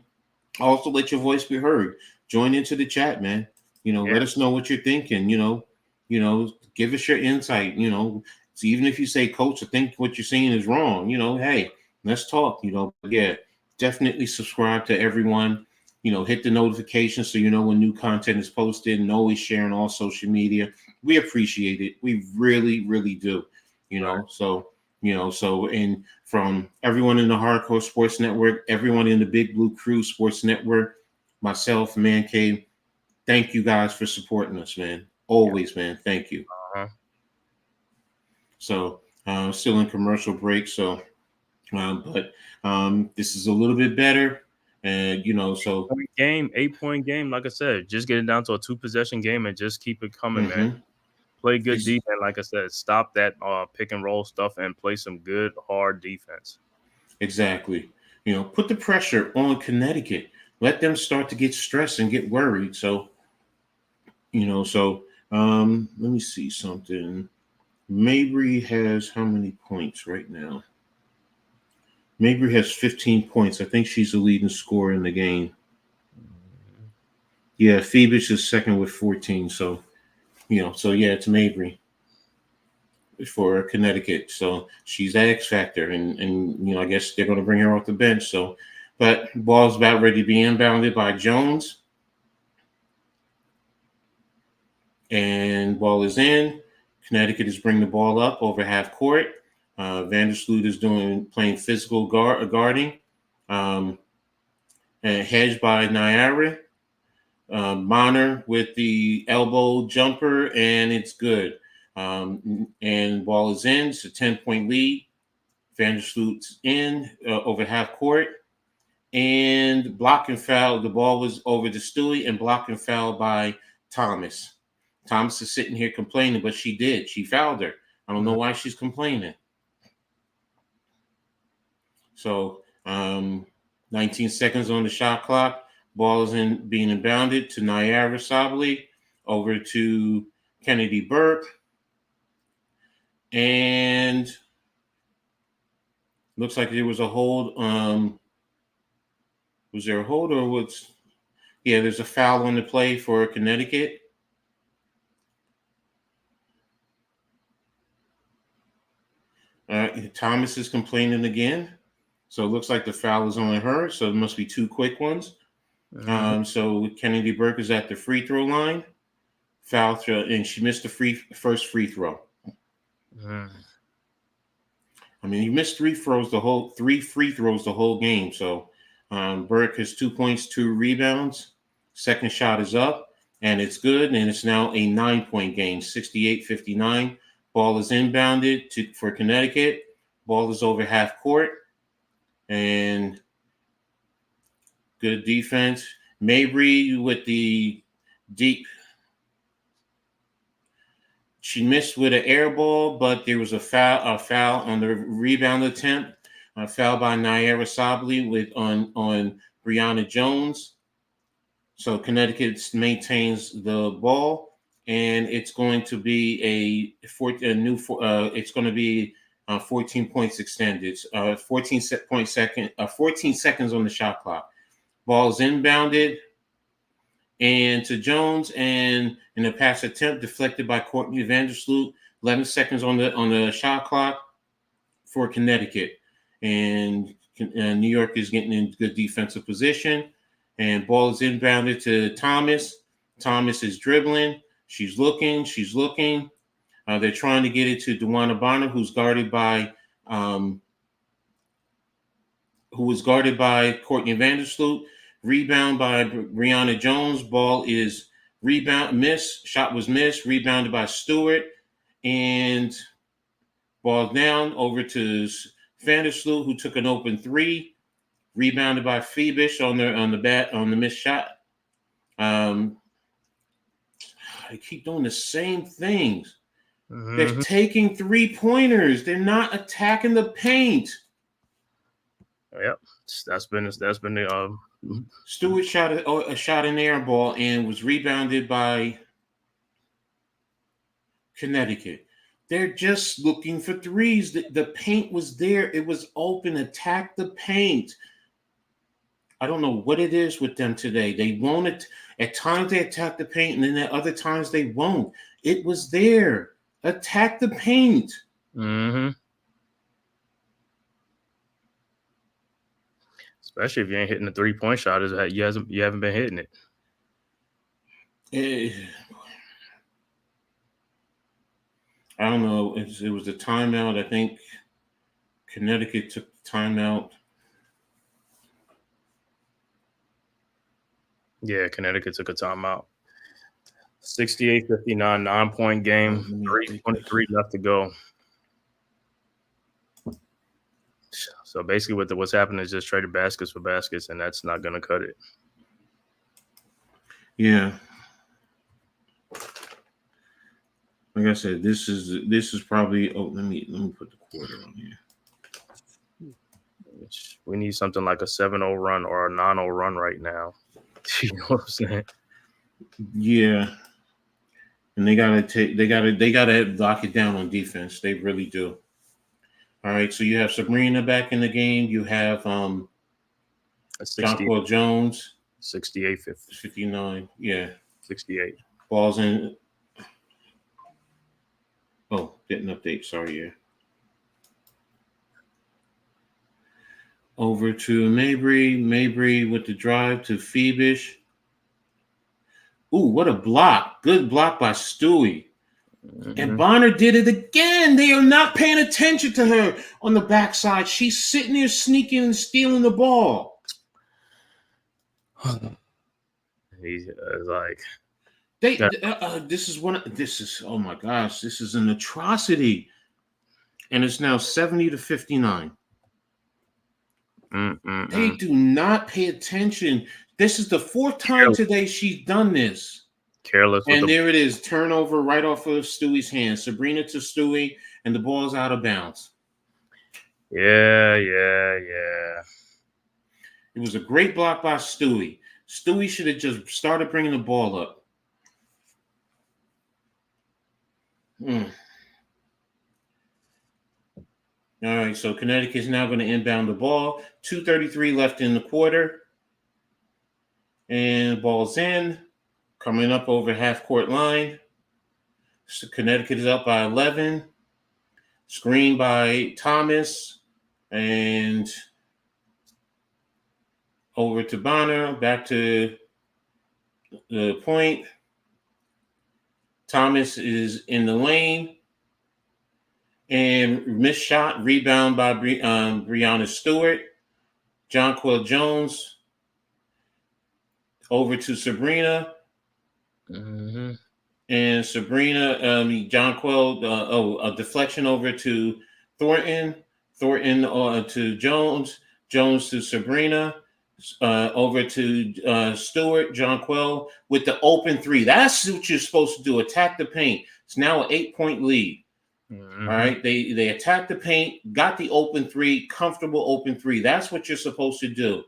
Also, let your voice be heard. Join into the chat, man. Let us know what you're thinking. Give us your insight. So even if you say, Coach, I think what you're saying is wrong. Hey, let's talk. But yeah, definitely subscribe to everyone. Hit the notification so when new content is posted, and always share on all social media. We appreciate it. We really, really do. So and from everyone in the Hardcore Sports Network, everyone in the Big Blue Crew Sports Network, myself, Man Cave, thank you guys for supporting us, man. Always, man. Thank you. So still in commercial break. So, but this is a little bit better. And, so 8-point game, like I said, just get it down to a 2-possession game and just keep it coming, man. Play good defense. Like I said, stop that pick and roll stuff and play some good, hard defense. Exactly. Put the pressure on Connecticut. Let them start to get stressed and get worried. So, let me see something. Mabry has how many points right now? Mabry has 15 points. I think she's the leading scorer in the game. Yeah, Phoebus is second with 14. So, it's Mabry for Connecticut. So she's the X factor, and I guess they're going to bring her off the bench. So, but ball's about ready to be inbounded by Jones, and ball is in. Connecticut is bringing the ball up over half court. Vandersloot is playing physical guarding, and hedged by Nyara. Bonner with the elbow jumper, and it's good. And ball is in. It's a 10-point lead. Vandersloot's in over half court, and block and foul. The ball was over to Stewie, and block and foul by Thomas. Thomas is sitting here complaining, but she did. She fouled her. I don't know why she's complaining. So 19 seconds on the shot clock. Ball is being inbounded to Nyara Sabali, over to Kennedy Burke. And looks like there was a hold. Was there a hold or what's? Yeah, there's a foul on the play for Connecticut. Thomas is complaining again. So it looks like the foul is on her. So it must be 2 quick ones. So Kennedy Burke is at the free throw line. Foul throw, and she missed the first free throw. I mean, he missed 3 free throws the whole game. So Burke has 2 points, 2 rebounds. Second shot is up, and it's good. And it's now a 9-point game, 68-59. Ball is inbounded for Connecticut. Ball is over half court. And Good defense. Mabry with the deep. She missed with an air ball, but there was a foul on the rebound attempt. A foul by Naira Sabli on Brianna Jones. So Connecticut maintains the ball, and it's going to be it's going to be 14 points extended. 14 seconds on the shot clock. Ball's inbounded and to Jones, and in a pass attempt deflected by Courtney Vandersloot. 11 seconds on the shot clock for Connecticut, and New York is getting in good defensive position. And ball is inbounded to Thomas. Thomas is dribbling. She's looking. They're trying to get it to Dewana Bonner, who's guarded by Courtney Vandersloot. Rebound by Brianna Jones. Ball is shot was missed. Rebounded by Stewart, and ball down over to Vandersloot, who took an open three. Rebounded by Phoebish on the missed shot. They keep doing the same things. Mm-hmm. They're taking 3-pointers. They're not attacking the paint. Yep, that's been the. Stewart shot an air ball and was rebounded by Connecticut. They're just looking for threes. The paint was there. It was open. Attack the paint. I don't know what it is with them today. They won't. At times they attack the paint, and then at other times they won't. It was there. Attack the paint. Mm-hmm. Especially if you ain't hitting the 3-point shot, you haven't been hitting it. I don't know. It was a timeout. I think Connecticut took the timeout. Yeah, Connecticut took a timeout. 68-59, 9-point game. 3:23 left to go. So basically, what's happening is just traded baskets for baskets, and that's not going to cut it. Yeah. Like I said, this is probably. Oh, let me put the quarter on here. We need something like a 7-0 run or a 9-0 run right now. You know what I'm saying? Yeah. And they gotta lock it down on defense. They really do. All right, so you have Sabrina back in the game. You have Jonquel Jones. 68-59. Yeah. 68. Balls in. Oh, didn't update. Sorry, yeah. Over to Mabry. Mabry with the drive to Phoebish. Ooh, what a block. Good block by Stewie. Mm-hmm. And Bonner did it again. They are not paying attention to her on the backside. She's sitting there sneaking and stealing the ball. He's like... This is oh my gosh, this is an atrocity. And it's now 70-59. They do not pay attention. This is the 4th time today she's done this. Careless. And there it is. Turnover right off of Stewie's hand. Sabrina to Stewie, and the ball's out of bounds. Yeah. It was a great block by Stewie. Stewie should have just started bringing the ball up. All right, so Connecticut is now going to inbound the ball. 2:33 left in the quarter. And ball's in. Coming up over half-court line. So Connecticut is up by 11. Screen by Thomas. And over to Bonner. Back to the point. Thomas is in the lane. And missed shot, rebound by Brianna Stewart. Jonquel Jones over to Sabrina. Mm-hmm. And Sabrina, Jonquel, a deflection over to Thornton. Thornton to Jones. Jones to Sabrina. over to Stewart, Jonquel with the open three. That's what you're supposed to do. Attack the paint. It's now an 8-point lead. Mm-hmm. All right. They attacked the paint, got the open three, comfortable open three. That's what you're supposed to do.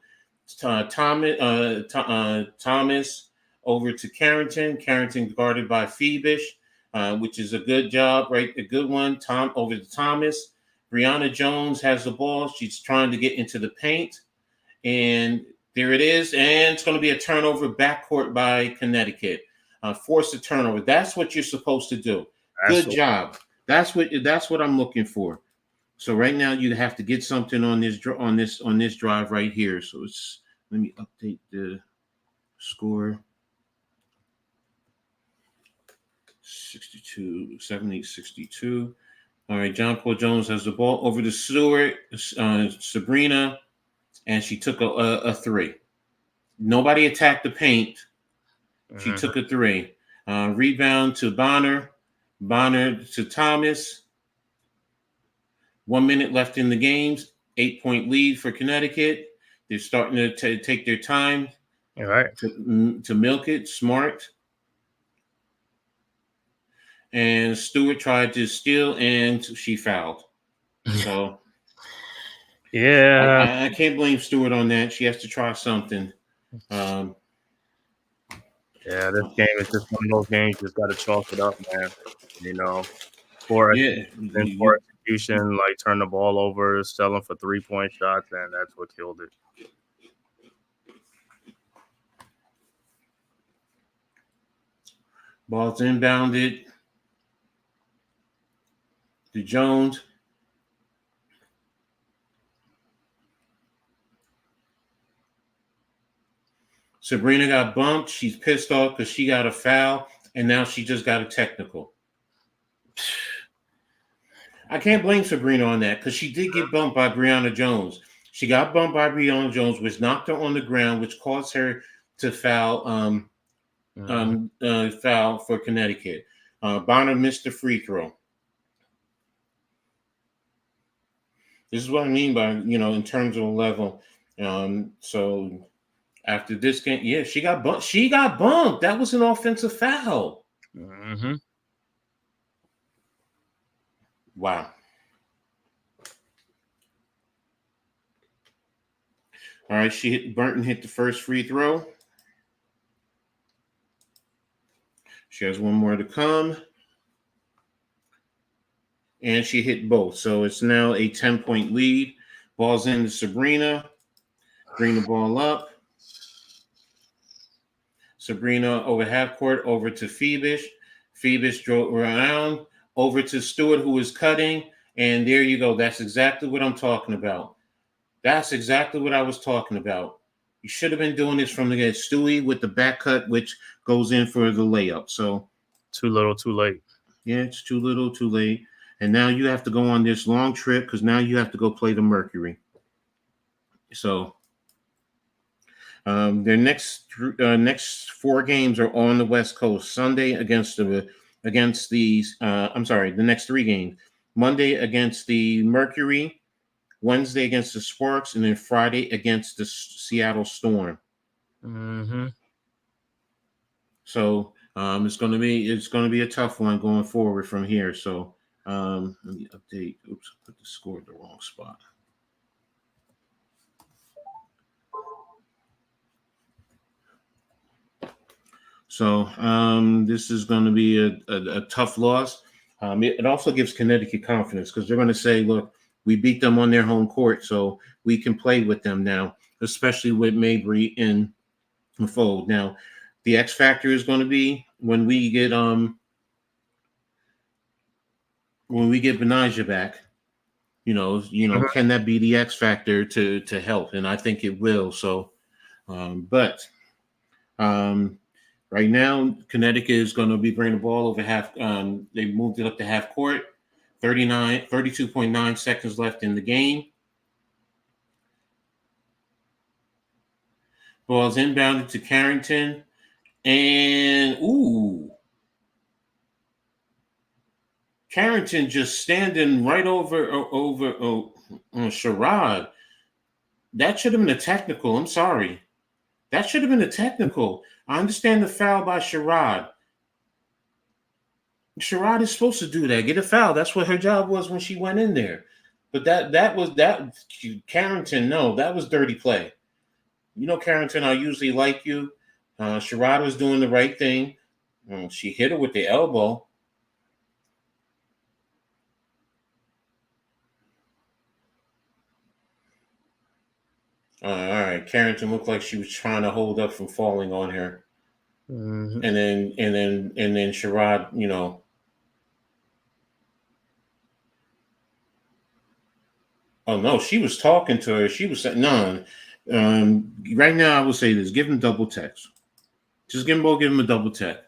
Thomas over to Carrington. Carrington guarded by Phoebish, which is a good job, right? A good one. Tom over to Thomas. Brianna Jones has the ball. She's trying to get into the paint. And there it is. And it's going to be a turnover backcourt by Connecticut. Force a turnover. That's what you're supposed to do. Good job. That's what I'm looking for. So right now you have to get something on this drive right here. So let me update the score. 62. All right, John Paul Jones has the ball over to Stewart, Sabrina, and she took a three. Nobody attacked the paint. She took a three. Rebound to Bonner. Bonner to Thomas. 1 minute left in the games. 8-point lead for Connecticut. They're starting to take their time. All right. To milk it. Smart. And Stewart tried to steal, and she fouled. So, yeah, I can't blame Stewart on that. She has to try something. Yeah, this game is just one of those games. You just got to chalk it up, man. You know, poor execution, like turn the ball over, selling for 3-point shots, and that's what killed it. Ball's inbounded to Jones. Sabrina got bumped. She's pissed off because she got a foul, and now she just got a technical. I can't blame Sabrina on that because she did get bumped by Brianna Jones. She got bumped by Brianna Jones, which knocked her on the ground, which caused her to foul foul for Connecticut. Bonner missed the free throw. This is what I mean by, in terms of the level. So after this game, yeah, she got bumped. That was an offensive foul. Mm-hmm. Wow. All right, Burton hit the first free throw. She has one more to come. And she hit both. So it's now a 10-point lead. Ball's in to Sabrina. Bring the ball up. Sabrina over half court, over to Phoebish. Phoebish drove around, over to Stewart, who is cutting. And there you go. That's exactly what I'm talking about. That's exactly what I was talking about. You should have been doing this from the get. Stewie with the back cut, which goes in for the layup. So too little, too late. Yeah, it's too little, too late. And now you have to go on this long trip because now you have to go play the Mercury. So their next 4 games are on the West Coast. Sunday the next 3 games. Monday against the Mercury, Wednesday against the Sparks, and then Friday against the Seattle Storm. Mm-hmm. So it's going to be a tough one going forward from here. So let me update. Oops, I put the score in the wrong spot. So this is going to be a tough loss. It also gives Connecticut confidence because they're going to say, look, we beat them on their home court, so we can play with them now, especially with Mabry in the fold. Now, the X factor is going to be when we get Benijah back. Can that be the X factor to help? And I think it will. So, right now, Connecticut is going to be bringing the ball over half. They moved it up to half court. 32.9 seconds left in the game. Ball's inbounded to Carrington. And, Carrington just standing right over Sherrod. That should have been a technical. I'm sorry. That should have been a technical. I understand the foul by Sherrod. Sherrod is supposed to do that. Get a foul. That's what her job was when she went in there. But that was that Carrington, no, that was dirty play. You know, Carrington, I usually like you. Sherrod was doing the right thing. She hit her with the elbow. All right, Carrington looked like she was trying to hold up from falling on her, and then Sherrod, you know. Oh no, she was talking to her. She was saying, "No, right now I would say this: give him double text. Just give him a double text.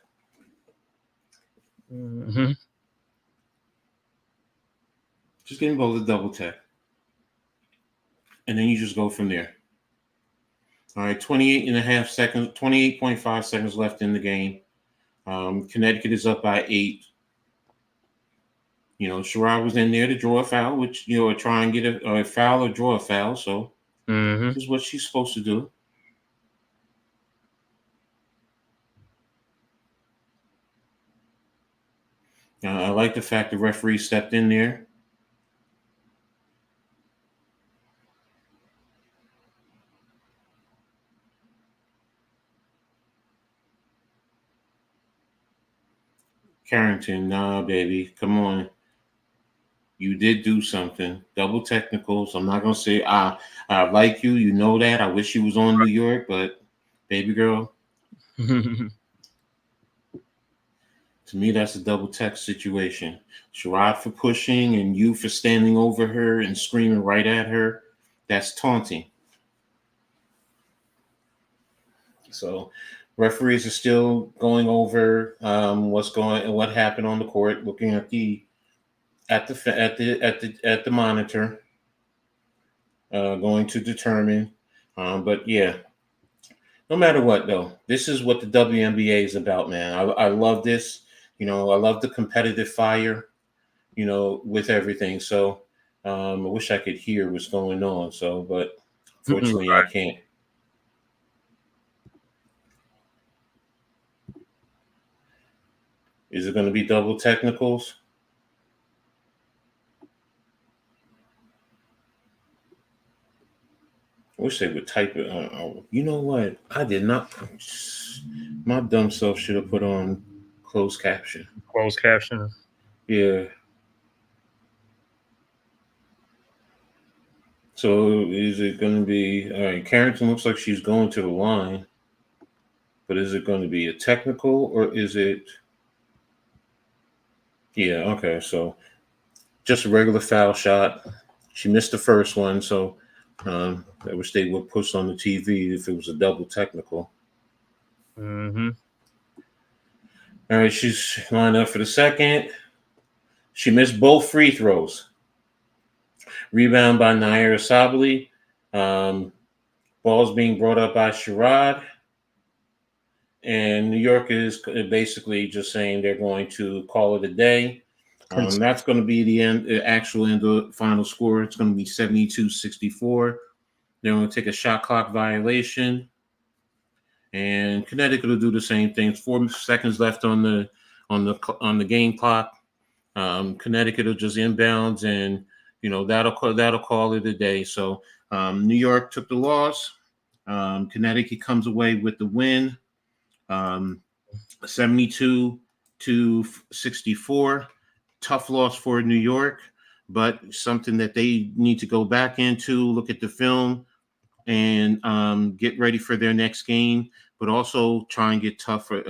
Just give them both a double text, and then you just go from there." All right, 28.5 seconds left in the game. Connecticut is up by 8. You know, Sherrod was in there to draw a foul, which, you know, try and get a foul or draw a foul. So this is what she's supposed to do. I like the fact the referee stepped in there. Carrington, nah, baby, come on. You did do something. Double technicals. I'm not gonna say I like you. You know that. I wish you was on New York, but baby girl, to me that's a double text situation. Sherrod for pushing and you for standing over her and screaming right at her. That's taunting. So referees are still going over what happened on the court, looking at the monitor, going to determine. But yeah, no matter what though, this is what the WNBA is about, man. I love this. You know, I love the competitive fire. You know, with everything. So I wish I could hear what's going on. So, but fortunately, I can't. Is it going to be double technicals? I wish they would type it. You know what? I did not. My dumb self should have put on closed caption. Closed caption. Yeah. So is it going to be all right? Carrington looks like she's going to the line, but is it going to be a technical or is it? Yeah. Okay. So just a regular foul shot. She missed the first one, so I wish they would push on the TV if it was a double technical. All right, she's lined up for the second. She missed both free throws. Rebound by Naira Sabali. Ball's being brought up by Sherrod. And New York is basically just saying they're going to call it a day. That's going to be the actual end of the final score. It's going to be 72-64. They're going to take a shot clock violation. And Connecticut will do the same thing. 4 seconds left on the game clock. Connecticut will just inbounds, and you know that'll call it a day. So New York took the loss. Connecticut comes away with the win, 72-64. Tough loss for New York, but something that they need to go back into, look at the film, and get ready for their next game, but also try and get tougher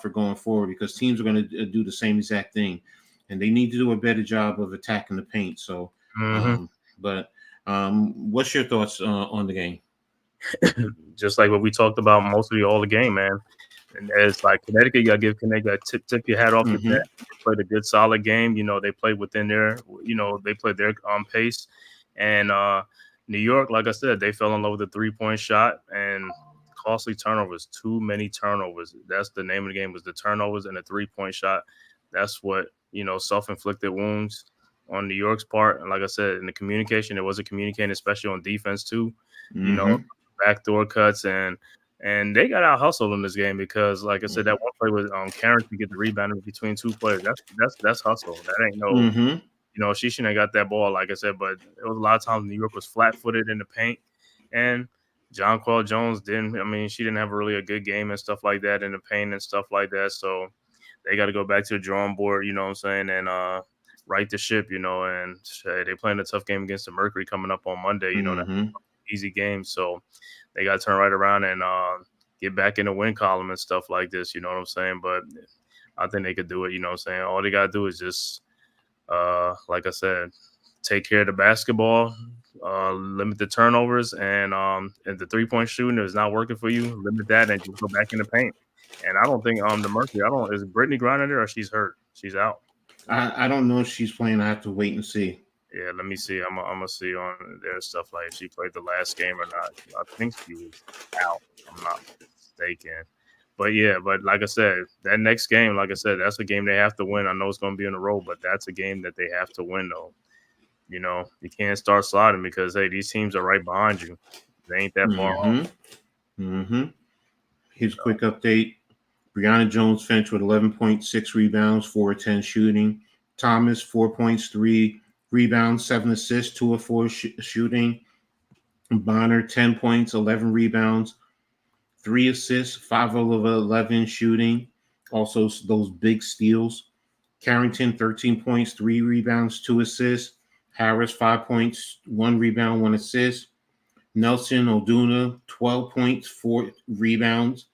going forward because teams are going to do the same exact thing, and they need to do a better job of attacking the paint. So, what's your thoughts on the game? Just like what we talked about mostly all the game, man. And it's like Connecticut, you got to give Connecticut tip your hat off to that. They played a good, solid game. You know, they played within their, they played their pace. And New York, like I said, they fell in love with the 3-point shot and costly turnovers. Too many turnovers. That's the name of the game, was the turnovers and the 3-point shot. That's what, self-inflicted wounds on New York's part. And like I said, in the communication, it wasn't communicating, especially on defense too. You know, Mm-hmm. backdoor cuts and they got out hustled in this game because, like I said, that one play with Karen to get the rebound between two players. That's hustle. That ain't no. Mm-hmm. She shouldn't have got that ball, like I said, but it was a lot of times New York was flat-footed in the paint, and Jonquel Jones didn't. I mean, she didn't have really a good game and stuff like that in the paint and stuff like that. So they got to go back to the drawing board, you know what I'm saying, and right the ship, and they playing a tough game against the Mercury coming up on Monday. That's Mm-hmm. easy game, so they got to turn right around and get back in the win column and stuff like this. You know what I'm saying? But I think they could do it. You know what I'm saying? All they got to do is just like I said, take care of the basketball, limit the turnovers, and if the 3-point shooting is not working for you, limit that and just go back in the paint. And I don't think the Mercury, is Brittany Griner there or she's hurt? She's out. I don't know if she's playing. I have to wait and see. Yeah, let me see. I'm gonna see on their stuff like if she played the last game or not. I think she was out. I'm not mistaken. But yeah, but like I said, that next game, like I said, that's a game they have to win. I know it's going to be in a row, but that's a game that they have to win, though. You can't start sliding because, hey, these teams are right behind you. They ain't that far off. Mm-hmm. Here's a quick update. Brianna Jones finished with 11.6 rebounds, 4 of 10 shooting. Thomas, 4 points, 3 rebounds, 7 assists, 2 of 4 shooting. Bonner, 10 points, 11 rebounds, 3 assists, 5 of 11 shooting. Also, those big steals. Carrington, 13 points, 3 rebounds, 2 assists. Harris, 5 points, 1 rebound, 1 assist. Nelson Oduna, 12 points, 4 rebounds.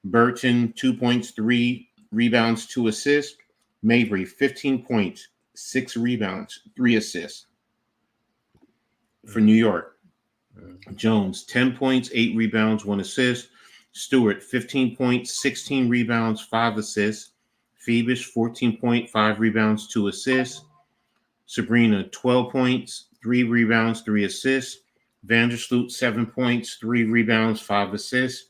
Burton, 2 points, 3 rebounds, 2 assists. Mabry, 15 points, 6 rebounds, 3 assists. For New York, Jones, 10 points, 8 rebounds, 1 assist. Stewart, 15 points, 16 rebounds, 5 assists. Phoebus, 14.5 rebounds, 2 assists. Sabrina, 12 points, 3 rebounds, 3 assists. Vandersloot, 7 points, 3 rebounds, 5 assists.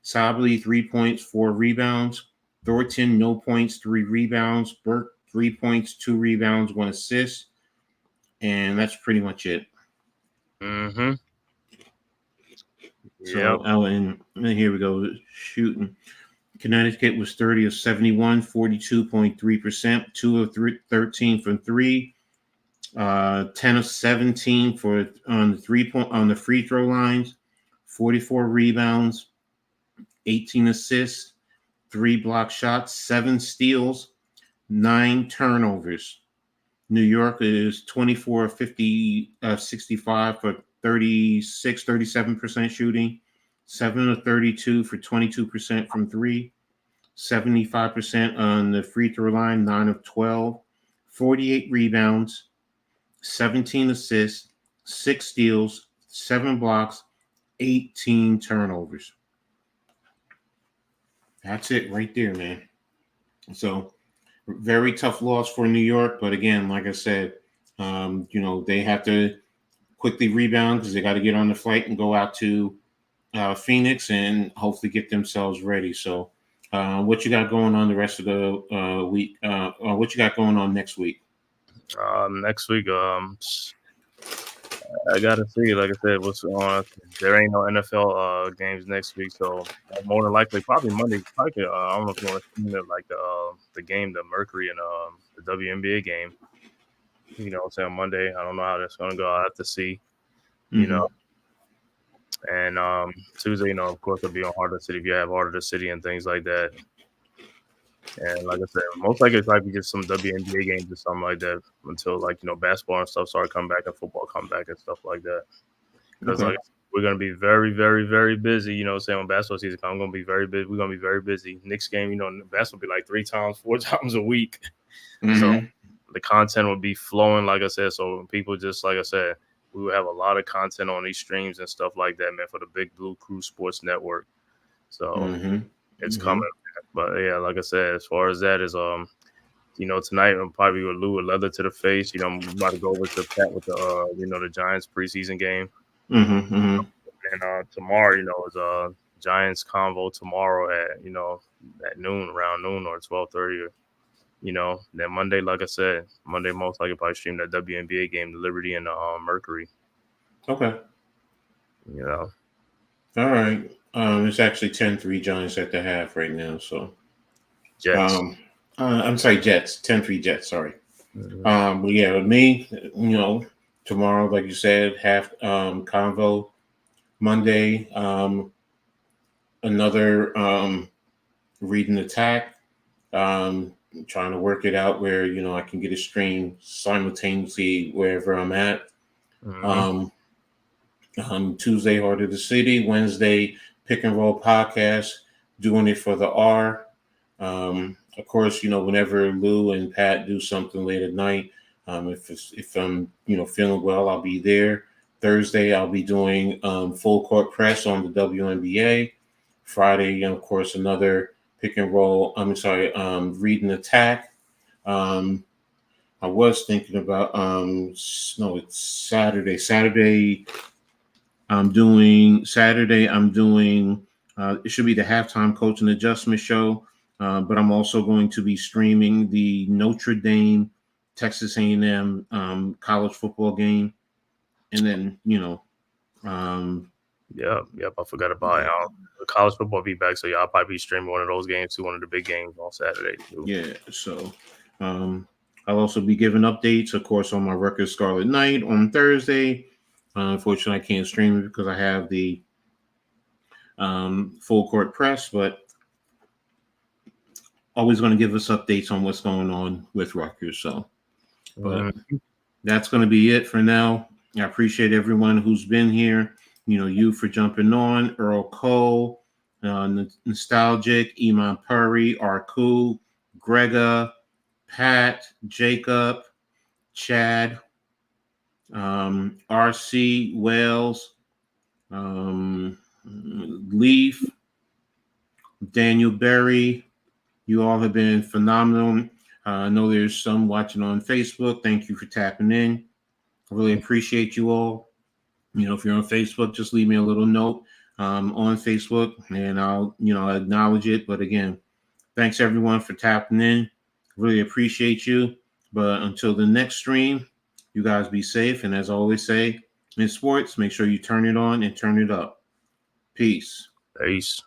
Sably, 3 points, 4 rebounds. Thornton, no points, 3 rebounds. Burke, 3 points, 2 rebounds, 1 assist. And that's pretty much it. Mm-hmm. So, and here we go, shooting. Connecticut was 30 of 71, 42.3%, 2 of 13 from 3, 10 of 17 on the free throw lines, 44 rebounds, 18 assists, 3 block shots, 7 steals, 9 turnovers. New York is 24 of 65 for 37% shooting, 7 of 32 for 22% from 3, 75% on the free throw line, 9 of 12, 48 rebounds, 17 assists, 6 steals, 7 blocks, 18 turnovers. That's it right there, man. So, very tough loss for New York. But again, like I said, they have to quickly rebound because they got to get on the flight and go out to Phoenix and hopefully get themselves ready. So, what you got going on the rest of the week? What you got going on next week? Next week, I gotta see. Like I said, what's on? There ain't no NFL games next week, so more than likely, probably Monday. Probably, I don't know if you want to see it like the game, the Mercury and the WNBA game. Say on Monday. I don't know how that's gonna go. I have to see. And Tuesday, of course, it'll be on Heart of the City if you have Heart of the City and things like that. And like I said, most likely it's probably just some WNBA games or something like that until basketball and stuff start coming back and football come back and stuff like that. Because we're gonna be very, very, very busy. Saying when basketball season comes, I'm gonna be very busy. We're gonna be very busy. Next game, basketball will be like 3 times, 4 times a week. Mm-hmm. So the content will be flowing, like I said. So people just like I said, we will have a lot of content on these streams and stuff like that, man, for the Big Blue Crew Sports Network. So it's coming. But yeah, like I said, as far as that is, tonight I'm probably with Lou with leather to the face. I'm about to go over to Pat with the, the Giants preseason game. And tomorrow, is Giants convo tomorrow at, at noon, around noon or 12:30. Then Monday, like I said, Monday most likely probably stream that WNBA game, the Liberty and the Mercury. Okay. All right. It's actually 10-3 Giants at the half right now. So, Jets. I'm sorry, Jets. 10-3 Jets. Sorry. Mm-hmm. But yeah, with me, tomorrow, like you said, half convo. Monday, another reading attack. Trying to work it out where I can get a stream simultaneously wherever I'm at. Mm-hmm. Tuesday, Heart of the City. Wednesday, Pick and Roll podcast. Doing it for the R. Of course, whenever Lou and Pat do something late at night, if I'm feeling well, I'll be there. Thursday, I'll be doing full court press on the WNBA. Friday, of course, another pick and roll. I'm sorry, read and attack. I was thinking about no, it's Saturday. I'm doing it should be the halftime coaching adjustment show, but I'm also going to be streaming the Notre Dame Texas A&M college football game, and then Yep. I forgot about it. College football be back, so I'll probably be streaming one of those games too, one of the big games on Saturday too. Yeah, so I'll also be giving updates, of course, on my record Scarlet Knight on Thursday. Unfortunately, I can't stream it because I have the full court press, but always going to give us updates on what's going on with Rutgers. So, but that's going to be it for now. I appreciate everyone who's been here. You for jumping on, Earl Cole, Nostalgic, Iman Puri, Arku, Grega, Pat, Jacob, Chad, RC, Wales, Leaf, Daniel Berry. You all have been phenomenal. I know there's some watching on Facebook. Thank you for tapping in. I really appreciate you all. If you're on Facebook, just leave me a little note on Facebook, and I'll acknowledge it. But again, thanks everyone for tapping in. Really appreciate you. But until the next stream, you guys be safe. And as I always say, in sports, make sure you turn it on and turn it up. Peace. Peace.